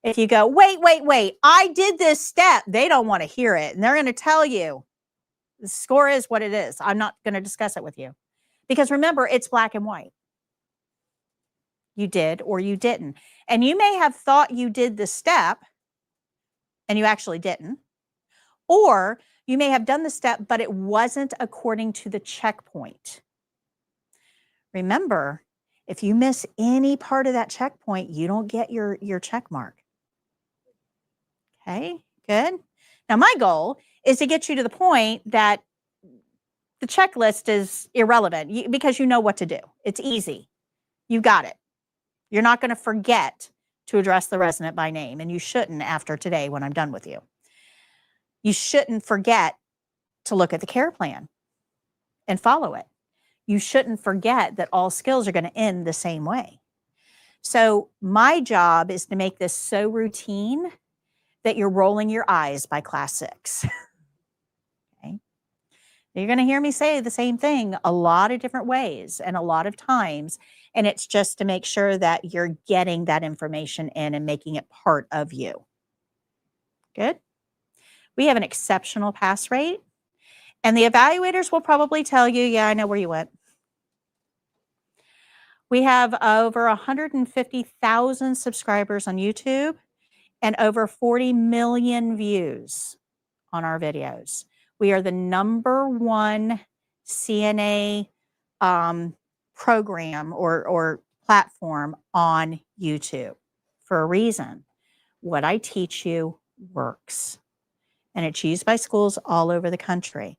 If you go, wait, I did this step, they don't want to hear it. And they're going to tell you the score is what it is. I'm not going to discuss it with you. Because remember, it's black and white. You did or you didn't. And you may have thought you did the step and you actually didn't. Or you may have done the step, but it wasn't according to the checkpoint. Remember, if you miss any part of that checkpoint, you don't get your check mark. Okay, good. Now, my goal is to get you to the point that the checklist is irrelevant because you know what to do. It's easy. You got it. You're not going to forget to address the resident by name, and you shouldn't after today when I'm done with you. You shouldn't forget to look at the care plan and follow it. You shouldn't forget that all skills are going to end the same way. So my job is to make this so routine that you're rolling your eyes by class 6. Okay? You're going to hear me say the same thing a lot of different ways and a lot of times. And it's just to make sure that you're getting that information in and making it part of you. Good. We have an exceptional pass rate. And the evaluators will probably tell you, yeah, I know where you went. We have over 150,000 subscribers on YouTube and over 40 million views on our videos. We are the #1 CNA program or platform on YouTube for a reason. What I teach you works, and it's used by schools all over the country.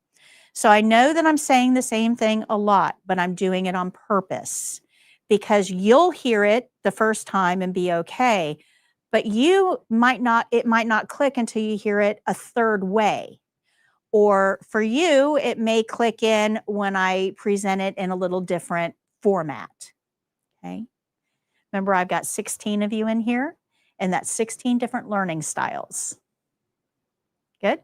So I know that I'm saying the same thing a lot, but I'm doing it on purpose because you'll hear it the first time and be okay, but it might not click until you hear it a third way. Or for you, it may click in when I present it in a little different format. Okay. Remember, I've got 16 of you in here, and that's 16 different learning styles. Good.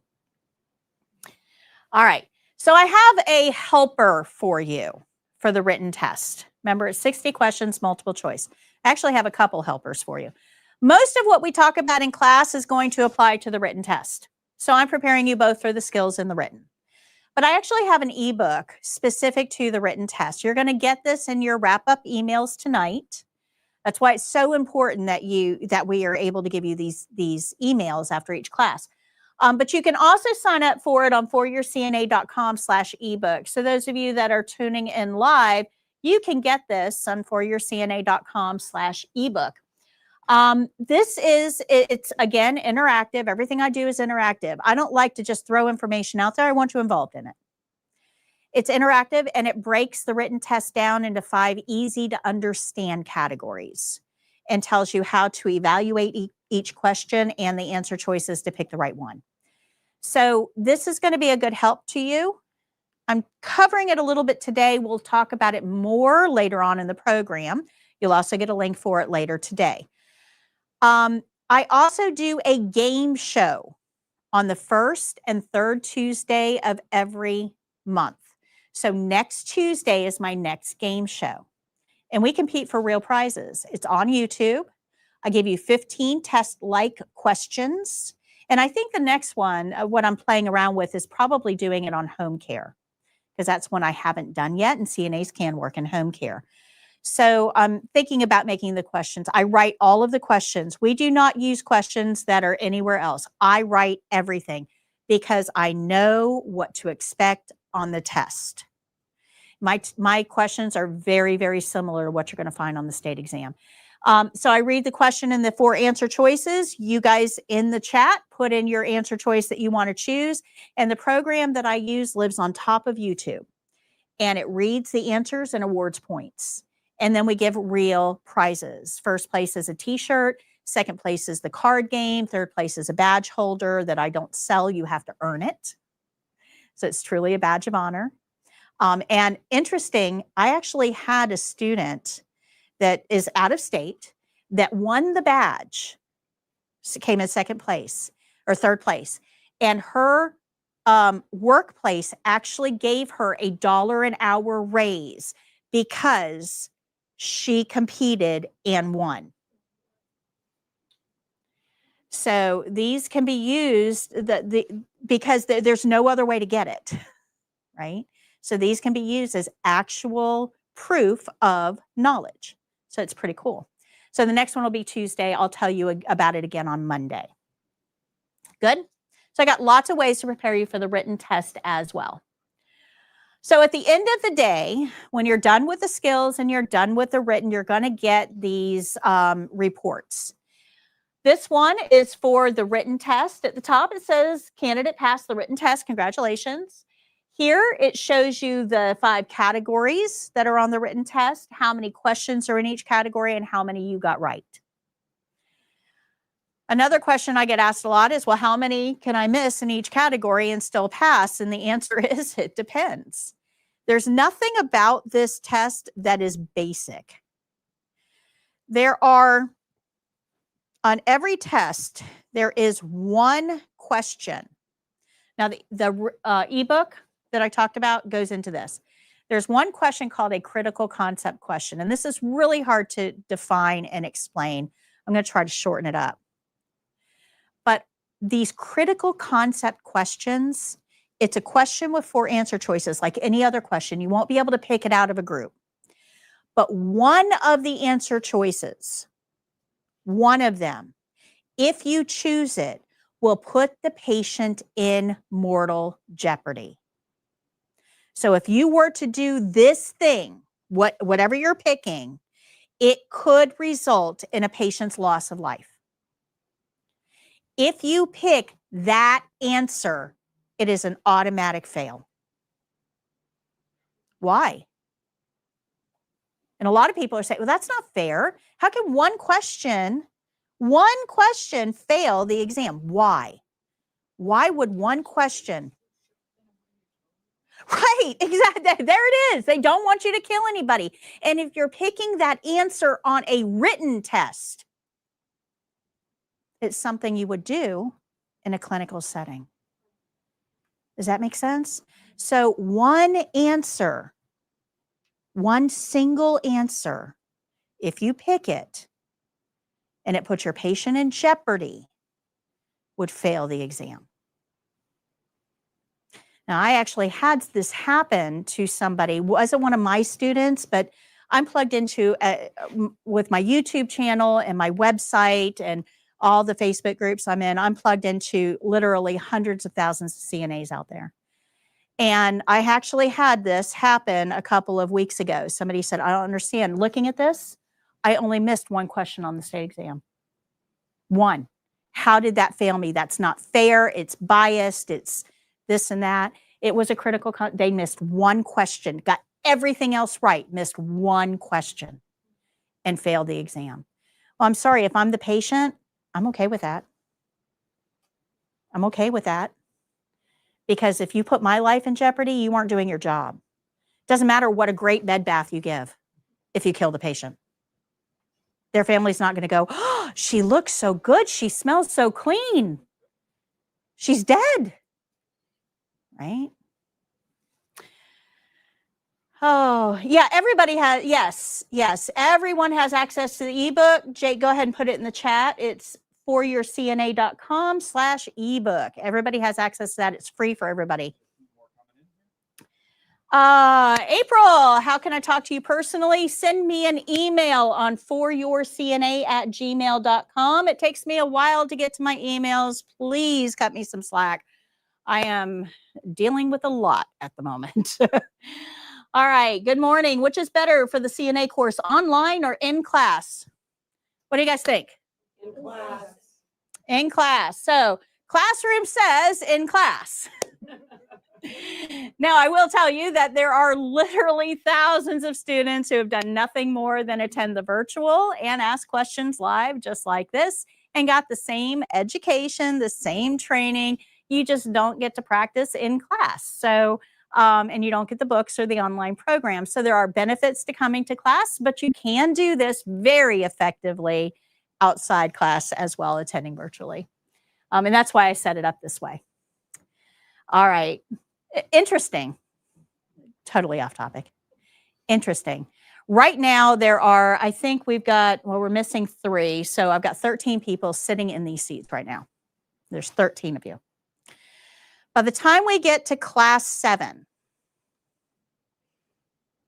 All right. So I have a helper for you for the written test. Remember, it's 60 questions, multiple choice. I actually have a couple helpers for you. Most of what we talk about in class is going to apply to the written test. So I'm preparing you both for the skills and the written. But I actually have an ebook specific to the written test. You're going to get this in your wrap-up emails tonight. That's why it's so important that we are able to give you these emails after each class. But you can also sign up for it on 4YourCNA.com/ebook. So those of you that are tuning in live, you can get this on 4YourCNA.com/ebook. It's again, interactive. Everything I do is interactive. I don't like to just throw information out there. I want you involved in it. It's interactive and it breaks the written test down into 5 easy to understand categories and tells you how to evaluate each question and the answer choices to pick the right one. So this is going to be a good help to you. I'm covering it a little bit today. We'll talk about it more later on in the program. You'll also get a link for it later today. I also do a game show on the 1st and 3rd Tuesday of every month. So next Tuesday is my next game show. And we compete for real prizes. It's on YouTube. I give you 15 test-like questions. And I think the next one, what I'm playing around with, is probably doing it on home care, because that's one I haven't done yet, and CNAs can work in home care. So I'm thinking about making the questions. I write all of the questions. We do not use questions that are anywhere else. I write everything because I know what to expect on the test. My questions are very, very similar to what you're going to find on the state exam. So I read the question and the 4 answer choices. You guys in the chat, put in your answer choice that you want to choose. And the program that I use lives on top of YouTube. And it reads the answers and awards points. And then we give real prizes. First place is a t-shirt. Second place is the card game. Third place is a badge holder that I don't sell. You have to earn it. So it's truly a badge of honor. And interesting, I actually had a student that is out of state that won the badge, came in second place or third place. And her workplace actually gave her a $1 an hour raise because she competed and won. So these can be used because there's no other way to get it, right? So these can be used as actual proof of knowledge. So it's pretty cool. So the next one will be Tuesday. I'll tell you about it again on Monday. Good? So I got lots of ways to prepare you for the written test as well. So at the end of the day, when you're done with the skills and you're done with the written, you're going to get these reports. This one is for the written test. At the top, it says candidate passed the written test. Congratulations. Here, it shows you the 5 categories that are on the written test, how many questions are in each category, and how many you got right. Another question I get asked a lot is, well, how many can I miss in each category and still pass? And the answer is, it depends. There's nothing about this test that is basic. There are, on every test, there is one question. Now, the ebook that I talked about goes into this. There's one question called a critical concept question, and this is really hard to define and explain. I'm going to try to shorten it up. But these critical concept questions, it's a question with 4 answer choices, like any other question. You won't be able to pick it out of a group. But one of the answer choices, one of them, if you choose it, will put the patient in mortal jeopardy. So if you were to do this thing, whatever you're picking, it could result in a patient's loss of life. If you pick that answer, it is an automatic fail. Why? And a lot of people are saying, well, that's not fair. How can one question fail the exam? Why? Why would one question? Right, exactly. There it is. They don't want you to kill anybody. And if you're picking that answer on a written test, it's something you would do in a clinical setting. Does that make sense? So one answer, one single answer, if you pick it and it puts your patient in jeopardy, would fail the exam. Now, I actually had this happen to somebody. Wasn't one of my students, but I'm plugged into, with my YouTube channel and my website and all the Facebook groups I'm in, I'm plugged into literally hundreds of thousands of CNAs out there. And I actually had this happen a couple of weeks ago. Somebody said, I don't understand. Looking at this, I only missed one question on the state exam. One. How did that fail me? That's not fair. It's biased. It's this and that. It was a critical, they missed one question, got everything else right, missed one question and failed the exam. Well, I'm sorry, if I'm the patient, I'm okay with that. I'm okay with that. Because if you put my life in jeopardy, you aren't doing your job. Doesn't matter what a great bed bath you give if you kill the patient. Their family's not going to go, oh, she looks so good. She smells so clean. She's dead. Right? Oh, yeah, everybody has, yes, everyone has access to the ebook. Jake, go ahead and put it in the chat. It's 4YourCNA.com/ebook. Everybody has access to that. It's free for everybody. April, how can I talk to you personally? Send me an email on 4YourCNA@gmail.com. It takes me a while to get to my emails. Please cut me some slack. I am dealing with a lot at the moment. All right, good morning. Which is better for the CNA course, online or in class? What do you guys think? In class. In class. So classroom says in class. Now, I will tell you that there are literally thousands of students who have done nothing more than attend the virtual and ask questions live, just like this, and got the same education, the same training. You just don't get to practice in class. So, and you don't get the books or the online program. So there are benefits to coming to class, but you can do this very effectively outside class as well, attending virtually. And that's why I set it up this way. All right. Interesting. Totally off topic. Interesting. Right now, there are, I think we've got, well, we're missing 3. So I've got 13 people sitting in these seats right now. There's 13 of you. By the time we get to class 7,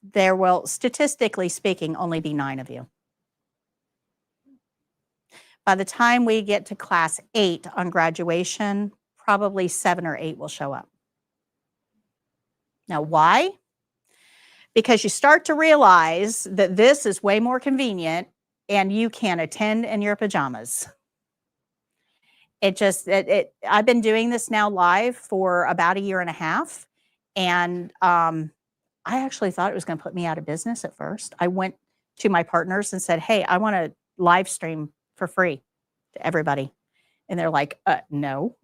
there will, statistically speaking, only be 9 of you. By the time we get to class 8 on graduation, probably 7 or 8 will show up. Now, why? Because you start to realize that this is way more convenient and you can attend in your pajamas. I've been doing this now live for about a year and a half. And I actually thought it was going to put me out of business at first. I went to my partners and said, hey, I want to live stream for free to everybody. And they're like, no,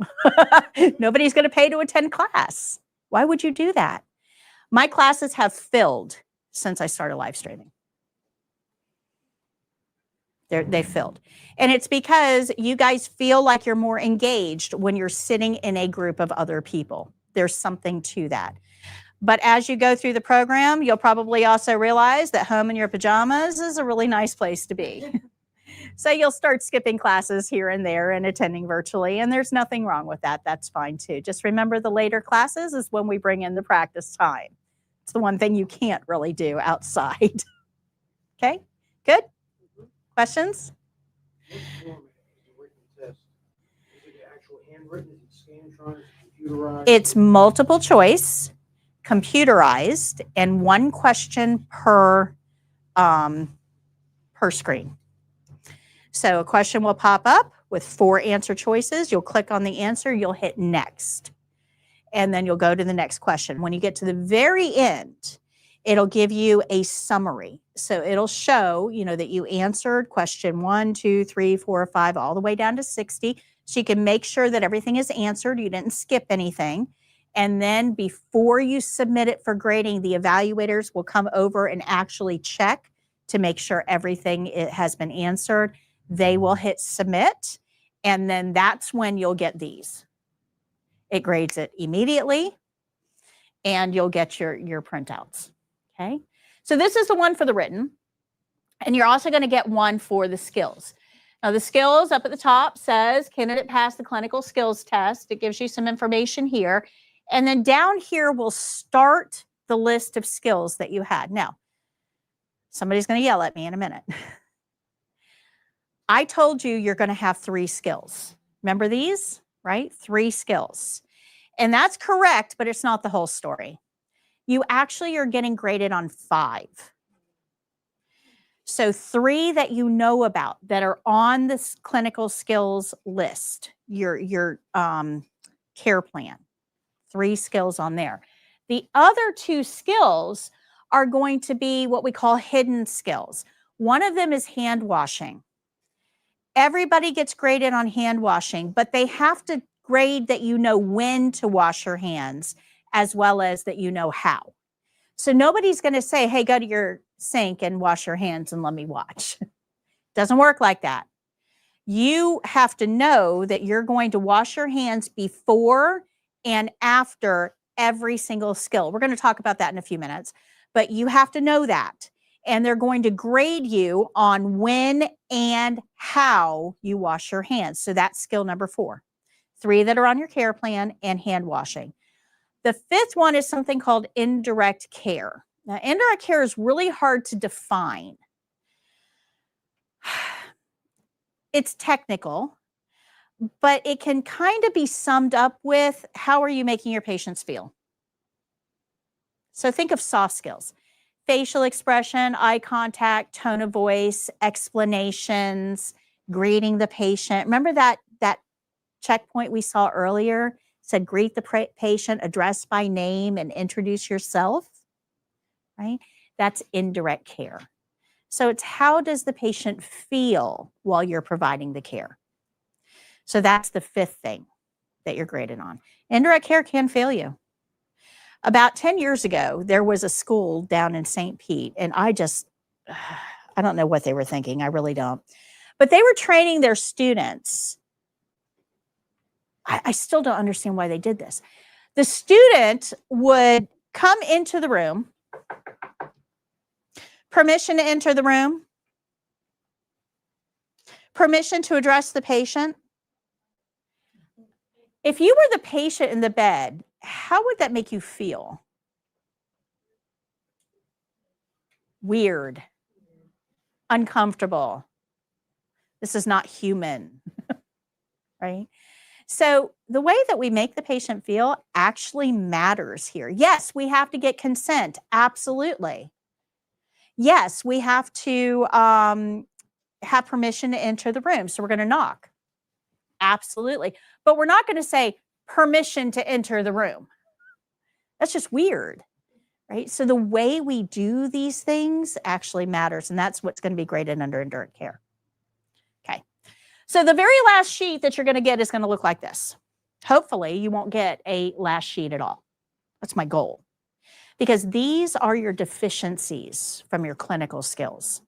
nobody's going to pay to attend class. Why would you do that? My classes have filled since I started live streaming. They filled. And it's because you guys feel like you're more engaged when you're sitting in a group of other people. There's something to that. But as you go through the program, you'll probably also realize that home in your pajamas is a really nice place to be. So you'll start skipping classes here and there and attending virtually, and there's nothing wrong with that. That's fine too. Just remember the later classes is when we bring in the practice time. It's the one thing you can't really do outside. Okay, good? Questions? What format is the written test? Is it actual handwritten? Is it Scantron? Is it computerized? It's multiple choice, computerized, and one question per screen. So a question will pop up with 4 answer choices. You'll click on the answer, you'll hit next, and then you'll go to the next question. When you get to the very end, it'll give you a summary. So it'll show, that you answered question 1, 2, 3, 4, 5, all the way down to 60. So you can make sure that everything is answered. You didn't skip anything. And then before you submit it for grading, the evaluators will come over and actually check to make sure everything has been answered. They will hit submit. And then that's when you'll get these. It grades it immediately. And you'll get your printouts. Okay. So this is the one for the written. And you're also going to get one for the skills. Now, the skills up at the top says candidate passed the clinical skills test. It gives you some information here. And then down here will start the list of skills that you had. Now, somebody's going to yell at me in a minute. I told you you're going to have 3 skills. Remember these, right? 3 skills. And that's correct, but it's not the whole story. You actually are getting graded on 5. So 3 that you know about that are on this clinical skills list, your care plan, 3 skills on there. The other 2 skills are going to be what we call hidden skills. One of them is hand washing. Everybody gets graded on hand washing, but they have to grade that you know when to wash your hands as well as that you know how. So nobody's going to say, hey, go to your sink and wash your hands and let me watch. Doesn't work like that. You have to know that you're going to wash your hands before and after every single skill. We're going to talk about that in a few minutes, but you have to know that. And they're going to grade you on when and how you wash your hands. So that's skill number 4. 3 that are on your care plan and hand washing. The 5th one is something called indirect care. Now, indirect care is really hard to define. It's technical, but it can kind of be summed up with how are you making your patients feel? So think of soft skills. Facial expression, eye contact, tone of voice, explanations, greeting the patient. Remember that checkpoint we saw earlier? Said greet the patient, address by name, and introduce yourself, right? That's indirect care. So it's how does the patient feel while you're providing the care? So that's the 5th thing that you're graded on. Indirect care can fail you. About 10 years ago, there was a school down in St. Pete, and I don't know what they were thinking. I really don't. But they were training their students. I still don't understand why they did this. The student would come into the room, permission to enter the room, permission to address the patient. If you were the patient in the bed, how would that make you feel? Weird, uncomfortable. This is not human, right? So the way that we make the patient feel actually matters here. Yes, we have to get consent. Absolutely. Yes, we have to have permission to enter the room. So we're going to knock. Absolutely. But we're not going to say permission to enter the room. That's just weird, right? So the way we do these things actually matters, and that's what's going to be great in under care. Okay. So the very last sheet that you're going to get is going to look like this. Hopefully, you won't get a last sheet at all. That's my goal. Because these are your deficiencies from your clinical skills.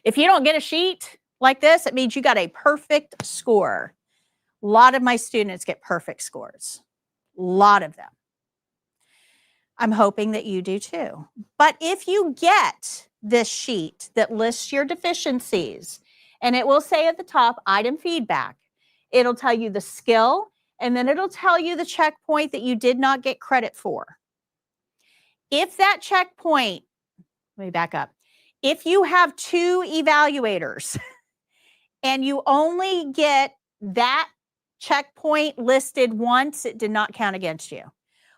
If you don't get a sheet like this, it means you got a perfect score. A lot of my students get perfect scores. A lot of them. I'm hoping that you do too. But if you get this sheet that lists your deficiencies, and it will say at the top, item feedback, it'll tell you the skill, and then it'll tell you the checkpoint that you did not get credit for. If that checkpoint, let me back up. If you have 2 evaluators and you only get that checkpoint listed once, it did not count against you.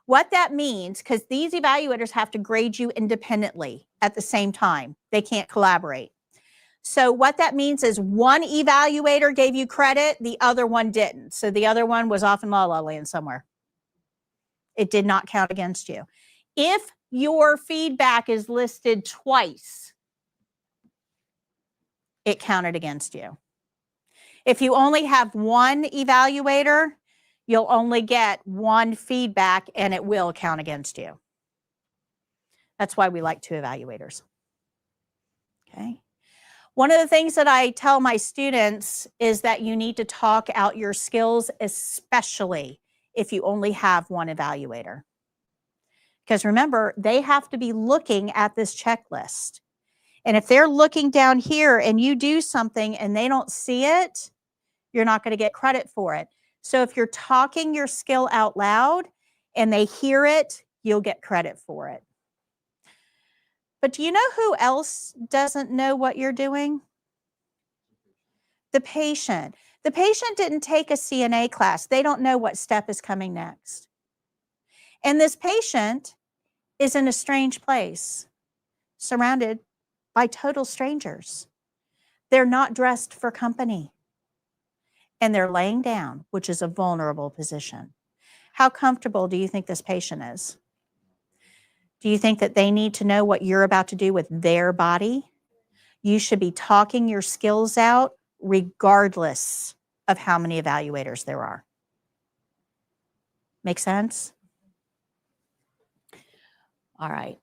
What that means, because these evaluators have to grade you independently at the same time. They can't collaborate. So what that means is one evaluator gave you credit, the other one didn't. So the other one was off in La La Land somewhere. It did not count against you. If your feedback is listed twice, it counted against you. If you only have one evaluator, you'll only get one feedback and it will count against you. That's why we like 2 evaluators. Okay. One of the things that I tell my students is that you need to talk out your skills, especially if you only have one evaluator. Because remember, they have to be looking at this checklist. And if they're looking down here and you do something and they don't see it, you're not going to get credit for it. So if you're talking your skill out loud and they hear it, you'll get credit for it. But do you know who else doesn't know what you're doing? The patient. The patient didn't take a CNA class. They don't know what step is coming next. And this patient is in a strange place, surrounded by total strangers. They're not dressed for company. And they're laying down, which is a vulnerable position. How comfortable do you think this patient is? Do you think that they need to know what you're about to do with their body? You should be talking your skills out regardless of how many evaluators there are. Make sense? All right.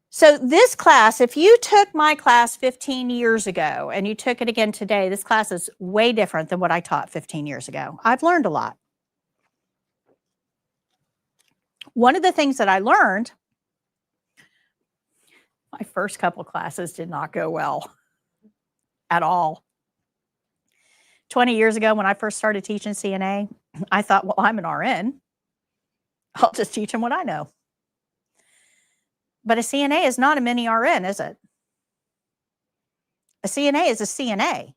So this class, if you took my class 15 years ago and you took it again today, this class is way different than what I taught 15 years ago. I've learned a lot. One of the things that I learned, my first couple classes did not go well at all. 20 years ago when I first started teaching CNA, I thought, well, I'm an RN. I'll just teach them what I know. But a CNA is not a mini RN, is it? A CNA is a CNA.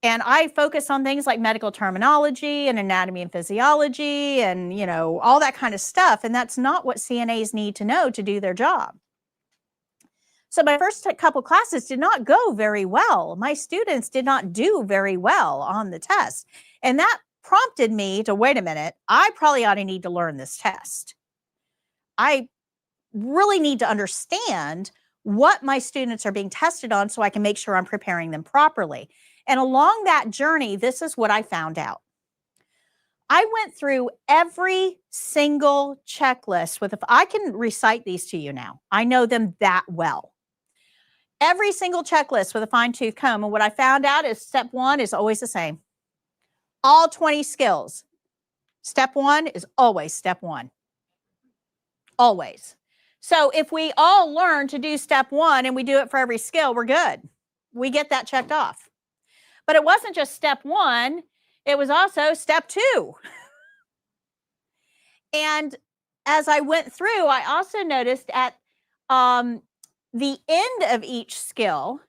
And I focus on things like medical terminology and anatomy and physiology and, you know, all that kind of stuff. And that's not what CNAs need to know to do their job. So my first couple classes did not go very well. My students did not do very well on the test. And that prompted me to, wait a minute, I probably ought to need to learn this test. I really need to understand what my students are being tested on so I can make sure I'm preparing them properly. And along that journey, this is what I found out. I went through every single checklist with, if I can recite these to you now, I know them that well. Every single checklist with a fine-tooth comb. And what I found out is step 1 is always the same. All 20 skills. Step 1 is always step 1. Always. So if we all learn to do step 1 and we do it for every skill, we're good. We get that checked off. But it wasn't just step 1, it was also step 2. And as I went through, I also noticed at the end of each skill,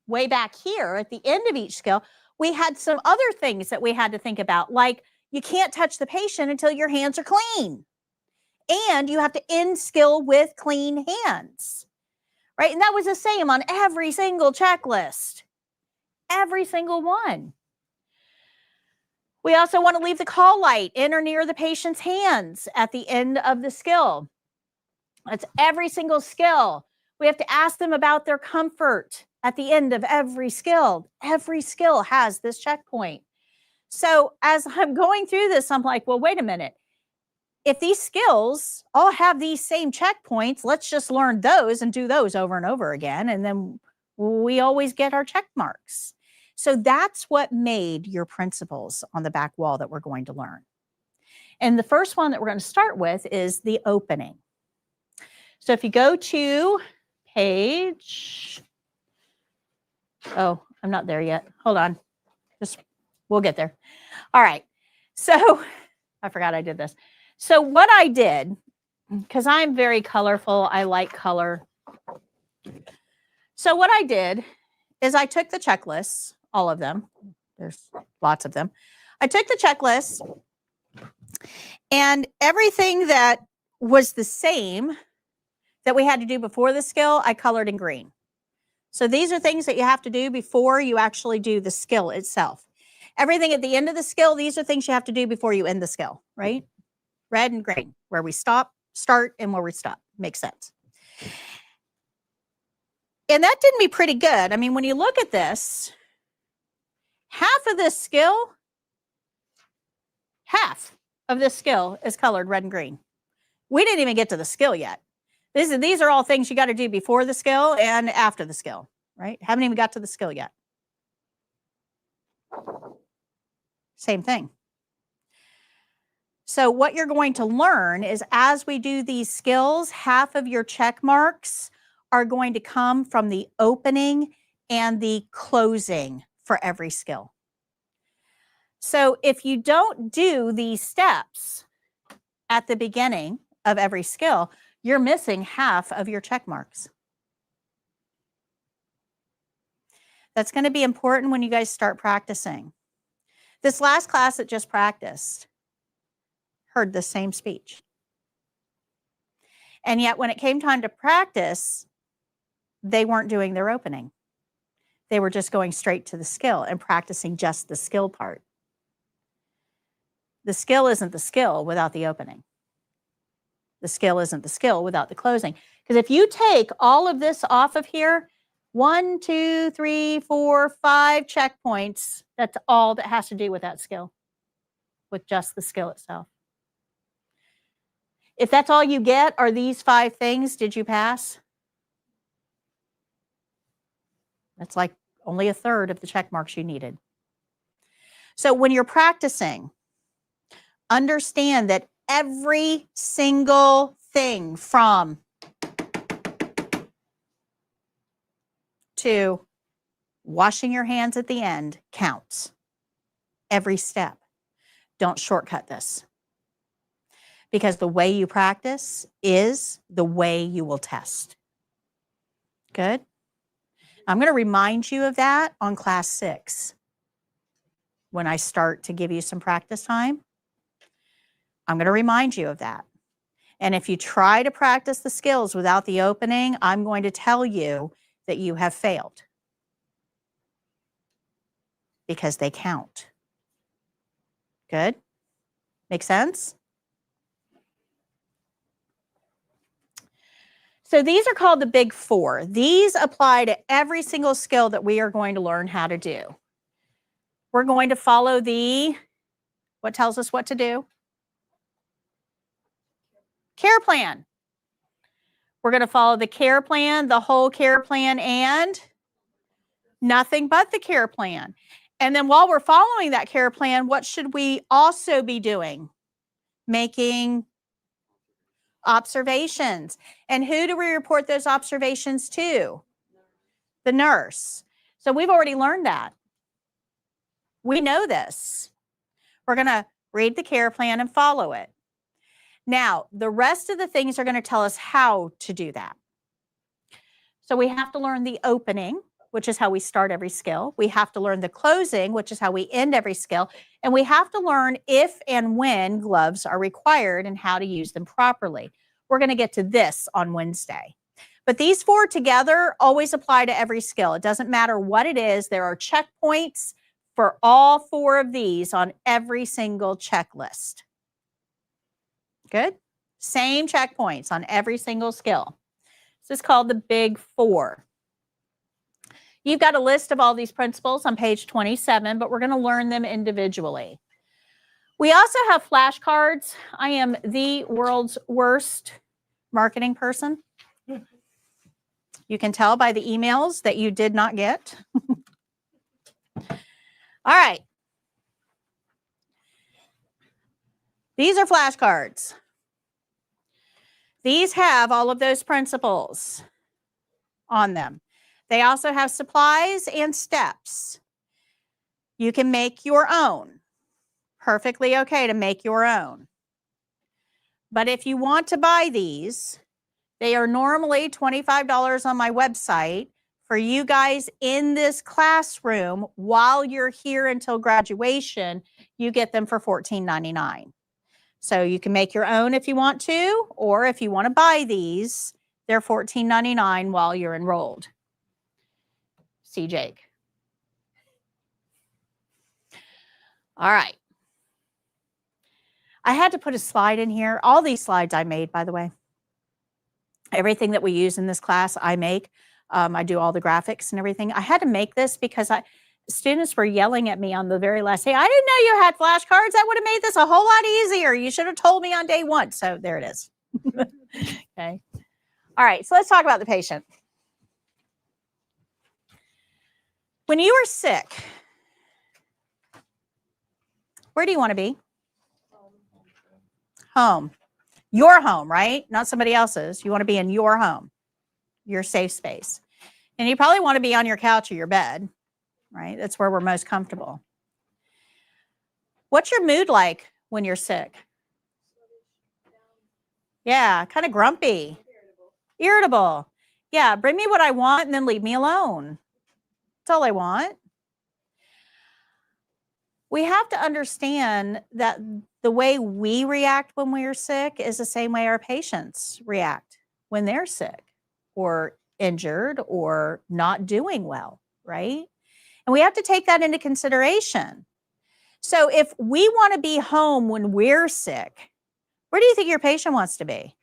way back here at the end of each skill, we had some other things that we had to think about, like you can't touch the patient until your hands are clean. And you have to end skill with clean hands, right? And that was the same on every single checklist. every single one. We also want to leave the call light in or near the patient's hands at the end of the skill. That's every single skill. We have to ask them about their comfort at the end of every skill. Every skill has this checkpoint. So as I'm going through this, I'm like, well, wait a minute. If these skills all have these same checkpoints, let's just learn those and do those over and over again. And then we always get our check marks. So that's what made your principles on the back wall that we're going to learn. And the first one that we're going to start with is the opening. So if you go to page, oh, I'm not there yet. Hold on. We'll get there. All right. So I forgot I did this. So what I did, because I'm very colorful, I like color. So what I did is I took the checklists, all of them. There's lots of them. I took the checklist and everything that was the same that we had to do before the skill, I colored in green. So these are things that you have to do before you actually do the skill itself. Everything at the end of the skill, these are things you have to do before you end the skill, right? Red and green, where we start, and where we stop. Makes sense. And that did me pretty good. I mean, when you look at this, half of this skill is colored red and green. We didn't even get to the skill yet. These are all things you got to do before the skill and after the skill, right? Haven't even got to the skill yet. Same thing. So what you're going to learn is as we do these skills, half of your check marks are going to come from the opening and the closing for every skill. So if you don't do these steps at the beginning of every skill, you're missing half of your check marks. That's going to be important when you guys start practicing. This last class that just practiced heard the same speech. And yet when it came time to practice, they weren't doing their opening. They were just going straight to the skill and practicing just the skill part. The skill isn't the skill without the opening. The skill isn't the skill without the closing. Because if you take all of this off of here, 1, 2, 3, 4, 5 checkpoints, that's all that has to do with that skill, with just the skill itself. If that's all you get are these 5 things, did you pass? That's like only a third of the check marks you needed. So when you're practicing, understand that every single thing from to washing your hands at the end counts. Every step. Don't shortcut this. Because the way you practice is the way you will test. Good? I'm going to remind you of that on class 6. When I start to give you some practice time, I'm going to remind you of that. And if you try to practice the skills without the opening, I'm going to tell you that you have failed. Because they count. Good? Make sense? So these are called the Big 4. These apply to every single skill that we are going to learn how to do. We're going to follow what tells us what to do? Care plan. We're going to follow the care plan, the whole care plan, and nothing but the care plan. And then while we're following that care plan, what should we also be doing? Making observations. And who do we report those observations to? The nurse. So we've already learned that. We know this. We're going to read the care plan and follow it. Now, the rest of the things are going to tell us how to do that. So we have to learn the opening, which is how we start every skill. We have to learn the closing, which is how we end every skill. And we have to learn if and when gloves are required and how to use them properly. We're going to get to this on Wednesday. But these 4 together always apply to every skill. It doesn't matter what it is. There are checkpoints for all 4 of these on every single checklist. Good? Same checkpoints on every single skill. This is called the Big 4. You've got a list of all these principles on page 27, but we're going to learn them individually. We also have flashcards. I am the world's worst marketing person. You can tell by the emails that you did not get. All right. These are flashcards. These have all of those principles on them. They also have supplies and steps. You can make your own. Perfectly okay to make your own. But if you want to buy these, they are normally $25 on my website. For you guys in this classroom, while you're here until graduation, you get them for $14.99. So you can make your own if you want to, or if you want to buy these, they're $14.99 while you're enrolled. See Jake. All right. I had to put a slide in here. All these slides I made, by the way. Everything that we use in this class, I make. I do all the graphics and everything. I had to make this because students were yelling at me on the very last day. I didn't know you had flashcards. That would have made this a whole lot easier. You should have told me on day 1. So there it is. Okay. All right. So let's talk about the patient. When you are sick, where do you want to be? Home. Your home, right? Not somebody else's. You want to be in your home, your safe space. And you probably want to be on your couch or your bed, right? That's where we're most comfortable. What's your mood like when you're sick? Yeah, kind of grumpy. Irritable. Yeah, bring me what I want and then leave me alone. That's all I want. We have to understand that the way we react when we're sick is the same way our patients react when they're sick or injured or not doing well, right? And we have to take that into consideration. So if we want to be home when we're sick, where do you think your patient wants to be?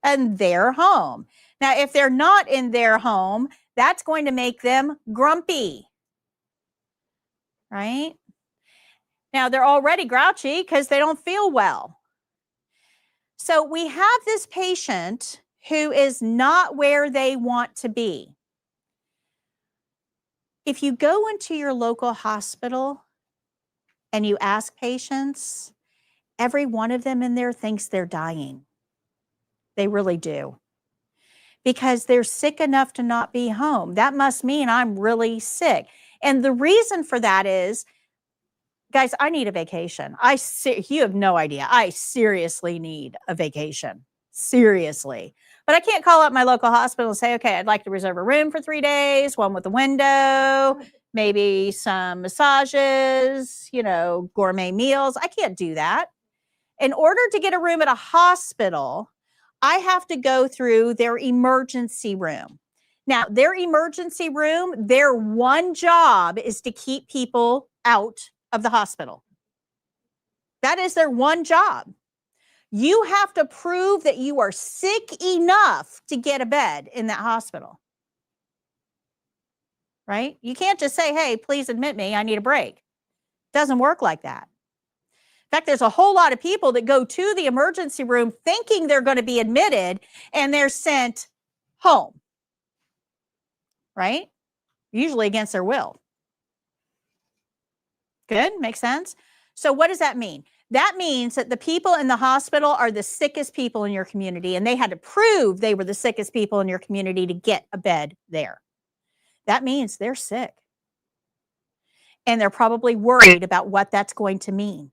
In their home. Now, if they're not in their home, that's going to make them grumpy, right? Now, they're already grouchy because they don't feel well. So we have this patient who is not where they want to be. If you go into your local hospital and you ask patients, every one of them in there thinks they're dying. They really do. Because they're sick enough to not be home. That must mean I'm really sick. And the reason for that is, guys, I need a vacation. You have no idea. I seriously need a vacation. Seriously. But I can't call up my local hospital and say, okay, I'd like to reserve a room for 3 days, one with a window, maybe some massages, gourmet meals. I can't do that. In order to get a room at a hospital, I have to go through their emergency room. Now, their emergency room, their one job is to keep people out of the hospital. That is their one job. You have to prove that you are sick enough to get a bed in that hospital. Right? You can't just say, hey, please admit me, I need a break. It doesn't work like that. In fact, there's a whole lot of people that go to the emergency room thinking they're going to be admitted and they're sent home. Right? Usually against their will. Good? Makes sense? So what does that mean? That means that the people in the hospital are the sickest people in your community, and they had to prove they were the sickest people in your community to get a bed there. That means they're sick. And they're probably worried about what that's going to mean.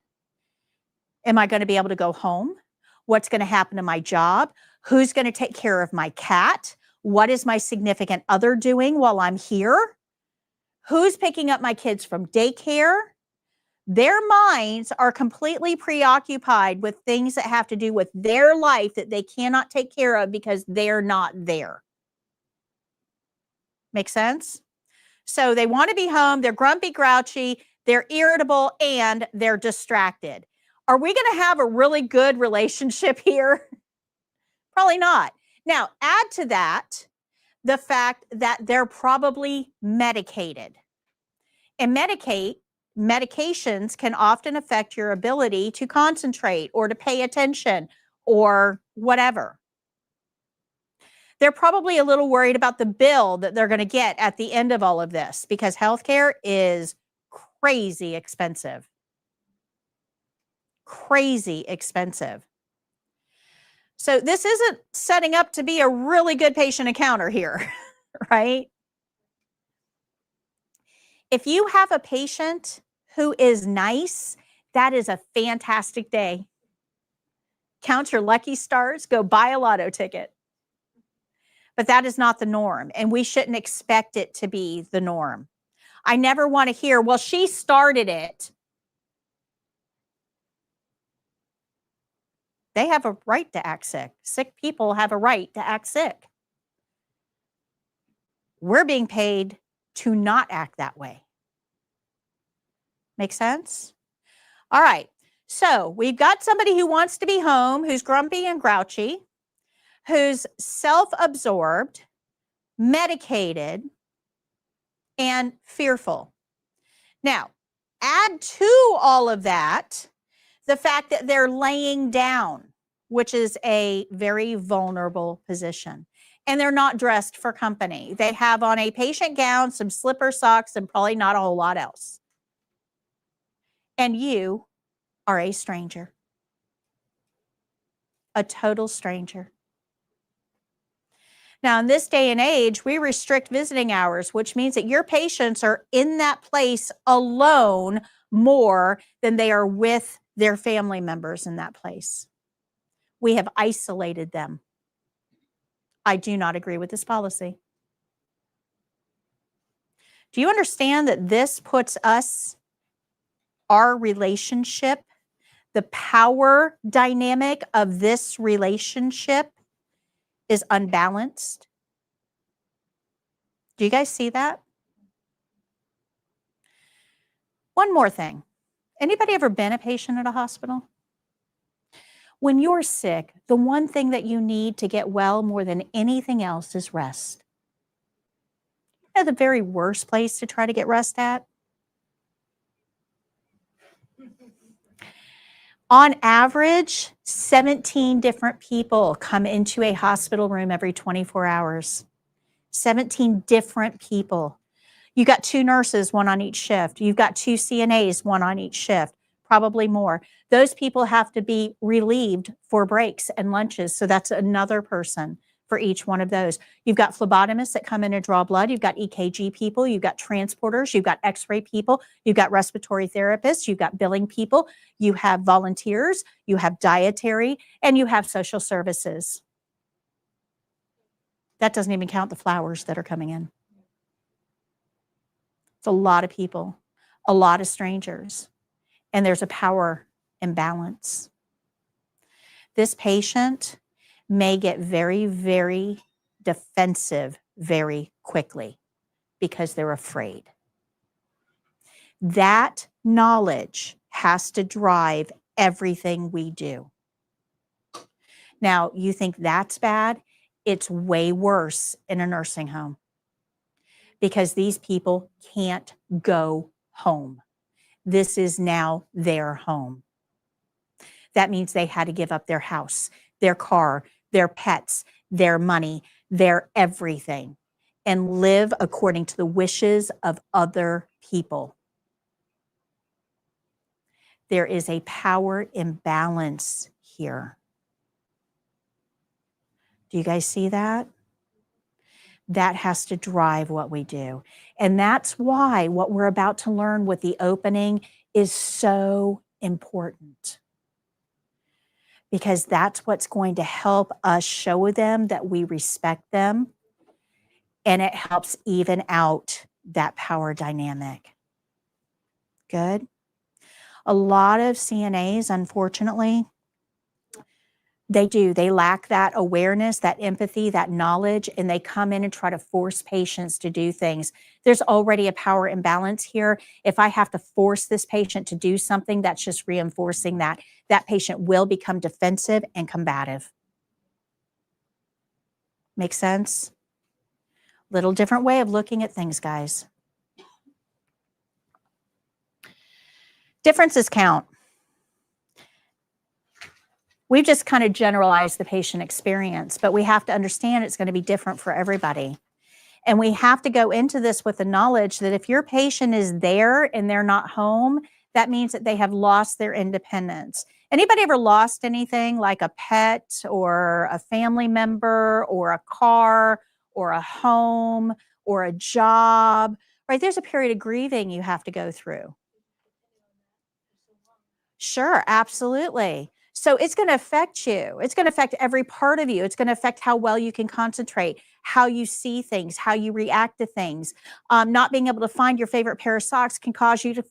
Am I going to be able to go home? What's going to happen to my job? Who's going to take care of my cat? What is my significant other doing while I'm here? Who's picking up my kids from daycare? Their minds are completely preoccupied with things that have to do with their life that they cannot take care of because they're not there. Make sense? So they want to be home. They're grumpy, grouchy, they're irritable, and they're distracted. Are we going to have a really good relationship here? Probably not. Now, add to that the fact that they're probably medicated. And medications can often affect your ability to concentrate or to pay attention or whatever. They're probably a little worried about the bill that they're going to get at the end of all of this because healthcare is crazy expensive. Crazy expensive. So this isn't setting up to be a really good patient encounter here, right? If you have a patient who is nice, that is a fantastic day. Count your lucky stars, go buy a lotto ticket. But that is not the norm, and we shouldn't expect it to be the norm. I never want to hear, well, she started it. They have a right to act sick. Sick people have a right to act sick. We're being paid to not act that way. Make sense? All right. So we've got somebody who wants to be home, who's grumpy and grouchy, who's self-absorbed, medicated, and fearful. Now, add to all of that the fact that they're laying down, which is a very vulnerable position. And they're not dressed for company. They have on a patient gown, some slipper socks, and probably not a whole lot else. And you are a stranger. A total stranger. Now, in this day and age, we restrict visiting hours, which means that your patients are in that place alone more than they are with their family members in that place. We have isolated them. I do not agree with this policy. Do you understand that this puts us, our relationship, the power dynamic of this relationship is unbalanced? Do you guys see that? One more thing. Anybody ever been a patient at a hospital? When you're sick, the one thing that you need to get well more than anything else is rest. You know the very worst place to try to get rest at? On average, 17 different people come into a hospital room every 24 hours. 17 different people. You got 2 nurses, 1 on each shift. You've got 2 CNAs, 1 on each shift, probably more. Those people have to be relieved for breaks and lunches. So that's another person for each one of those. You've got phlebotomists that come in and draw blood. You've got EKG people. You've got transporters. You've got x-ray people. You've got respiratory therapists. You've got billing people. You have volunteers. You have dietary, and you have social services. That doesn't even count the flowers that are coming in. It's a lot of people, a lot of strangers, and there's a power imbalance. This patient may get very, very defensive very quickly because they're afraid. That knowledge has to drive everything we do. Now, you think that's bad? It's way worse in a nursing home because these people can't go home. This is now their home. That means they had to give up their house, their car, their pets, their money, their everything, and live according to the wishes of other people. There is a power imbalance here. Do you guys see that? That has to drive what we do. And that's why what we're about to learn with the opening is so important. Because that's what's going to help us show them that we respect them. And it helps even out that power dynamic. Good. A lot of CNAs, unfortunately, They do. They lack that awareness, that empathy, that knowledge, and they come in and try to force patients to do things. There's already a power imbalance here. If I have to force this patient to do something, that's just reinforcing that. That patient will become defensive and combative. Make sense? Little different way of looking at things, guys. Differences count. We've just kind of generalized the patient experience, but we have to understand it's going to be different for everybody. And we have to go into this with the knowledge that if your patient is there and they're not home, that means that they have lost their independence. Anybody ever lost anything like a pet or a family member or a car or a home or a job, right? There's a period of grieving you have to go through. Sure, absolutely. So it's going to affect you. It's going to affect every part of you. It's going to affect how well you can concentrate, how you see things, how you react to things. Not being able to find your favorite pair of socks can cause you to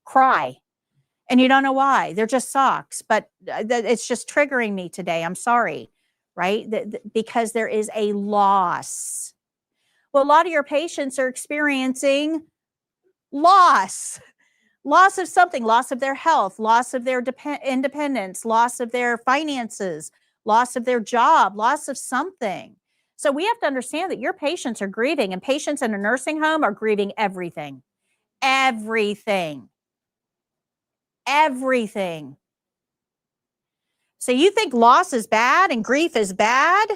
cry. And you don't know why. They're just socks, but it's just triggering me today. I'm sorry, right? Because there is a loss. Well, a lot of your patients are experiencing loss. Loss of something, loss of their health, loss of their independence, loss of their finances, loss of their job, loss of something. So we have to understand that your patients are grieving, and patients in a nursing home are grieving everything. Everything. Everything. So you think loss is bad and grief is bad?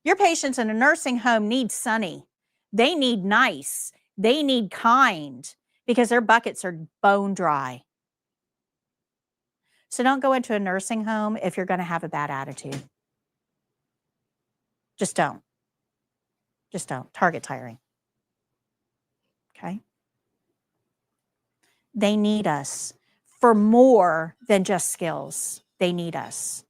Your patients in a nursing home need sunny. They need nice. They need kind, because their buckets are bone dry. So don't go into a nursing home if you're going to have a bad attitude. Just don't. Just don't. Target tiring. Okay? They need us for more than just skills. They need us.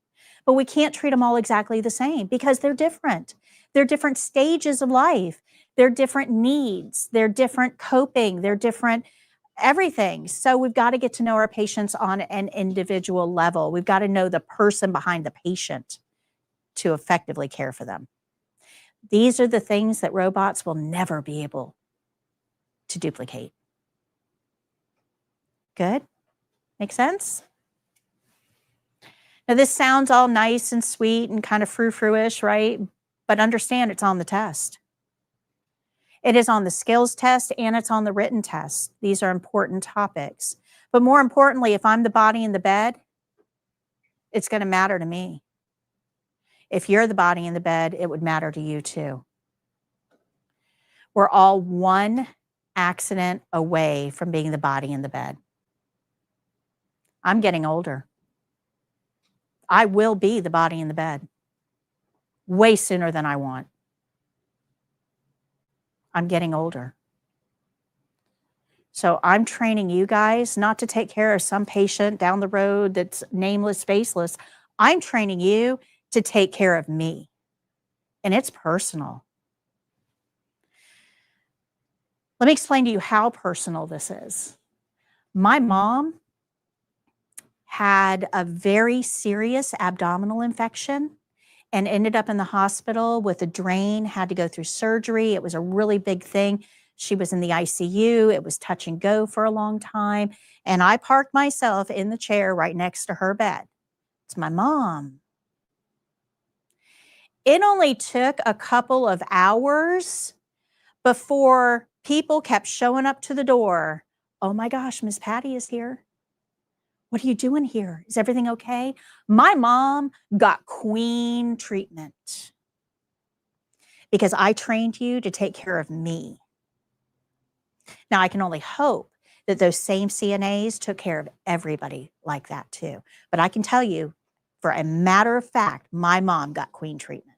But we can't treat them all exactly the same because they're different. They're different stages of life. They're different needs. They're different coping. They're different everything. So we've got to get to know our patients on an individual level. We've got to know the person behind the patient to effectively care for them. These are the things that robots will never be able to duplicate. Good? Make sense? Now this sounds all nice and sweet and kind of frou-frou-ish, right? But understand it's on the test. It is on the skills test and it's on the written test. These are important topics. But more importantly, if I'm the body in the bed, it's going to matter to me. If you're the body in the bed, it would matter to you too. We're all one accident away from being the body in the bed. I'm getting older. I will be the body in the bed way sooner than I want. I'm getting older. So I'm training you guys not to take care of some patient down the road that's nameless, faceless. I'm training you to take care of me. And it's personal. Let me explain to you how personal this is. My mom had a very serious abdominal infection and ended up in the hospital with a drain, had to go through surgery. It was a really big thing. She was in the ICU. It was touch and go for a long time. And I parked myself in the chair right next to her bed. It's my mom. It only took a couple of hours before people kept showing up to the door. Oh my gosh, Miss Patty is here. What are you doing here? Is everything okay? My mom got queen treatment because I trained you to take care of me. Now, I can only hope that those same CNAs took care of everybody like that too. But I can tell you, for a matter of fact, my mom got queen treatment.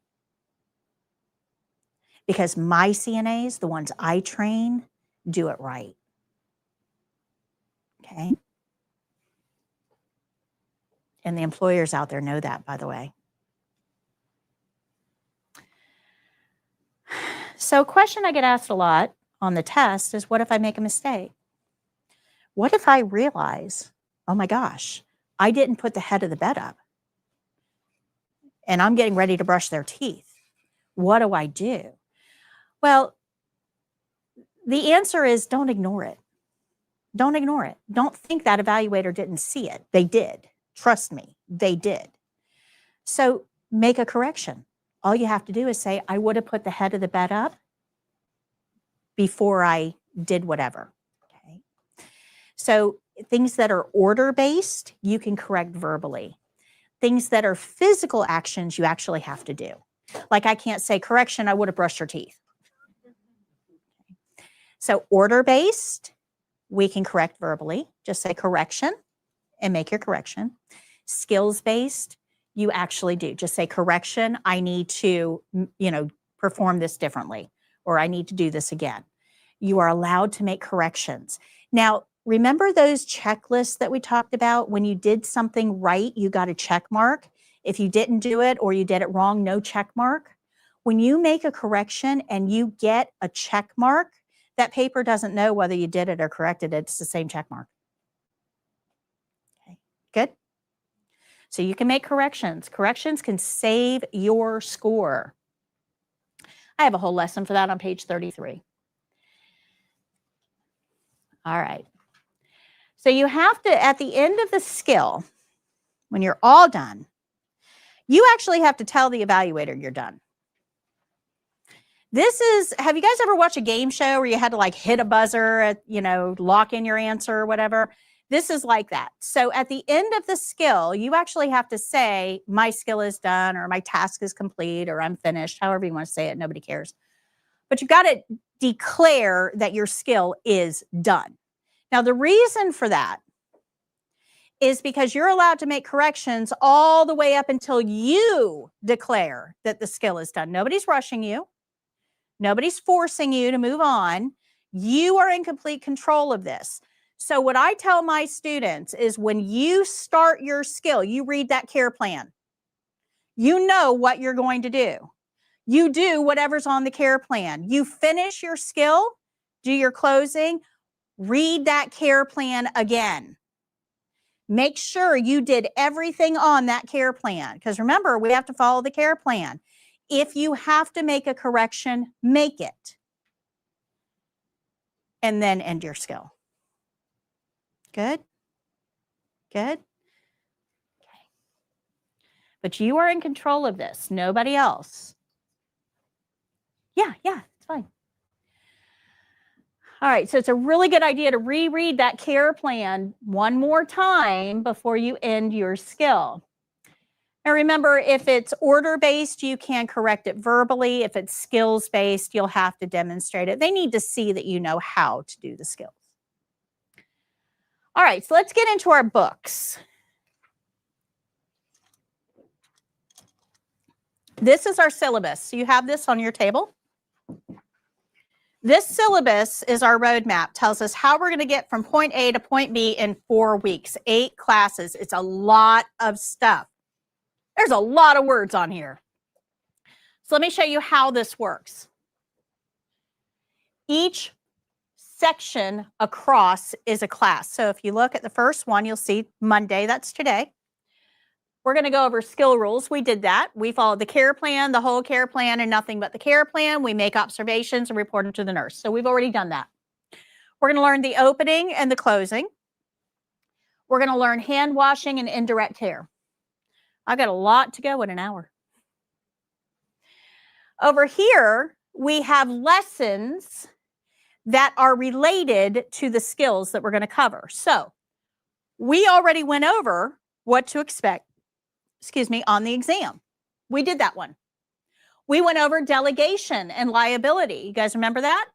Because my CNAs, the ones I train, do it right. Okay? And the employers out there know that, by the way. So a question I get asked a lot on the test is, what if I make a mistake? What if I realize, oh my gosh, I didn't put the head of the bed up? and I'm getting ready to brush their teeth. What do I do? Well, the answer is don't ignore it. Don't ignore it. Don't think that evaluator didn't see it. They did. Trust me, they did. So make a correction. All you have to do is say, I would have put the head of the bed up before I did whatever. Okay. So things that are order-based, you can correct verbally. Things that are physical actions, you actually have to do. Like I can't say, correction, I would have brushed your teeth. So order-based, we can correct verbally. Just say correction and make your correction. Skills-based, you actually do. Just say correction, I need to, perform this differently, or I need to do this again. You are allowed to make corrections. Now, remember those checklists that we talked about? When you did something right, you got a check mark. If you didn't do it or you did it wrong, no check mark. When you make a correction and you get a check mark, that paper doesn't know whether you did it or corrected it. It's the same check mark. Okay, good. So you can make corrections. Corrections can save your score. I have a whole lesson for that on page 33. All right. So you have to, at the end of the skill, when you're all done, you actually have to tell the evaluator you're done. This is, have you guys ever watched a game show where you had to like hit a buzzer, at, lock in your answer or whatever? This is like that. So at the end of the skill, you actually have to say, my skill is done, or my task is complete, or I'm finished, however you want to say it, nobody cares. But you've got to declare that your skill is done. Now, the reason for that is because you're allowed to make corrections all the way up until you declare that the skill is done. Nobody's rushing you. Nobody's forcing you to move on. You are in complete control of this. So what I tell my students is when you start your skill, you read that care plan. You know what you're going to do. You do whatever's on the care plan. You finish your skill, do your closing, read that care plan again. Make sure you did everything on that care plan. Because remember, we have to follow the care plan. If you have to make a correction, make it. And then end your skill. Good? Good? Okay. But you are in control of this. Nobody else. Yeah, it's fine. All right, so it's a really good idea to reread that care plan one more time before you end your skill. Now remember, if it's order-based, you can correct it verbally. If it's skills-based, you'll have to demonstrate it. They need to see that you know how to do the skills. All right, so let's get into our books. This is our syllabus. So you have this on your table. This syllabus is our roadmap, tells us how we're going to get from point A to point B in 4 weeks, 8 classes. It's a lot of stuff. There's a lot of words on here. So let me show you how this works. Each section across is a class. So if you look at the first one, you'll see Monday, that's today. We're going to go over skill rules. We did that. We followed the care plan, the whole care plan, and nothing but the care plan. We make observations and report them to the nurse. So we've already done that. We're going to learn the opening and the closing. We're going to learn hand washing and indirect care. I've got a lot to go in an hour. Over here, we have lessons that are related to the skills that we're going to cover. So we already went over what to expect, on the exam. We did that one. We went over delegation and liability. You guys remember that?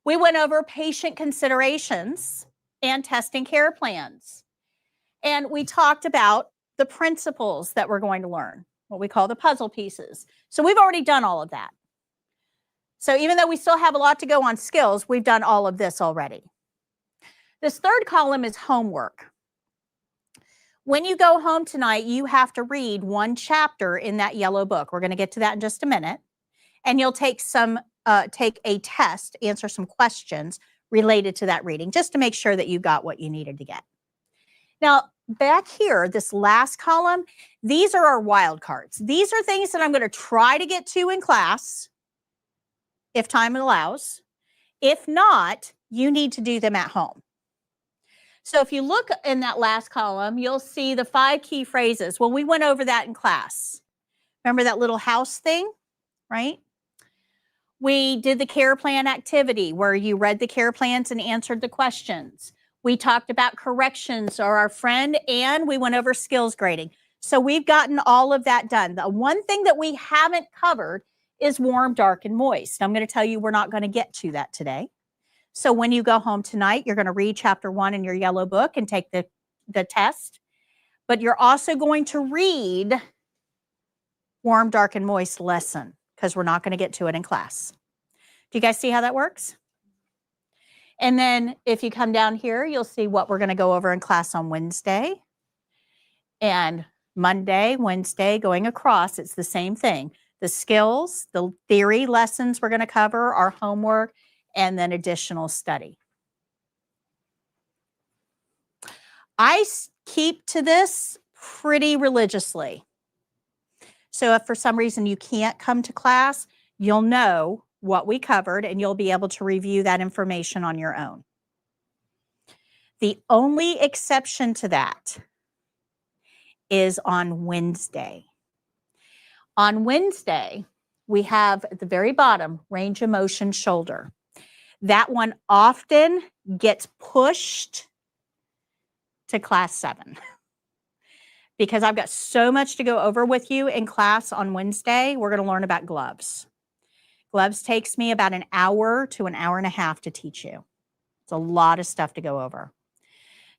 We went over patient considerations and testing care plans. And we talked about the principles that we're going to learn, what we call the puzzle pieces. So we've already done all of that. So even though we still have a lot to go on skills, we've done all of this already. This third column is homework. When you go home tonight, you have to read 1 chapter in that yellow book. We're going to get to that in just a minute. And you'll take a test, answer some questions related to that reading, just to make sure that you got what you needed to get. Now, back here, this last column, these are our wild cards. These are things that I'm going to try to get to in class if time allows. If not, you need to do them at home. So if you look in that last column, you'll see the 5 key phrases. Well, we went over that in class. Remember that little house thing, right? We did the care plan activity where you read the care plans and answered the questions. We talked about corrections or our friend, and we went over skills grading. So we've gotten all of that done. The one thing that we haven't covered is warm, dark, and moist. I'm going to tell you we're not going to get to that today. So when you go home tonight, you're going to read chapter 1 in your yellow book and take the test. But you're also going to read warm, dark, and moist lesson because we're not going to get to it in class. Do you guys see how that works? And then if you come down here, you'll see what we're going to go over in class on Wednesday. And Monday, Wednesday, going across, it's the same thing. The skills, the theory lessons we're going to cover, our homework, and then additional study. I keep to this pretty religiously. So if for some reason you can't come to class, you'll know what we covered and you'll be able to review that information on your own. The only exception to that is on Wednesday. On Wednesday, we have at the very bottom, range of motion shoulder. That one often gets pushed to class 7 because I've got so much to go over with you in class on Wednesday. We're going to learn about gloves. Gloves takes me about an hour to an hour and a half to teach you. It's a lot of stuff to go over.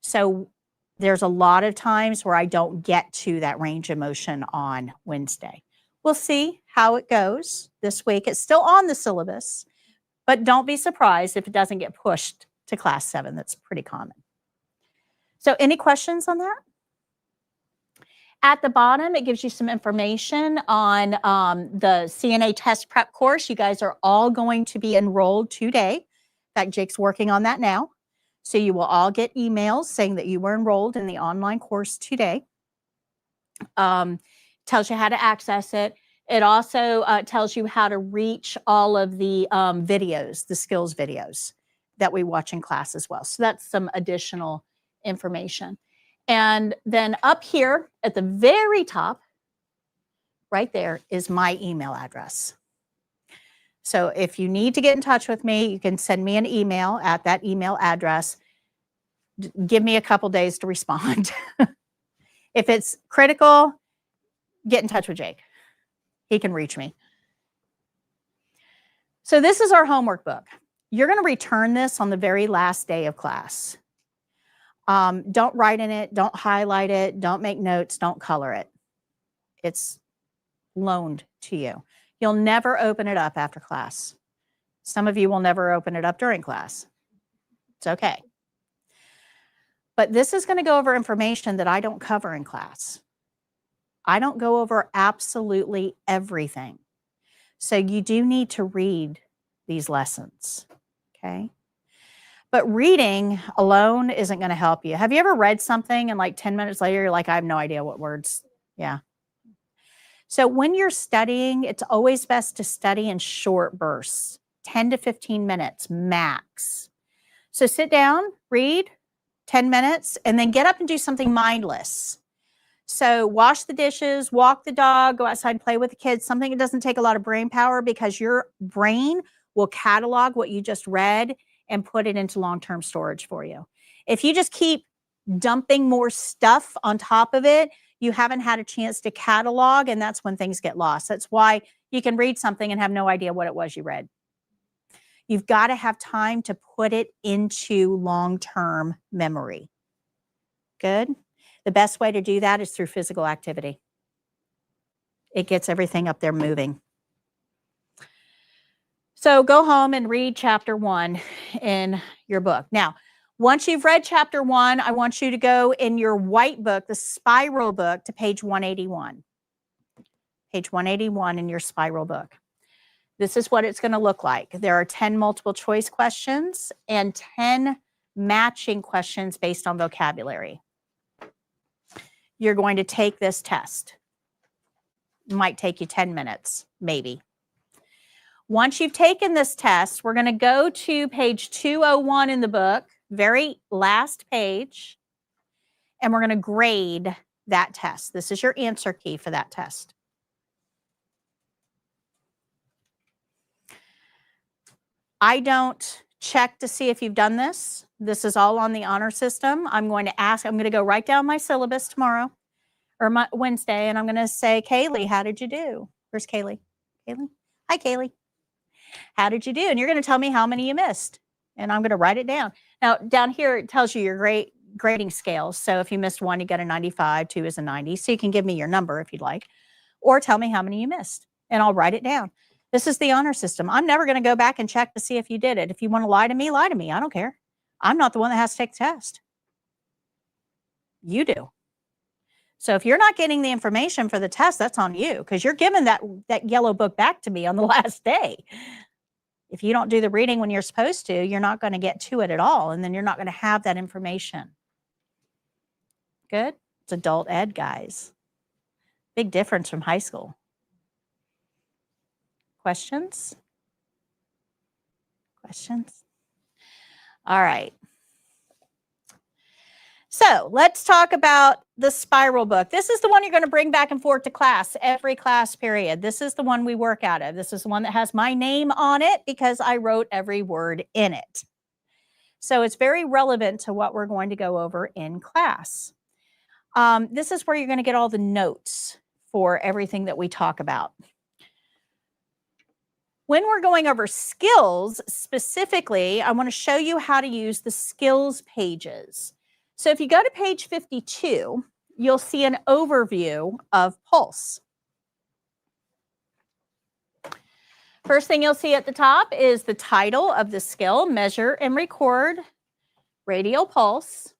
So there's a lot of times where I don't get to that range of motion on Wednesday. We'll see how it goes this week. It's still on the syllabus, but don't be surprised if it doesn't get pushed to class 7. That's pretty common. So any questions on that? At the bottom, it gives you some information on the CNA test prep course. You guys are all going to be enrolled today. In fact, Jake's working on that now. So you will all get emails saying that you were enrolled in the online course today. Tells you how to access it. It also tells you how to reach all of the videos, the skills videos that we watch in class as well. So that's some additional information. And then up here at the very top, right there is my email address. So if you need to get in touch with me, you can send me an email at that email address. Give me a couple days to respond. If it's critical, get in touch with Jake. He can reach me. So this is our homework book. You're going to return this on the very last day of class. Don't write in it. Don't highlight it. Don't make notes. Don't color it. It's loaned to you. You'll never open it up after class. Some of you will never open it up during class. It's okay. But this is going to go over information that I don't cover in class. I don't go over absolutely everything. So you do need to read these lessons, okay? But reading alone isn't going to help you. Have you ever read something and like 10 minutes later, you're like, I have no idea what words? Yeah. So when you're studying, it's always best to study in short bursts, 10 to 15 minutes max. So sit down, read 10 minutes, and then get up and do something mindless. So wash the dishes, walk the dog, go outside and play with the kids, something that doesn't take a lot of brain power because your brain will catalog what you just read and put it into long-term storage for you. If you just keep dumping more stuff on top of it, you haven't had a chance to catalog, and that's when things get lost. That's why you can read something and have no idea what it was you read. You've got to have time to put it into long-term memory. Good? The best way to do that is through physical activity. It gets everything up there moving. So go home and read chapter 1 in your book. Now, once you've read chapter 1, I want you to go in your white book, the spiral book, to page 181. Page 181 in your spiral book. This is what it's going to look like. There are 10 multiple choice questions and 10 matching questions based on vocabulary. you're going to take this test. It might take you 10 minutes, maybe. Once you've taken this test, we're going to go to page 201 in the book, very last page, and we're going to grade that test. This is your answer key for that test. I don't check to see if you've done this. This is all on the honor system. I'm going to go write down my syllabus tomorrow or my Wednesday, and I'm going to say, Kaylee, how did you do? Where's Kaylee? Kaylee? Hi, Kaylee. How did you do? And you're going to tell me how many you missed, and I'm going to write it down. Now, down here, it tells you your grading scales. So if you missed 1, you get a 95, 2 is a 90. So you can give me your number if you'd like, or tell me how many you missed, and I'll write it down. This is the honor system. I'm never going to go back and check to see if you did it. If you want to lie to me, lie to me. I don't care. I'm not the one that has to take the test. You do. So if you're not getting the information for the test, that's on you, because you're giving that yellow book back to me on the last day. If you don't do the reading when you're supposed to, you're not going to get to it at all, and then you're not going to have that information. Good? It's adult ed, guys. Big difference from high school. Questions? Questions? All right. So let's talk about the spiral book. This is the one you're going to bring back and forth to class every class period. This is the one we work out of. This is the one that has my name on it because I wrote every word in it. So it's very relevant to what we're going to go over in class. This is where you're going to get all the notes for everything that we talk about. When we're going over skills specifically, I want to show you how to use the skills pages. So if you go to page 52, you'll see an overview of Pulse. First thing you'll see at the top is the title of the skill, Measure and Record Radial Pulse.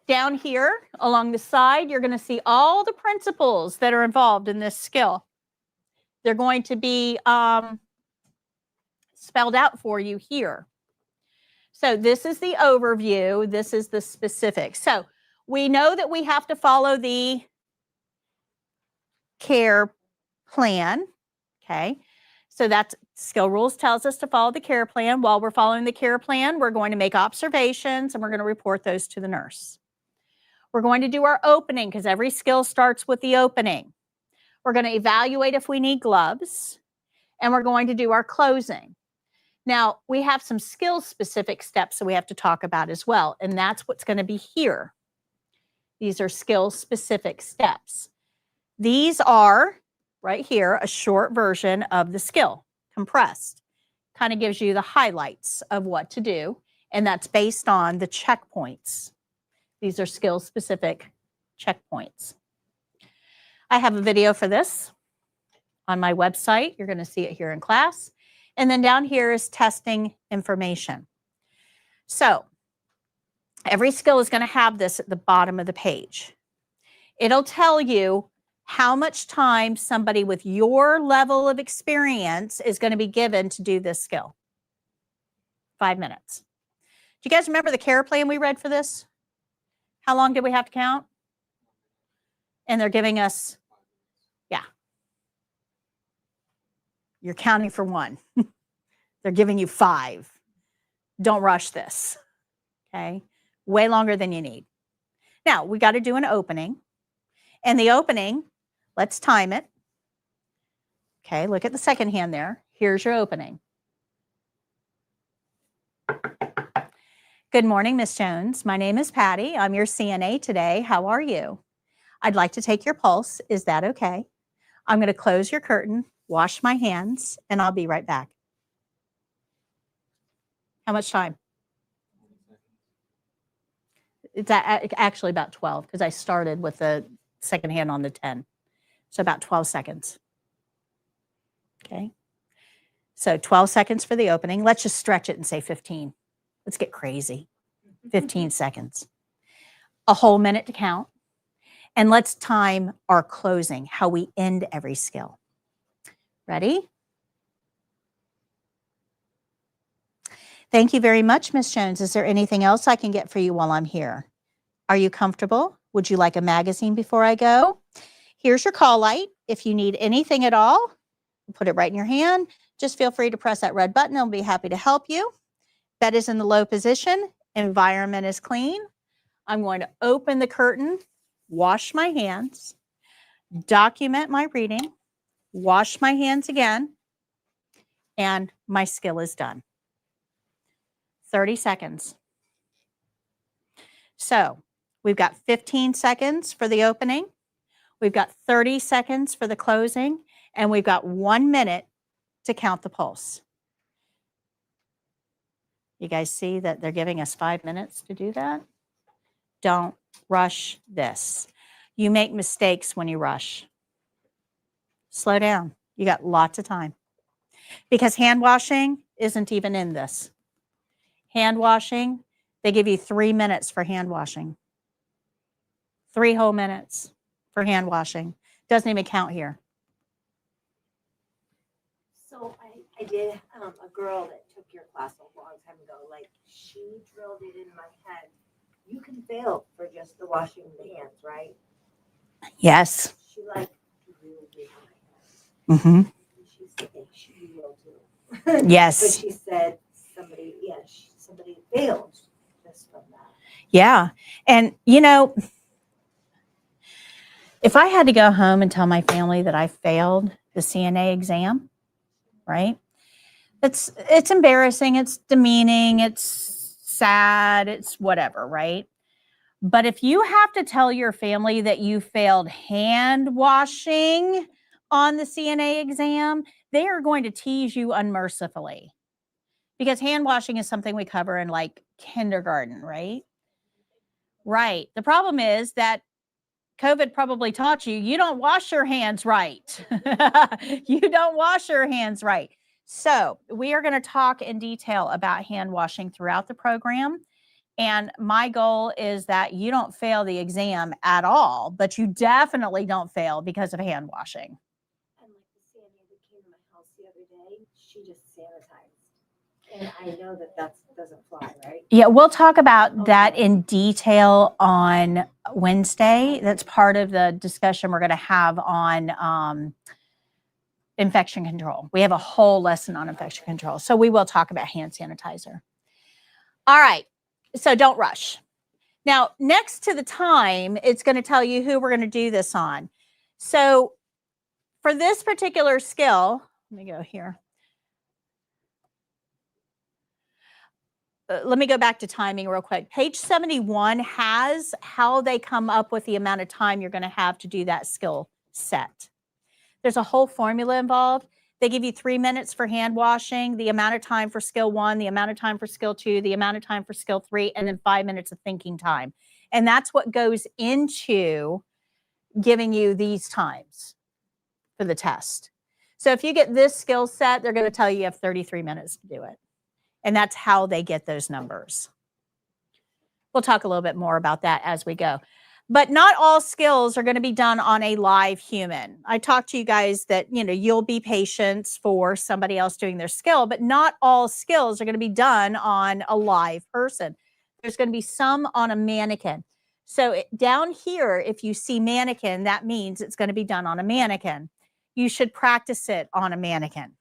Down here along the side, you're going to see all the principles that are involved in this skill. They're going to be spelled out for you here. So this is the overview. This is the specifics. So we know that we have to follow the care plan. Okay. So that's skill rules tells us to follow the care plan. While we're following the care plan, we're going to make observations and we're going to report those to the nurse. We're going to do our opening because every skill starts with the opening. We're going to evaluate if we need gloves, and we're going to do our closing. Now, we have some skill-specific steps that we have to talk about as well, and that's what's going to be here. These are skill-specific steps. These are, right here, a short version of the skill, compressed. Kind of gives you the highlights of what to do, and that's based on the checkpoints. These are skill-specific checkpoints. I have a video for this on my website. You're going to see it here in class. And then down here is testing information. So every skill is going to have this at the bottom of the page. It'll tell you how much time somebody with your level of experience is going to be given to do this skill. 5 minutes. Do you guys remember the care plan we read for this? How long did we have to count? And they're giving us, yeah. You're counting for 1. They're giving you 5. Don't rush this, okay? Way longer than you need. Now, we got to do an opening. And the opening, let's time it. Okay, look at the second hand there. Here's your opening. Good morning, Miss Jones. My name is Patty. I'm your CNA today. How are you? I'd like to take your pulse. Is that okay? I'm going to close your curtain, wash my hands, and I'll be right back. How much time? It's actually about 12 because I started with the second hand on the 10. So about 12 seconds. Okay. So 12 seconds for the opening. Let's just stretch it and say 15. Let's get crazy. 15 seconds. A whole minute to count. And let's time our closing, how we end every skill. Ready? Thank you very much, Miss Jones. Is there anything else I can get for you while I'm here? Are you comfortable? Would you like a magazine before I go? Here's your call light. If you need anything at all, put it right in your hand. Just feel free to press that red button. I'll be happy to help you. Bed is in the low position. Environment is clean. I'm going to open the curtain, wash my hands, document my reading, wash my hands again, and my skill is done. 30 seconds. So we've got 15 seconds for the opening. We've got 30 seconds for the closing, and we've got 1 minute to count the pulse. You guys see that they're giving us 5 minutes to do that? Don't rush this. You make mistakes when you rush. Slow down. You got lots of time. Because hand washing isn't even in this. Hand washing, they give you 3 minutes for hand washing. 3 whole minutes for hand washing. Doesn't even count here. So I did a girl that took your class a long time ago. Like she drilled it in my head. You can fail for just the washing the hands, right? Yes. She like drilled it in my head. Mm-hmm. She said she will too. Yes. But she said somebody failed just from that. Yeah. And, you know, if I had to go home and tell my family that I failed the CNA exam, right? It's embarrassing, it's demeaning, it's sad, it's whatever, right? But if you have to tell your family that you failed hand washing on the CNA exam, they are going to tease you unmercifully. Because hand washing is something we cover in like kindergarten, right? Right. The problem is that COVID probably taught you don't wash your hands right. You don't wash your hands right. So we are going to talk in detail about hand washing throughout the program. And my goal is that you don't fail the exam at all, but you definitely don't fail because of hand washing. And like the CNA that came to my house the other day, she just sanitized. And I know that doesn't fly, right? Yeah, we'll talk about that in detail on Wednesday. That's part of the discussion we're going to have on infection control. We have a whole lesson on infection control. So we will talk about hand sanitizer. All right. So don't rush. Now, next to the time, it's going to tell you who we're going to do this on. So for this particular skill, let me go here. Let me go back to timing real quick. Page 71 has how they come up with the amount of time you're going to have to do that skill set. There's a whole formula involved. They give you 3 minutes for hand washing, the amount of time for skill 1, the amount of time for skill 2, the amount of time for skill 3, and then 5 minutes of thinking time. And that's what goes into giving you these times for the test. So if you get this skill set, they're going to tell you have 33 minutes to do it. And that's how they get those numbers. We'll talk a little bit more about that as we go. But not all skills are going to be done on a live human. I talked to you guys that, you'll be patients for somebody else doing their skill, but not all skills are going to be done on a live person. There's going to be some on a mannequin. So down here, if you see mannequin, that means it's going to be done on a mannequin. You should practice it on a mannequin.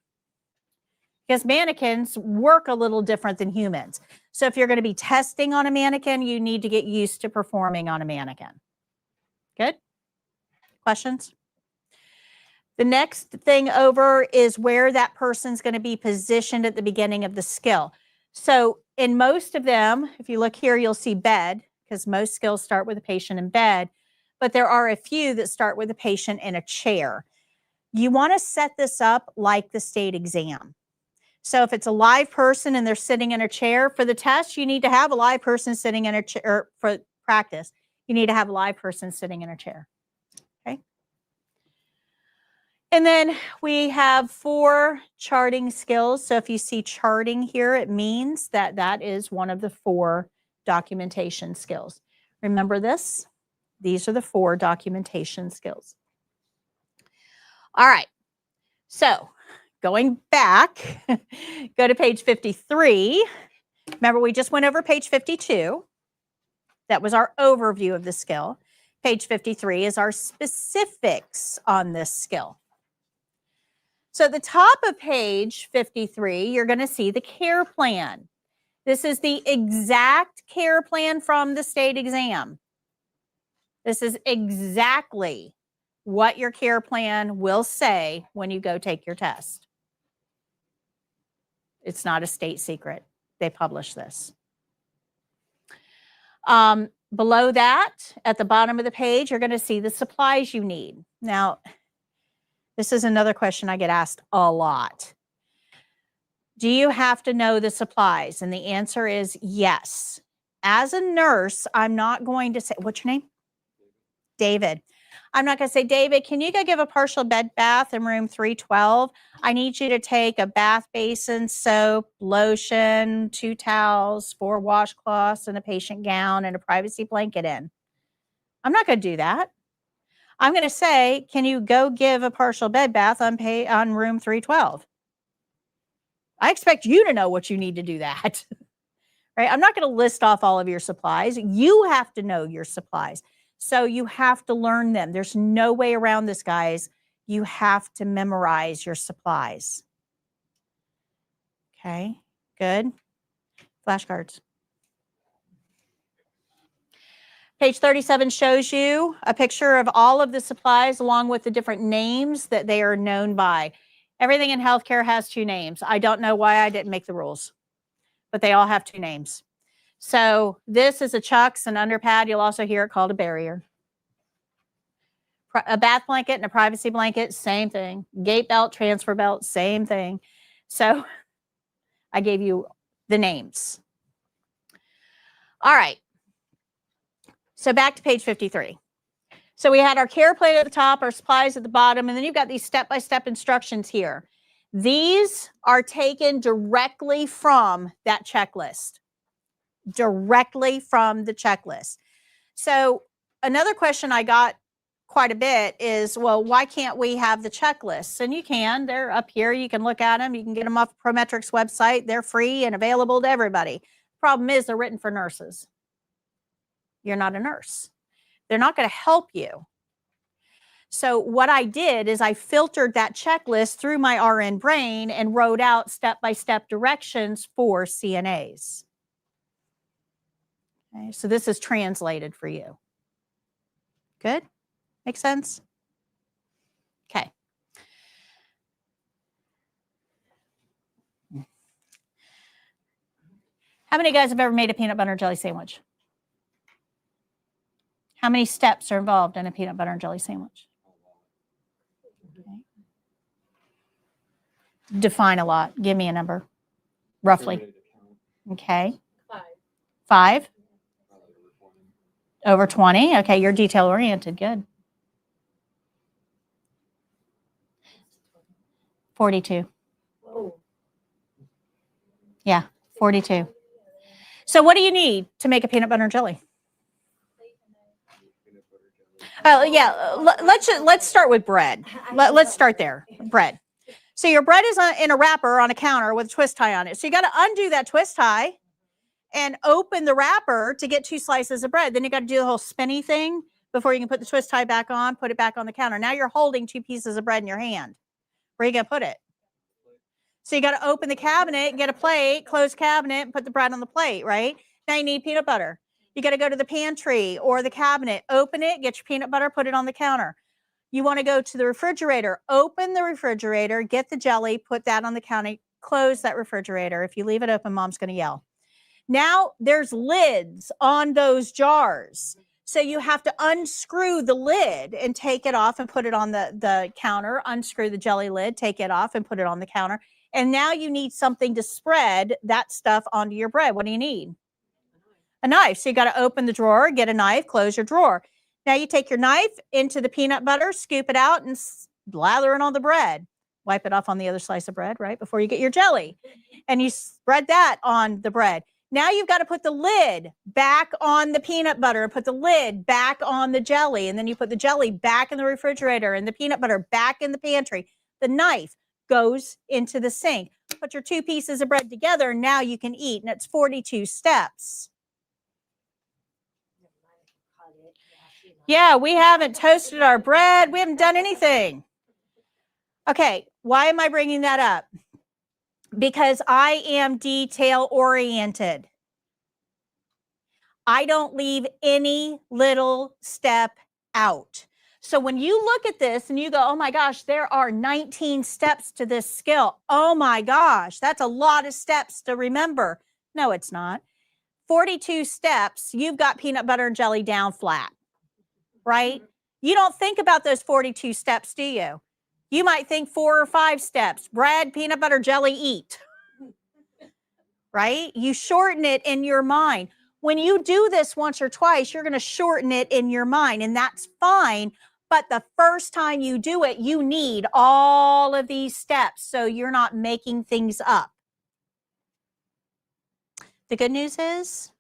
Because mannequins work a little different than humans. So if you're going to be testing on a mannequin, you need to get used to performing on a mannequin. Good? Questions? The next thing over is where that person's going to be positioned at the beginning of the skill. So in most of them, if you look here, you'll see bed, because most skills start with a patient in bed. But there are a few that start with a patient in a chair. You want to set this up like the state exam. So if it's a live person and they're sitting in a chair for the test, you need to have a live person sitting in a chair. For practice, you need to have a live person sitting in a chair. Okay. And then we have 4 charting skills. So if you see charting here, it means that that is one of the 4 documentation skills. Remember this? These are the 4 documentation skills. All right. So going back, go to page 53. Remember, we just went over page 52. That was our overview of the skill. Page 53 is our specifics on this skill. So at the top of page 53, you're going to see the care plan. This is the exact care plan from the state exam. This is exactly what your care plan will say when you go take your test. It's not a state secret. They publish this. Below that, at the bottom of the page, you're going to see the supplies you need. Now, this is another question I get asked a lot. Do you have to know the supplies? And the answer is yes. As a nurse, I'm not going to say, what's your name? David. I'm not going to say, David, can you go give a partial bed bath in room 312? I need you to take a bath basin, soap, lotion, 2 towels, 4 washcloths, and a patient gown and a privacy blanket in. I'm not going to do that. I'm going to say, can you go give a partial bed bath on room 312? I expect you to know what you need to do that. Right? I'm not going to list off all of your supplies. You have to know your supplies. So you have to learn them. There's no way around this, guys. You have to memorize your supplies. Okay, good. Flashcards. Page 37 shows you a picture of all of the supplies along with the different names that they are known by. Everything in healthcare has 2 names. I don't know why I didn't make the rules, but they all have 2 names. So this is a chucks, an underpad. You'll also hear it called a barrier. A bath blanket and a privacy blanket, same thing. Gate belt, transfer belt, same thing. So I gave you the names. All right. So back to page 53. So we had our care plan at the top, our supplies at the bottom, and then you've got these step-by-step instructions here. These are taken directly from that checklist. Directly from the checklist. So another question I got quite a bit is, well, why can't we have the checklists? And you can. They're up here. You can look at them. You can get them off Prometric's website. They're free and available to everybody. Problem is, they're written for nurses. You're not a nurse. They're not going to help you. So what I did is I filtered that checklist through my RN brain and wrote out step-by-step directions for CNAs. Okay, so this is translated for you. Good? Make sense? Okay. How many of you guys have ever made a peanut butter and jelly sandwich? How many steps are involved in a peanut butter and jelly sandwich? Okay. Define a lot. Give me a number, roughly. Okay. 5. Over 20. Okay, you're detail oriented. Good. 42. Whoa. Yeah, 42. So what do you need to make a peanut butter and jelly? Oh, yeah, let's start with bread. Let's start there. Bread. So your bread is in a wrapper on a counter with a twist tie on it. So you got to undo that twist tie and open the wrapper to get 2 slices of bread. Then you got to do the whole spinny thing before you can put the twist tie back on, put it back on the counter. Now you're holding 2 pieces of bread in your hand. Where are you going to put it? So you got to open the cabinet, get a plate, close cabinet, and put the bread on the plate, right? Now you need peanut butter. You got to go to the pantry or the cabinet, open it, get your peanut butter, put it on the counter. You want to go to the refrigerator, open the refrigerator, get the jelly, put that on the counter, close that refrigerator. If you leave it open, mom's going to yell. Now there's lids on those jars. So you have to unscrew the lid and take it off and put it on the counter, unscrew the jelly lid, take it off and put it on the counter. And now you need something to spread that stuff onto your bread. What do you need? A knife. So you got to open the drawer, get a knife, close your drawer. Now you take your knife into the peanut butter, scoop it out and lather it on the bread. Wipe it off on the other slice of bread, right? Before you get your jelly. And you spread that on the bread. Now you've got to put the lid back on the peanut butter and put the lid back on the jelly. And then you put the jelly back in the refrigerator and the peanut butter back in the pantry. The knife goes into the sink. Put your 2 pieces of bread together and now you can eat. And it's 42 steps. Yeah, we haven't toasted our bread. We haven't done anything. Okay, why am I bringing that up? Because I am detail oriented. I don't leave any little step out. So when you look at this and you go, oh my gosh, there are 19 steps to this skill. Oh my gosh, that's a lot of steps to remember. No, it's not. 42 steps, you've got peanut butter and jelly down flat, right? You don't think about those 42 steps, do you? You might think 4 or 5 steps. Bread, peanut butter, jelly, eat. Right? You shorten it in your mind. When you do this once or twice, you're going to shorten it in your mind, and that's fine. But the first time you do it, you need all of these steps so you're not making things up. The good news is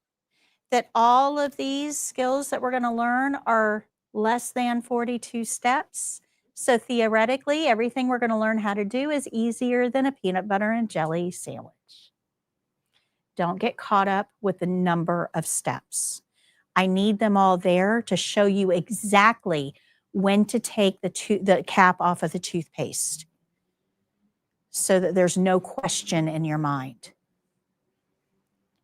that all of these skills that we're going to learn are less than 42 steps. So theoretically, everything we're going to learn how to do is easier than a peanut butter and jelly sandwich. Don't get caught up with the number of steps. I need them all there to show you exactly when to take the cap off of the toothpaste so that there's no question in your mind.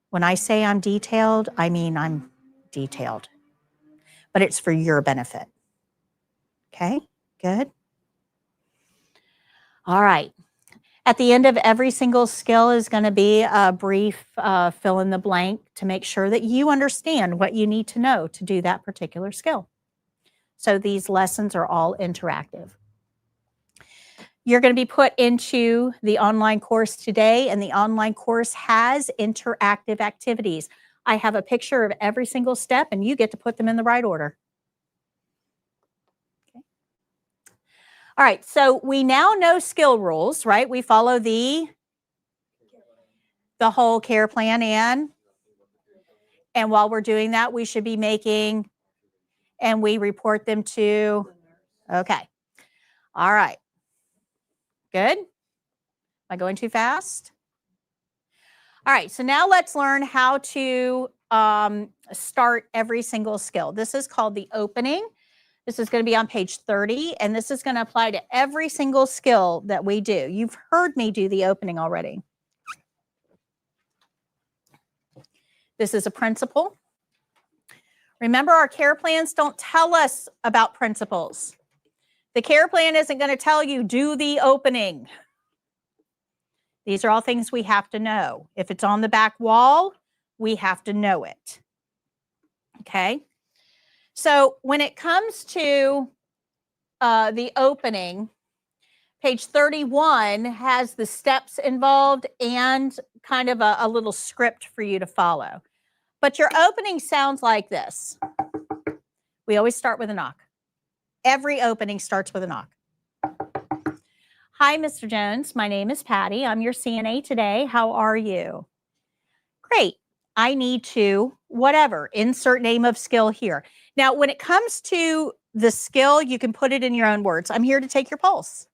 When I say I'm detailed, I mean I'm detailed, but it's for your benefit. Okay, good. All right. At the end of every single skill is going to be a brief fill in the blank to make sure that you understand what you need to know to do that particular skill. So these lessons are all interactive. You're going to be put into the online course today, and the online course has interactive activities. I have a picture of every single step, and you get to put them in the right order. Okay. All right, so we now know skill rules, right? We follow the whole care plan, and while we're doing that, we should be making, and we report them to, okay. All right. Good? Am I going too fast? All right, so now let's learn how to start every single skill. This is called the opening. This is going to be on page 30, and this is going to apply to every single skill that we do. You've heard me do the opening already. This is a principle. Remember, our care plans don't tell us about principles. The care plan isn't going to tell you, do the opening. These are all things we have to know. If it's on the back wall, we have to know it. Okay? So when it comes to the opening, page 31 has the steps involved and kind of a little script for you to follow. But your opening sounds like this. We always start with a knock. Every opening starts with a knock. Hi, Mr. Jones. My name is Patty. I'm your CNA today. How are you? Great. I need to, whatever, insert name of skill here. Now, when it comes to the skill, you can put it in your own words. I'm here to take your pulse.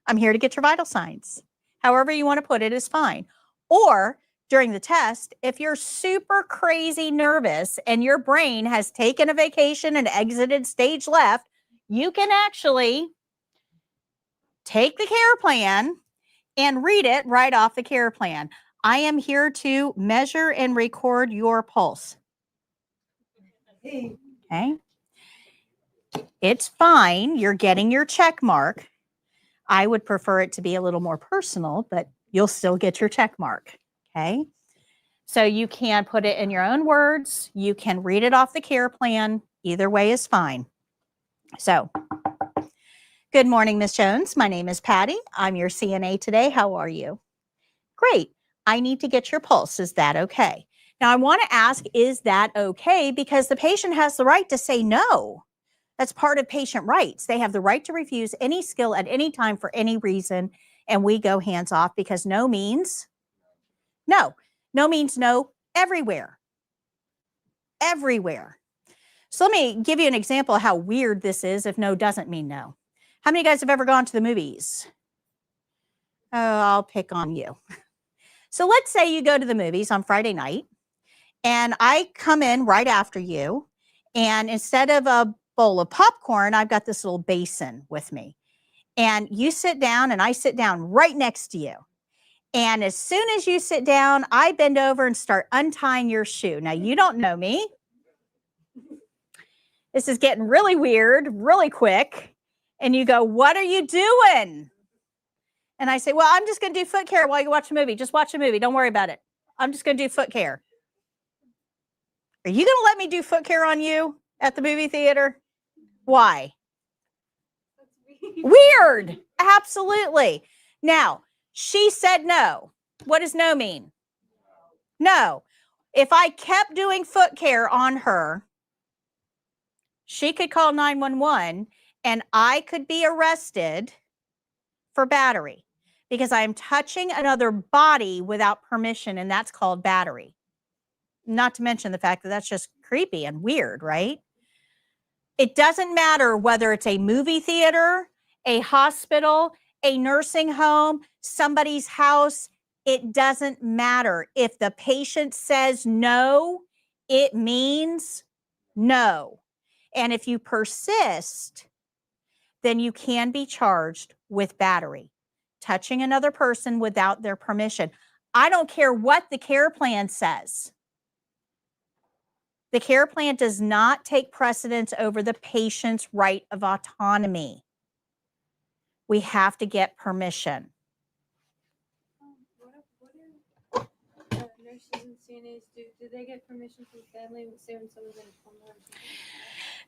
I'm here to get your vital signs. However you want to put it is fine. Or during the test, if you're super crazy nervous and your brain has taken a vacation and exited stage left, you can actually take the care plan and read it right off the care plan. I am here to measure and record your pulse. Okay. It's fine. You're getting your check mark. I would prefer it to be a little more personal, but you'll still get your check mark. Okay. So you can put it in your own words. You can read it off the care plan. Either way is fine. So, good morning, Ms. Jones. My name is Patty. I'm your CNA today. How are you? Great. I need to get your pulse. Is that okay? Now, I want to ask, is that okay? Because the patient has the right to say no. That's part of patient rights. They have the right to refuse any skill at any time for any reason, and we go hands off because no means no. No means no everywhere. Everywhere. So let me give you an example of how weird this is if no doesn't mean no. How many of you guys have ever gone to the movies? Oh, I'll pick on you. So let's say you go to the movies on Friday night, and I come in right after you, And instead of a bowl of popcorn, I've got this little basin with me. And you sit down and I sit down right next to you. And as soon as you sit down, I bend over and start untying your shoe. Now, you don't know me. This is getting really weird, really quick. And you go, what are you doing? And I say, well, I'm just going to do foot care while you watch a movie. Just watch a movie. Don't worry about it. I'm just going to do foot care. Are you going to let me do foot care on you at the movie theater? Why? Weird. Absolutely. Now, she said no. What does no mean? No. If I kept doing foot care on her, she could call 911 and I could be arrested for battery because I'm touching another body without permission, and that's called battery. Not to mention the fact that that's just creepy and weird, right? It doesn't matter whether it's a movie theater, a hospital, a nursing home, somebody's house. It doesn't matter. If the patient says no, it means no. And if you persist, then you can be charged with battery, touching another person without their permission. I don't care what the care plan says. The care plan does not take precedence over the patient's right of autonomy. We have to get permission. What do nurses and CNAs do? Do they get permission from the family, say when someone's in a coma or something?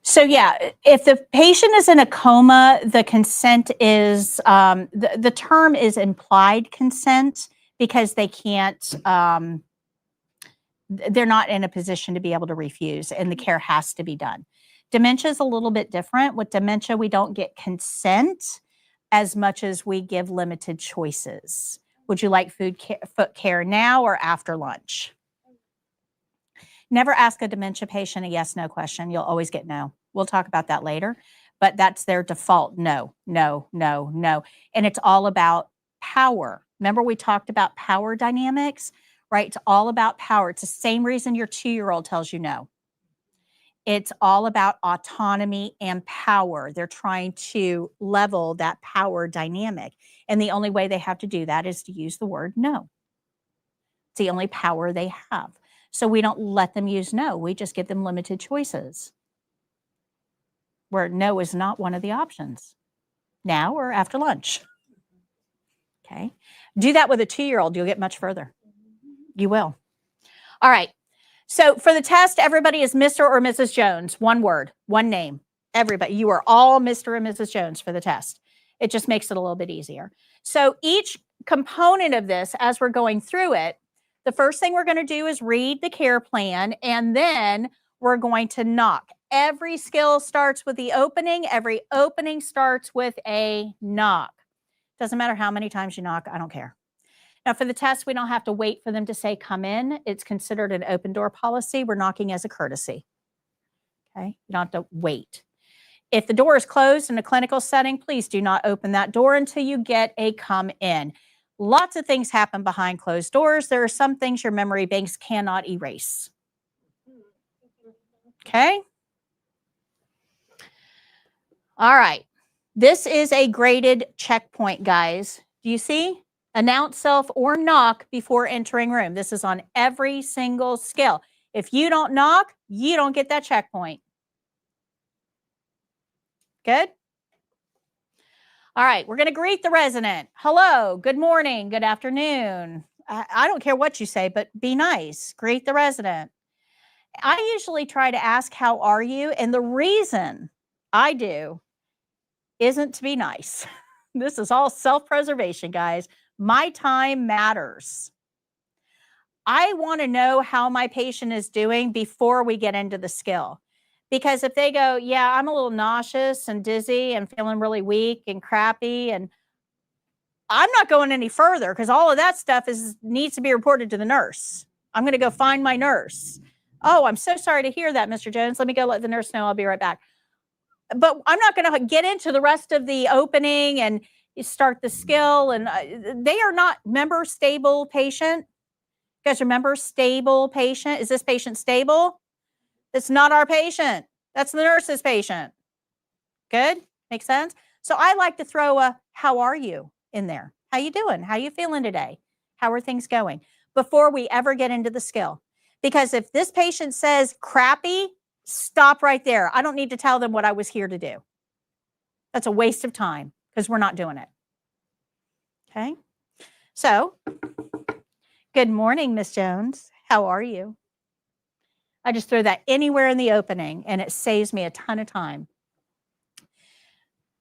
So yeah, if the patient is in a coma, the consent is, the term is implied consent because they can't, they're not in a position to be able to refuse, and the care has to be done. Dementia is a little bit different. With dementia, we don't get consent as much as we give limited choices. Would you like foot care now or after lunch? Never ask a dementia patient a yes, no question. You'll always get no. We'll talk about that later, but that's their default no, no, no, no. And it's all about power. Remember we talked about power dynamics, right? It's all about power. It's the same reason your 2-year-old tells you no. It's all about autonomy and power. They're trying to level that power dynamic. And the only way they have to do that is to use the word no. It's the only power they have. So we don't let them use no. We just give them limited choices where no is not one of the options. Now or after lunch. Okay. Do that with a 2-year-old. You'll get much further. You will. All right. So for the test, everybody is Mr. or Mrs. Jones. One word, one name. Everybody. You are all Mr. and Mrs. Jones for the test. It just makes it a little bit easier. So each component of this, as we're going through it, the first thing we're going to do is read the care plan, and then we're going to knock. Every skill starts with the opening. Every opening starts with a knock. Doesn't matter how many times you knock. I don't care. Now, for the test, we don't have to wait for them to say, come in. It's considered an open door policy. We're knocking as a courtesy. Okay? You don't have to wait. If the door is closed in a clinical setting, please do not open that door until you get a come in. Lots of things happen behind closed doors. There are some things your memory banks cannot erase. Okay? All right. This is a graded checkpoint, guys. Do you see? Announce self or knock before entering room. This is on every single skill. If you don't knock, you don't get that checkpoint. Good? All right, we're going to greet the resident. Hello, good morning, good afternoon. I don't care what you say, but be nice. Greet the resident. I usually try to ask, how are you? And the reason I do isn't to be nice. This is all self-preservation, guys. My time matters. I want to know how my patient is doing before we get into the skill. Because if they go, yeah, I'm a little nauseous and dizzy and feeling really weak and crappy, and I'm not going any further because all of that stuff needs to be reported to the nurse. I'm going to go find my nurse. Oh, I'm so sorry to hear that, Mr. Jones. Let me go let the nurse know. I'll be right back. But I'm not going to get into the rest of the opening and start the skill. And they are not, remember, stable patient. You guys remember stable patient? Is this patient stable? It's not our patient. That's the nurse's patient. Good? Makes sense? So I like to throw a how are you in there. How you doing? How you feeling today? How are things going? Before we ever get into the skill. Because if this patient says crappy, stop right there. I don't need to tell them what I was here to do. That's a waste of time because we're not doing it. Okay? So, good morning, Miss Jones. How are you? I just throw that anywhere in the opening and it saves me a ton of time.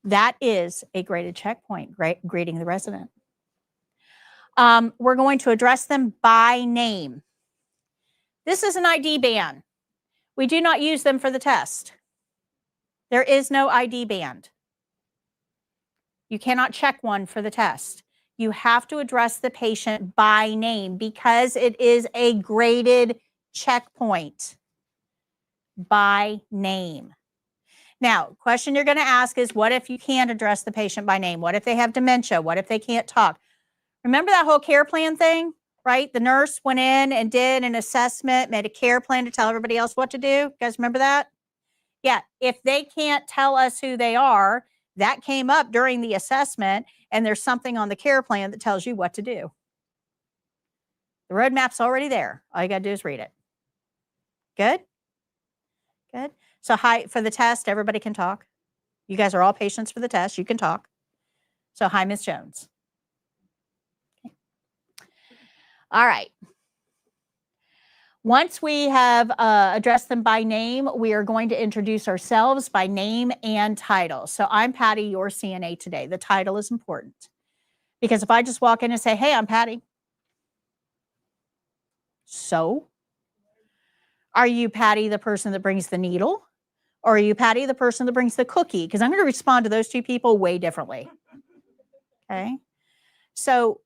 That is a graded checkpoint, greeting the resident. We're going to address them by name. This is an ID band. We do not use them for the test. There is no ID band. You cannot check one for the test. You have to address the patient by name because it is a graded checkpoint. By name. Now, question you're going to ask is, what if you can't address the patient by name? What if they have dementia? What if they can't talk? Remember that whole care plan thing, right? The nurse went in and did an assessment, made a care plan to tell everybody else what to do. You guys remember that? Yeah, if they can't tell us who they are, that came up during the assessment, and there's something on the care plan that tells you what to do. The roadmap's already there. All you got to do is read it. Good? Good. So hi, for the test, everybody can talk. You guys are all patients for the test. You can talk. So hi, Ms. Jones. Okay. All right. Once we have addressed them by name, we are going to introduce ourselves by name and title. So I'm Patty, your CNA today. The title is important because if I just walk in and say, hey, I'm Patty. So are you Patty, the person that brings the needle? Or are you Patty, the person that brings the cookie? Because I'm going to respond to those two people way differently. Okay. So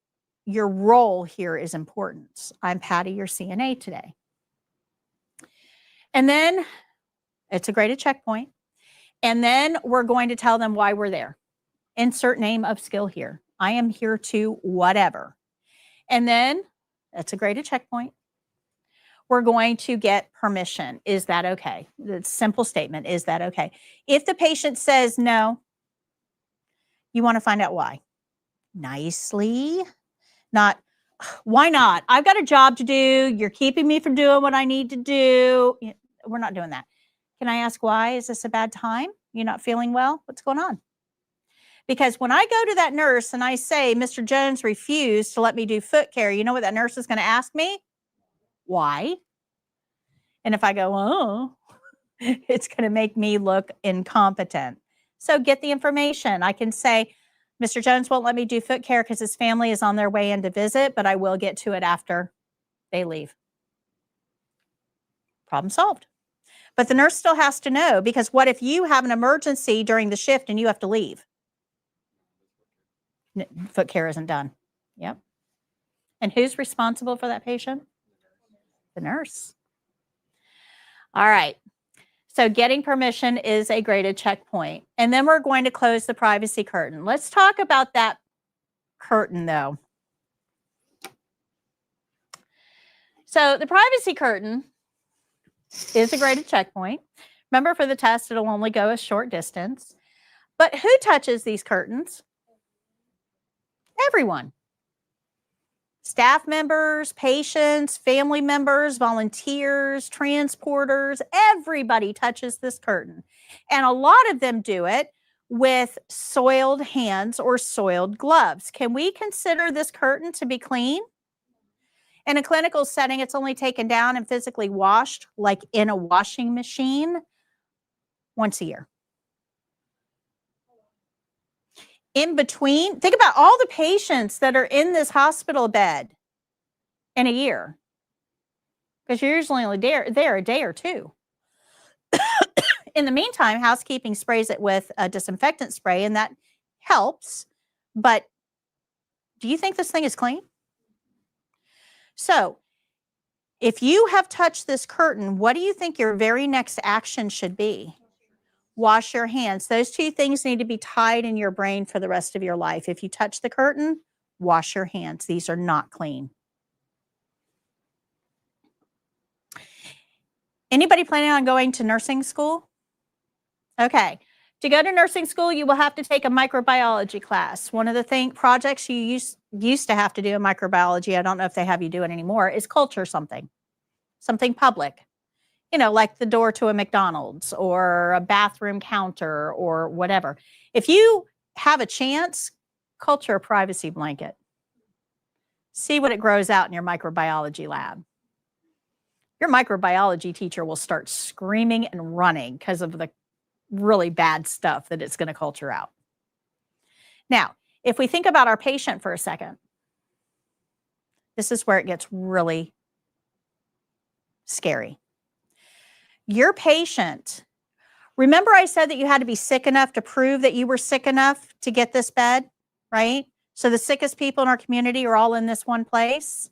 your role here is important. I'm Patty, your CNA today. And then it's a graded checkpoint. And then we're going to tell them why we're there. Insert name of skill here. I am here to whatever. And then that's a graded checkpoint. We're going to get permission. Is that okay? The simple statement, is that okay? If the patient says no, you want to find out why. Nicely, not, why not? I've got a job to do. You're keeping me from doing what I need to do. We're not doing that. Can I ask why? Is this a bad time? You're not feeling well? What's going on? Because when I go to that nurse and I say, Mr. Jones refused to let me do foot care, you know what that nurse is going to ask me? Why? And if I go, oh, it's going to make me look incompetent. So get the information. I can say, Mr. Jones won't let me do foot care because his family is on their way in to visit, but I will get to it after they leave. Problem solved. But the nurse still has to know, because what if you have an emergency during the shift and you have to leave? Foot care isn't done. Yep. And who's responsible for that patient? The nurse. All right. So getting permission is a graded checkpoint. And then we're going to close the privacy curtain. Let's talk about that curtain, though. So the privacy curtain is a graded checkpoint. Remember, for the test, it'll only go a short distance. But who touches these curtains? Everyone. Staff members, patients, family members, volunteers, transporters, everybody touches this curtain. And a lot of them do it with soiled hands or soiled gloves. Can we consider this curtain to be clean? In a clinical setting, it's only taken down and physically washed, like in a washing machine, once a year. In between, think about all the patients that are in this hospital bed in a year, because you're usually only there a day or two. In the meantime, housekeeping sprays it with a disinfectant spray, and that helps. But do you think this thing is clean? So if you have touched this curtain, what do you think your very next action should be? Wash your hands. Those two things need to be tied in your brain for the rest of your life. If you touch the curtain, wash your hands. These are not clean. Anybody planning on going to nursing school? Okay. To go to nursing school, you will have to take a microbiology class. One of the projects you used to have to do in microbiology, I don't know if they have you do it anymore, is culture something public. Like the door to a McDonald's or a bathroom counter or whatever. If you have a chance, culture a privacy blanket. See what it grows out in your microbiology lab. Your microbiology teacher will start screaming and running because of the really bad stuff that it's going to culture out. Now, if we think about our patient for a second, this is where it gets really scary. Your patient, remember I said that you had to be sick enough to prove that you were sick enough to get this bed, right? So the sickest people in our community are all in this one place.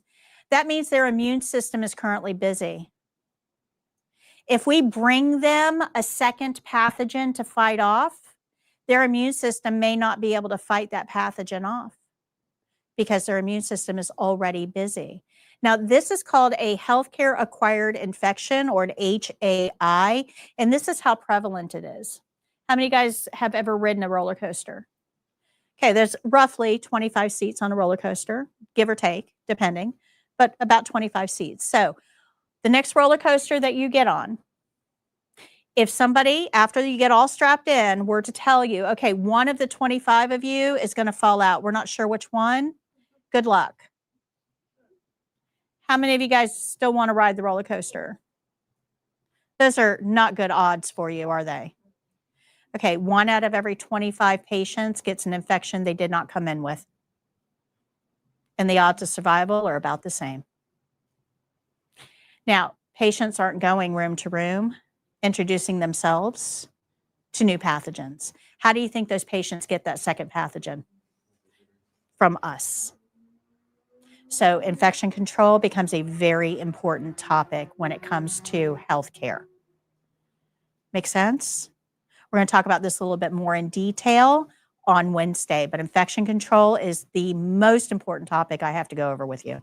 That means their immune system is currently busy. If we bring them a second pathogen to fight off, their immune system may not be able to fight that pathogen off because their immune system is already busy. Now, this is called a healthcare acquired infection, or an HAI, and this is how prevalent it is. How many guys have ever ridden a roller coaster? Okay, there's roughly 25 seats on a roller coaster, give or take, depending, but about 25 seats. So the next roller coaster that you get on, if somebody, after you get all strapped in, were to tell you, okay, one of the 25 of you is going to fall out, we're not sure which one, good luck. How many of you guys still want to ride the roller coaster? Those are not good odds for you, are they? Okay, 1 out of every 25 patients gets an infection they did not come in with. And the odds of survival are about the same. Now, patients aren't going room to room, introducing themselves to new pathogens. How do you think those patients get that second pathogen? From us. So infection control becomes a very important topic when it comes to healthcare. Make sense? We're going to talk about this a little bit more in detail on Wednesday, but infection control is the most important topic I have to go over with you.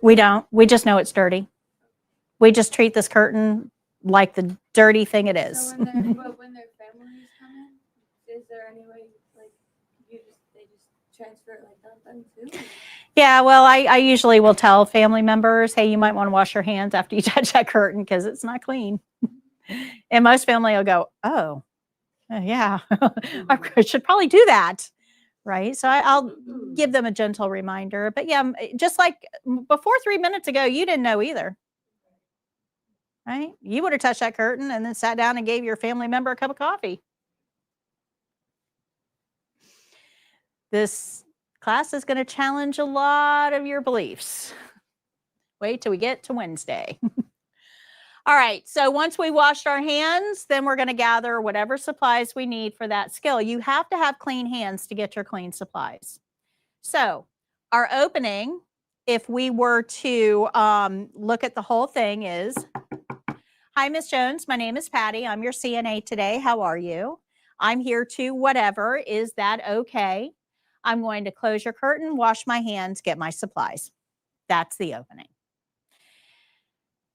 We don't. We just know it's dirty. We just treat this curtain like the dirty thing it is. So when their families come in, is there any way, like, they just transfer it like done too? Yeah, well, I usually will tell family members, hey, you might want to wash your hands after you touch that curtain because it's not clean. And most family will go, oh, yeah, I should probably do that. Right. So I'll give them a gentle reminder. But yeah, just like before 3 minutes ago, you didn't know either. Right? You would have touched that curtain and then sat down and gave your family member a cup of coffee. This class is going to challenge a lot of your beliefs. Wait till we get to Wednesday. All right, so once we washed our hands, then we're going to gather whatever supplies we need for that skill. You have to have clean hands to get your clean supplies. So our opening, if we were to look at the whole thing, is, hi, Ms. Jones, my name is Patty. I'm your CNA today. How are you? I'm here to whatever. Is that okay? I'm going to close your curtain, wash my hands, get my supplies. That's the opening.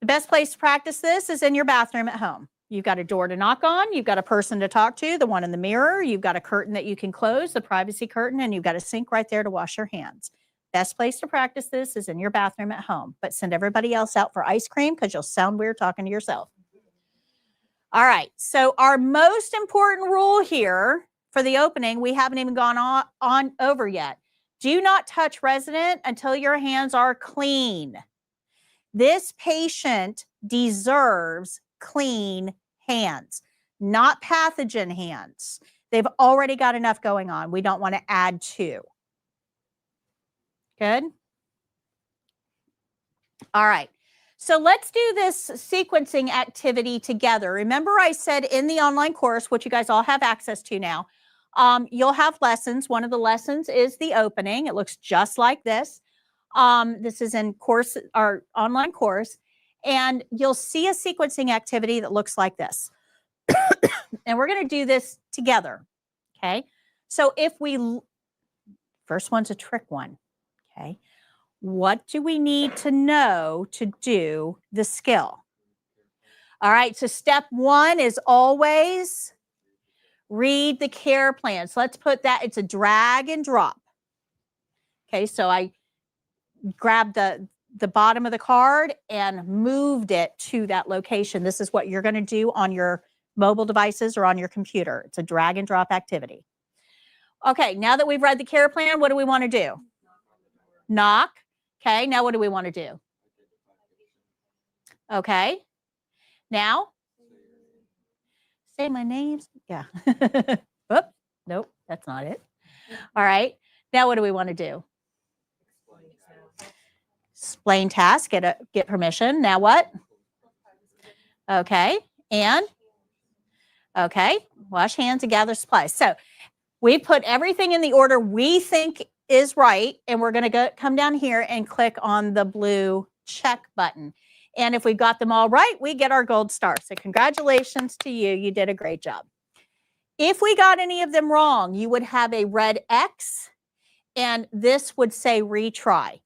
The best place to practice this is in your bathroom at home. You've got a door to knock on. You've got a person to talk to, the one in the mirror. You've got a curtain that you can close, the privacy curtain, and you've got a sink right there to wash your hands. Best place to practice this is in your bathroom at home, but send everybody else out for ice cream because you'll sound weird talking to yourself. All right, so our most important rule here for the opening, we haven't even gone on over yet. Do not touch resident until your hands are clean. This patient deserves clean hands, not pathogen hands. They've already got enough going on. We don't want to add to. Good? All right. So let's do this sequencing activity together. Remember I said in the online course, which you guys all have access to now, you'll have lessons. One of the lessons is the opening. It looks just like this. This is in our online course, and you'll see a sequencing activity that looks like this. And we're going to do this together. Okay. So first one's a trick one. Okay. What do we need to know to do the skill? All right, so step 1 is always read the care plan. So let's put that, it's a drag and drop. Okay, so I grabbed the bottom of the card and moved it to that location. This is what you're going to do on your mobile devices or on your computer. It's a drag and drop activity. Okay, now that we've read the care plan, what do we want to do? Knock. Okay, now what do we want to do? Okay, now say my name. Yeah. Oop, nope, that's not it. All right, now what do we want to do? Explain task, get permission. Now what? Okay, and okay, wash hands and gather supplies. So we put everything in the order we think is right, and we're going to come down here and click on the blue check button. And if we got them all right, we get our gold star. So congratulations to you. You did a great job. If we got any of them wrong, you would have a red X, and this would say retry.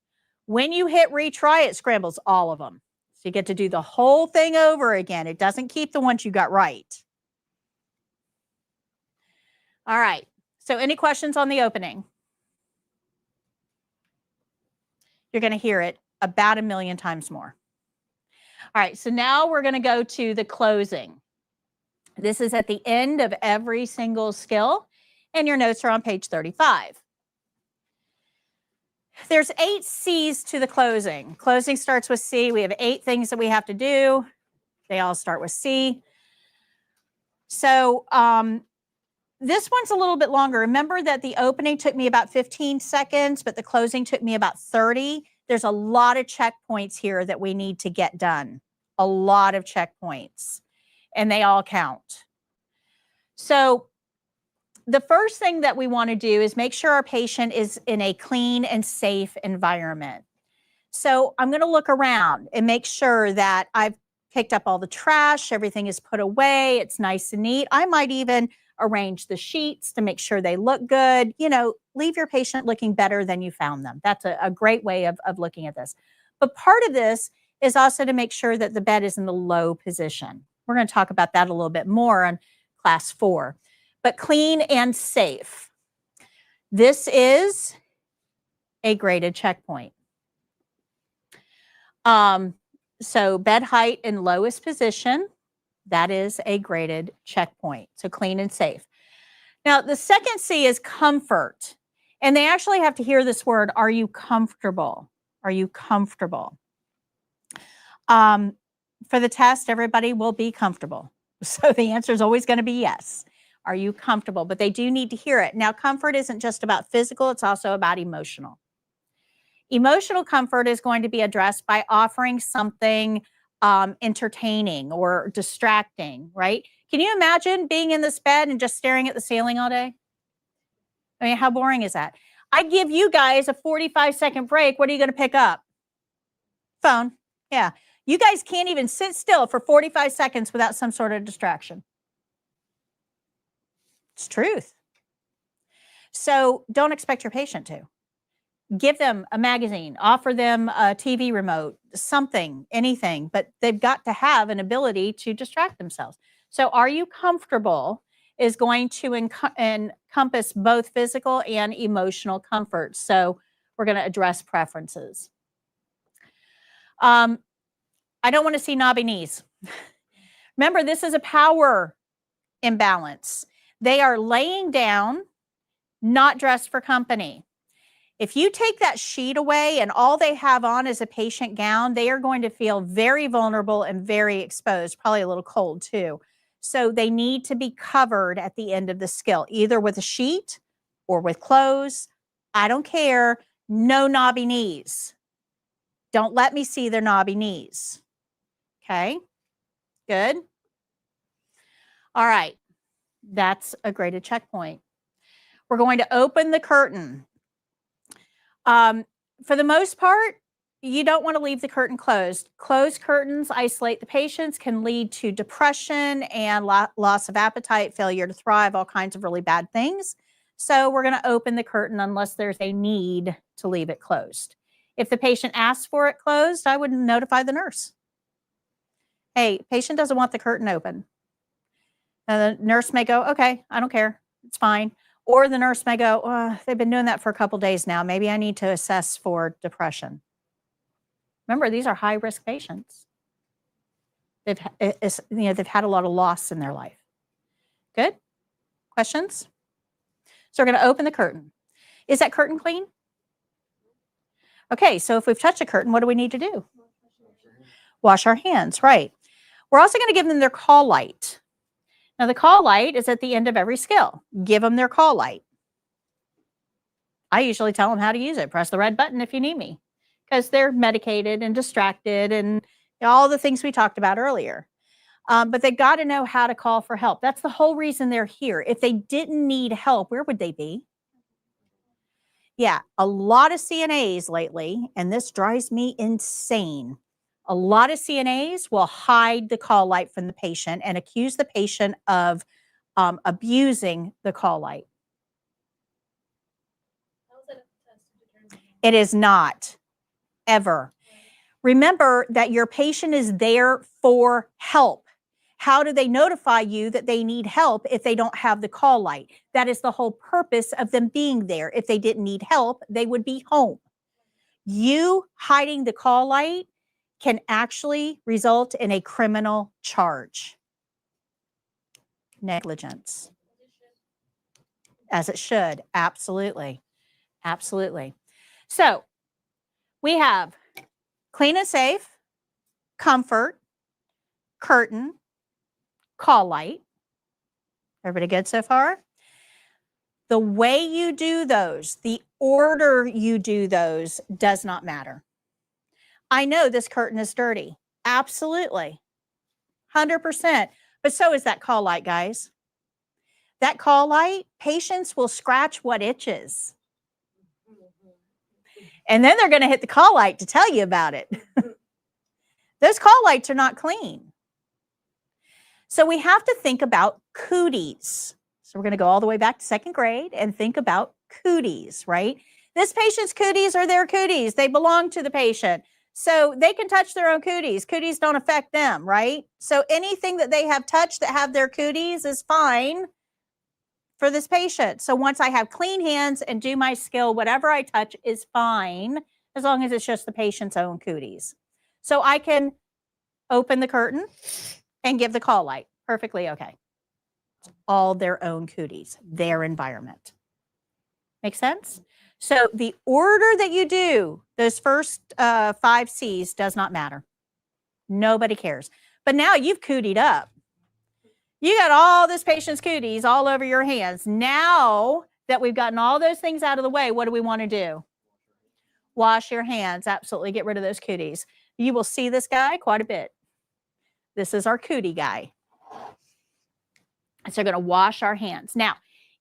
When you hit retry, it scrambles all of them. So you get to do the whole thing over again. It doesn't keep the ones you got right. All right. So any questions on the opening? You're going to hear it about 1 million times more. All right. So now we're going to go to the closing. This is at the end of every single skill, and your notes are on page 35. There's 8 C's to the closing. Closing starts with C. We have 8 things that we have to do. They all start with C. So this one's a little bit longer. Remember that the opening took me about 15 seconds, but the closing took me about 30. There's a lot of checkpoints here that we need to get done. A lot of checkpoints, and they all count. So the first thing that we want to do is make sure our patient is in a clean and safe environment. So I'm going to look around and make sure that I've picked up all the trash, everything is put away, it's nice and neat. I might even arrange the sheets to make sure they look good. You know, leave your patient looking better than you found them. That's a great way of looking at this. But part of this is also to make sure that the bed is in the low position. We're going to talk about that a little bit more on class 4. But clean and safe. This is a graded checkpoint. So bed height in lowest position, that is a graded checkpoint. So clean and safe. Now, the second C is comfort. And they actually have to hear this word, are you comfortable? Are you comfortable? For the test, everybody will be comfortable. So the answer is always going to be yes. Are you comfortable? But they do need to hear it. Now, comfort isn't just about physical, it's also about emotional. Emotional comfort is going to be addressed by offering something entertaining or distracting, right? Can you imagine being in this bed and just staring at the ceiling all day? I mean, how boring is that? I give you guys a 45-second break. What are you going to pick up? Phone. Yeah. You guys can't even sit still for 45 seconds without some sort of distraction. It's truth. So don't expect your patient to. Give them a magazine, offer them a TV remote, something, anything, but they've got to have an ability to distract themselves. So are you comfortable is going to encompass both physical and emotional comfort. So we're going to address preferences. I don't want to see knobby knees. Remember, this is a power imbalance. They are laying down, not dressed for company. If you take that sheet away and all they have on is a patient gown, they are going to feel very vulnerable and very exposed, probably a little cold too. So they need to be covered at the end of the skill, either with a sheet or with clothes. I don't care. No knobby knees. Don't let me see their knobby knees. Okay, good. All right, that's a graded checkpoint. We're going to open the curtain. For the most part, you don't want to leave the curtain closed. Closed curtains isolate the patients, can lead to depression and loss of appetite, failure to thrive, all kinds of really bad things. So we're going to open the curtain unless there's a need to leave it closed. If the patient asks for it closed, I would notify the nurse. hey, patient doesn't want the curtain open. And the nurse may go, okay, I don't care. It's fine. Or the nurse may go, they've been doing that for a couple days now. Maybe I need to assess for depression. Remember, these are high-risk patients. They've had a lot of loss in their life. Good? Questions? So we're going to open the curtain. Is that curtain clean? Okay, so if we've touched a curtain, what do we need to do? Wash our hands, right. We're also going to give them their call light. Now, the call light is at the end of every skill. Give them their call light. I usually tell them how to use it. Press the red button if you need me, because they're medicated and distracted and all the things we talked about earlier. But they got to know how to call for help. That's the whole reason they're here. If they didn't need help, where would they be? Yeah, a lot of CNAs lately, and this drives me insane. A lot of CNAs will hide the call light from the patient and accuse the patient of abusing the call light. It is not, ever. Remember that your patient is there for help. How do they notify you that they need help if they don't have the call light? That is the whole purpose of them being there. If they didn't need help, they would be home. You hiding the call light can actually result in a criminal charge. Negligence. As it should. Absolutely. Absolutely. So we have clean and safe, comfort, curtain, call light. Everybody good so far? The way you do those, the order you do those does not matter. I know this curtain is dirty. Absolutely. 100%. But so is that call light, guys. That call light, patients will scratch what itches. And then they're going to hit the call light to tell you about it. Those call lights are not clean. So we have to think about cooties. So we're going to go all the way back to second grade and think about cooties, right? This patient's cooties are their cooties. They belong to the patient. So they can touch their own cooties. Cooties don't affect them, right? So anything that they have touched that have their cooties is fine for this patient. So once I have clean hands and do my skill, whatever I touch is fine, as long as it's just the patient's own cooties. So I can open the curtain and give the call light. Perfectly okay. It's all their own cooties, their environment. Make sense? So the order that you do those first 5 C's does not matter. Nobody cares. But now you've cootied up. You got all this patient's cooties all over your hands. Now that we've gotten all those things out of the way, what do we want to do? Wash your hands. Absolutely. Get rid of those cooties. You will see this guy quite a bit. This is our cootie guy. So we're going to wash our hands. Now,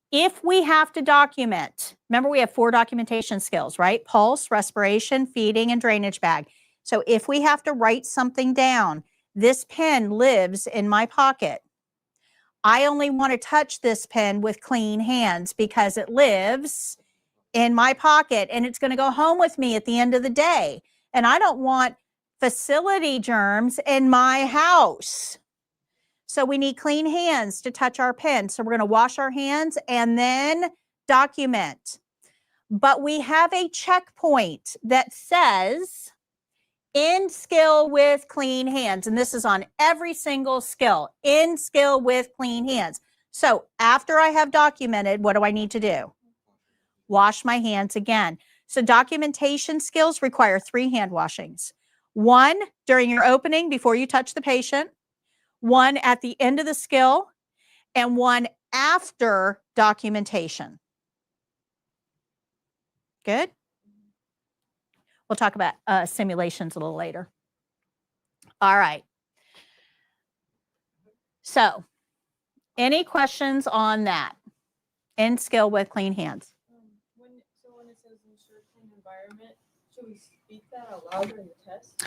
if we have to document, remember we have 4 documentation skills, right? Pulse, respiration, feeding, and drainage bag. So if we have to write something down, this pen lives in my pocket. I only want to touch this pen with clean hands because it lives in my pocket and it's going to go home with me at the end of the day. And I don't want facility germs in my house. So we need clean hands to touch our pen. So we're going to wash our hands and then document. But we have a checkpoint that says end skill with clean hands. And this is on every single skill. End skill with clean hands. So after I have documented, what do I need to do? Wash my hands again. So documentation skills require 3 hand washings. 1 during your opening before you touch the patient. 1 at the end of the skill. And 1 after documentation. Good? We'll talk about simulations a little later. All right. So, any questions on that? End skill with clean hands. When it says ensure clean environment, should we speak that out loud during the test?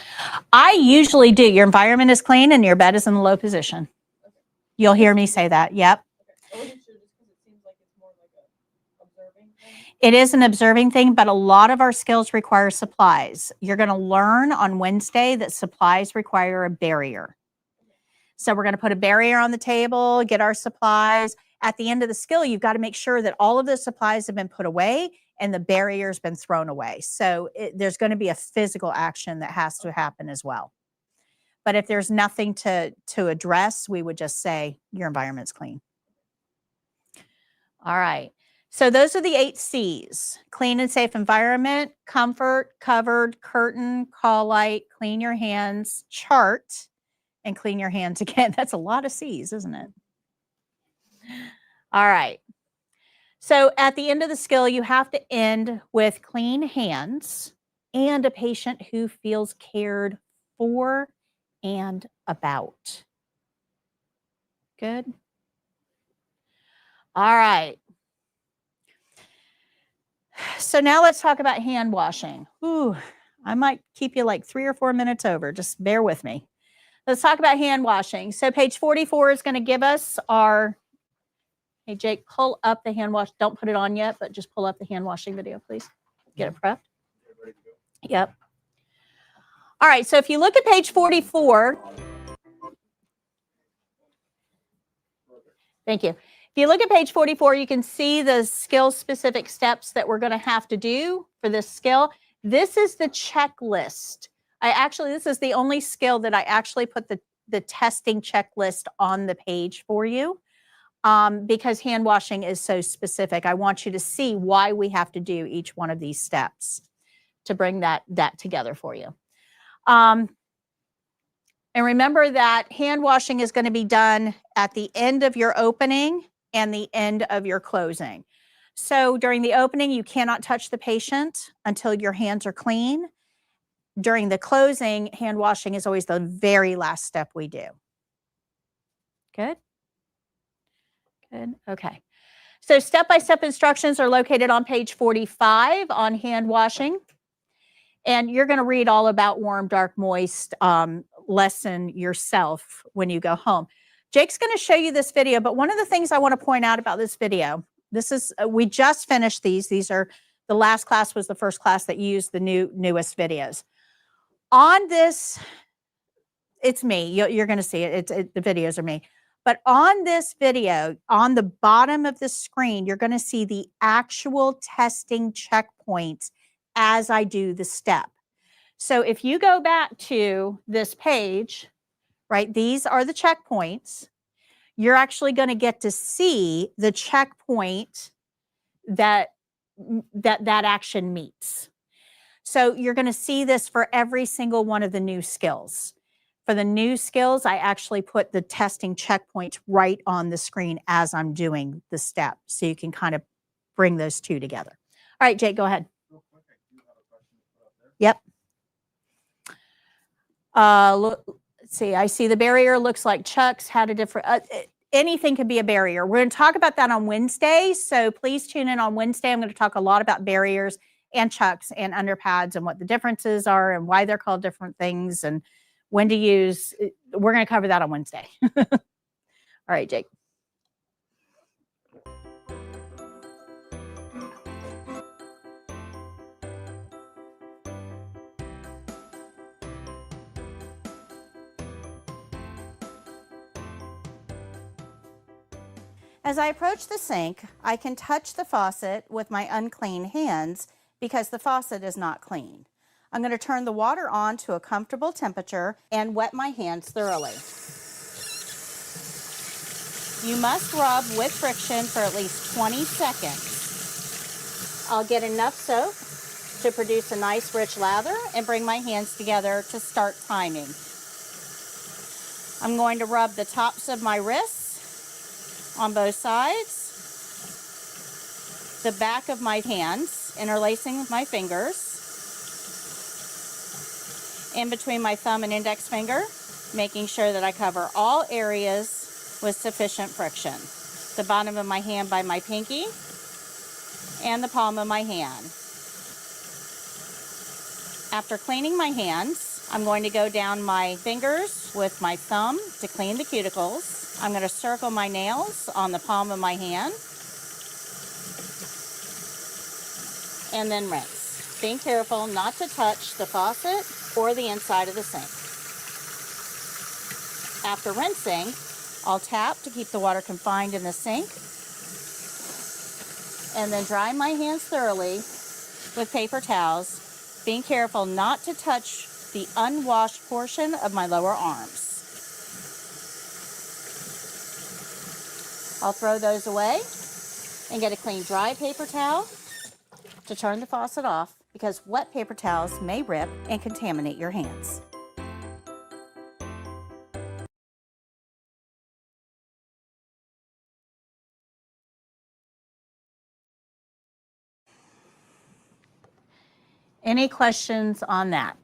I usually do. Your environment is clean and your bed is in the low position. Okay. You'll hear me say that. Yep. Okay. I wasn't sure just because it seems like it's more like a observing thing. It is an observing thing, but a lot of our skills require supplies. You're going to learn on Wednesday that supplies require a barrier. So we're going to put a barrier on the table, get our supplies. At the end of the skill, you've got to make sure that all of the supplies have been put away and the barrier's been thrown away. So there's going to be a physical action that has to happen as well. But if there's nothing to address, we would just say your environment's clean. All right. So those are the 8 C's: clean and safe environment, comfort, covered, curtain, call light, clean your hands, chart, and clean your hands again. That's a lot of C's, isn't it? All right. So at the end of the skill, you have to end with clean hands and a patient who feels cared for and about. Good. All right. So now let's talk about hand washing. Ooh, I might keep you like 3 or 4 minutes over. Just bear with me. Let's talk about hand washing. So page 44 is going to give us our, hey, Jake, pull up the hand wash. Don't put it on yet, but just pull up the hand washing video, please. Get it prepped. Yep. All right. So if you look at page 44, thank you. If you look at page 44, you can see the skill-specific steps that we're going to have to do for this skill. This is the checklist. This is the only skill that I actually put the testing checklist on the page for you because hand washing is so specific. I want you to see why we have to do each one of these steps to bring that together for you. And remember that hand washing is going to be done at the end of your opening and the end of your closing. So during the opening, you cannot touch the patient until your hands are clean. During the closing, hand washing is always the very last step we do. Good? Good. Okay. So step-by-step instructions are located on page 45 on hand washing. And you're going to read all about warm, dark, moist lesson yourself when you go home. Jake's going to show you this video, but one of the things I want to point out about this video, this is, we just finished these. These are, the last class was the first class that used the newest videos. On this, it's me. You're going to see it. The videos are me. But on this video, on the bottom of the screen, you're going to see the actual testing checkpoints as I do the step. So if you go back to this page, right, these are the checkpoints. You're actually going to get to see the checkpoint that action meets. So you're going to see this for every single one of the new skills. For the new skills, I actually put the testing checkpoints right on the screen as I'm doing the step. So you can kind of bring those two together. All right, Jake, go ahead. Yep. Let's see. I see the barrier looks like Chuck's had a different, anything could be a barrier. We're going to talk about that on Wednesday. So please tune in on Wednesday. I'm going to talk a lot about barriers and Chucks and underpads and what the differences are and why they're called different things and when to use. We're going to cover that on Wednesday. All right, Jake. As I approach the sink, I can touch the faucet with my unclean hands because the faucet is not clean. I'm going to turn the water on to a comfortable temperature and wet my hands thoroughly. You must rub with friction for at least 20 seconds. I'll get enough soap to produce a nice rich lather and bring my hands together to start timing. I'm going to rub the tops of my wrists on both sides, the back of my hands, interlacing my fingers, in between my thumb and index finger, making sure that I cover all areas with sufficient friction. The bottom of my hand by my pinky and the palm of my hand. After cleaning my hands, I'm going to go down my fingers with my thumb to clean the cuticles. I'm going to circle my nails on the palm of my hand and then rinse. Being careful not to touch the faucet or the inside of the sink. After rinsing, I'll tap to keep the water confined in the sink and then dry my hands thoroughly with paper towels, being careful not to touch the unwashed portion of my lower arms. I'll throw those away and get a clean dry paper towel to turn the faucet off because wet paper towels may rip and contaminate your hands. Any questions on that?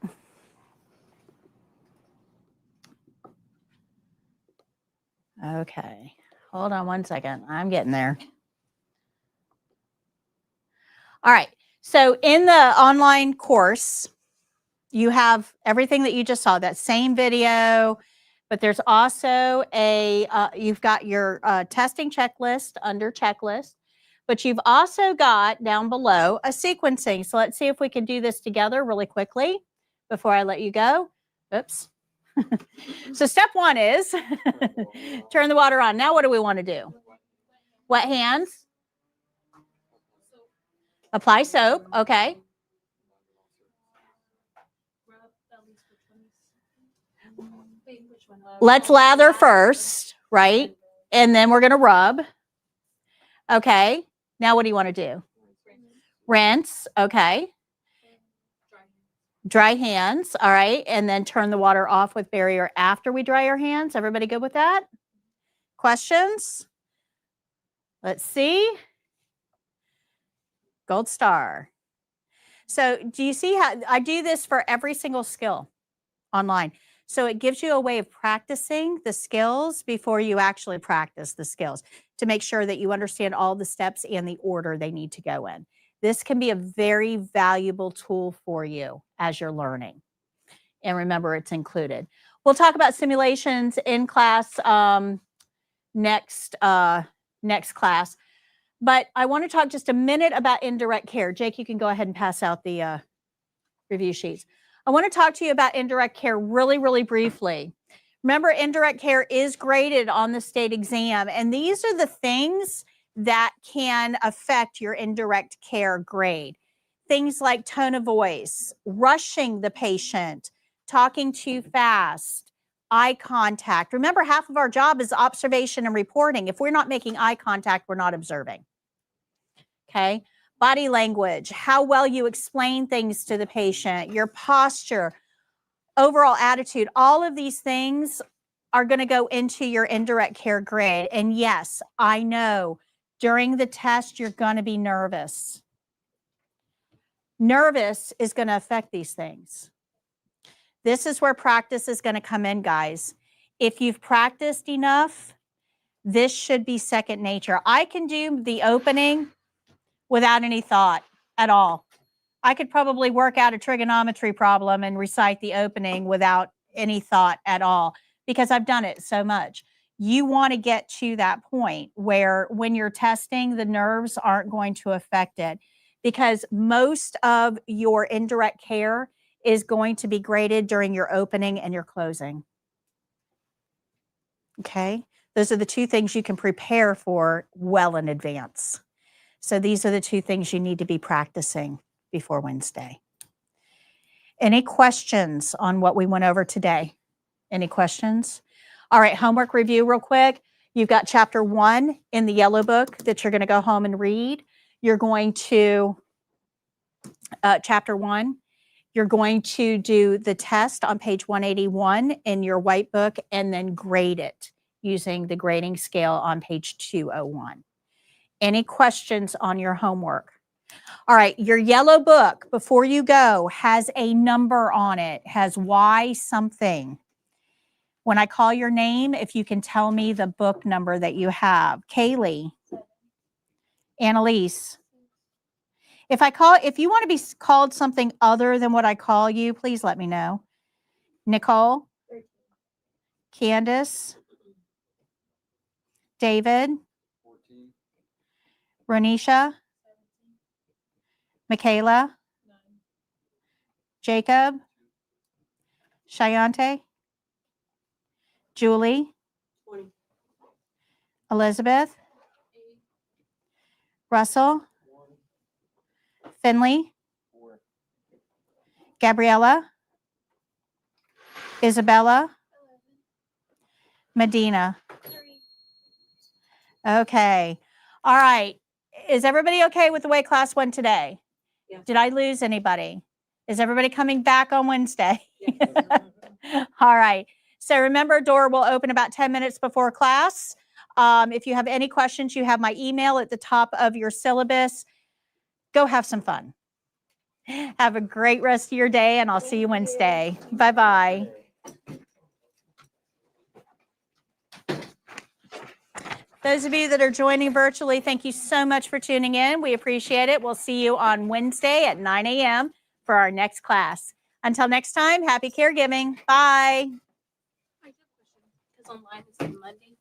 Okay, hold on one second. I'm getting there. All right, so in the online course, you have everything that you just saw, that same video, but there's also you've got your testing checklist under checklist, but you've also got down below a sequencing. So let's see if we can do this together really quickly before I let you go. Oops. So step one is turn the water on. Now what do we want to do? Wet hands. Apply soap. Okay. Let's lather first, right? And then we're going to rub. Okay. Now what do you want to do? Rinse. Okay. Dry hands. All right. And then turn the water off with barrier after we dry our hands. Everybody good with that? Questions? Let's see. Gold star. So do you see how I do this for every single skill online? So it gives you a way of practicing the skills before you actually practice the skills to make sure that you understand all the steps and the order they need to go in. This can be a very valuable tool for you as you're learning. And remember, it's included. We'll talk about simulations in class next class. But I want to talk just a minute about indirect care. Jake, you can go ahead and pass out the review sheets. I want to talk to you about indirect care really, really briefly. Remember, indirect care is graded on the state exam, and these are the things that can affect your indirect care grade. Things like tone of voice, rushing the patient, talking too fast, eye contact. Remember, half of our job is observation and reporting. If we're not making eye contact, we're not observing. Okay? Body language, how well you explain things to the patient, your posture, overall attitude, all of these things are going to go into your indirect care grade. And yes, I know during the test, you're going to be nervous. Nervous is going to affect these things. This is where practice is going to come in, guys. If you've practiced enough, this should be second nature. I can do the opening without any thought at all. I could probably work out a trigonometry problem and recite the opening without any thought at all because I've done it so much. You want to get to that point where when you're testing, the nerves aren't going to affect it because most of your indirect care is going to be graded during your opening and your closing. Okay? Those are the two things you can prepare for well in advance. So these are the two things you need to be practicing before Wednesday. Any questions on what we went over today? Any questions? All right, homework review real quick. You've got chapter 1 in the yellow book that you're going to go home and read. You're going to, chapter 1, you're going to do the test on page 181 in your white book and then grade it using the grading scale on page 201. Any questions on your homework? All right, your yellow book, before you go, has a number on it, has Y something. When I call your name, if you can tell me the book number that you have. Kaylee, Annalise. If you want to be called something other than what I call you, please let me know. Nicole, Candace, David, 14. Ronisha, Michaela, Jacob, Shayante, Julie, 20. Elizabeth, Russell, Finley, Gabriella, Isabella, Medina. Okay. All right. Is everybody okay with the way class went today? Yeah. Did I lose anybody? Is everybody coming back on Wednesday? All right. So remember, door will open about 10 minutes before class. If you have any questions, you have my email at the top of your syllabus. Go have some fun. Have a great rest of your day, and I'll see you Wednesday. Bye-bye. Those of you that are joining virtually, thank you so much for tuning in. We appreciate it. We'll see you on Wednesday at 9 a.m. for our next class. Until next time, happy caregiving. Bye. Because online it's Monday.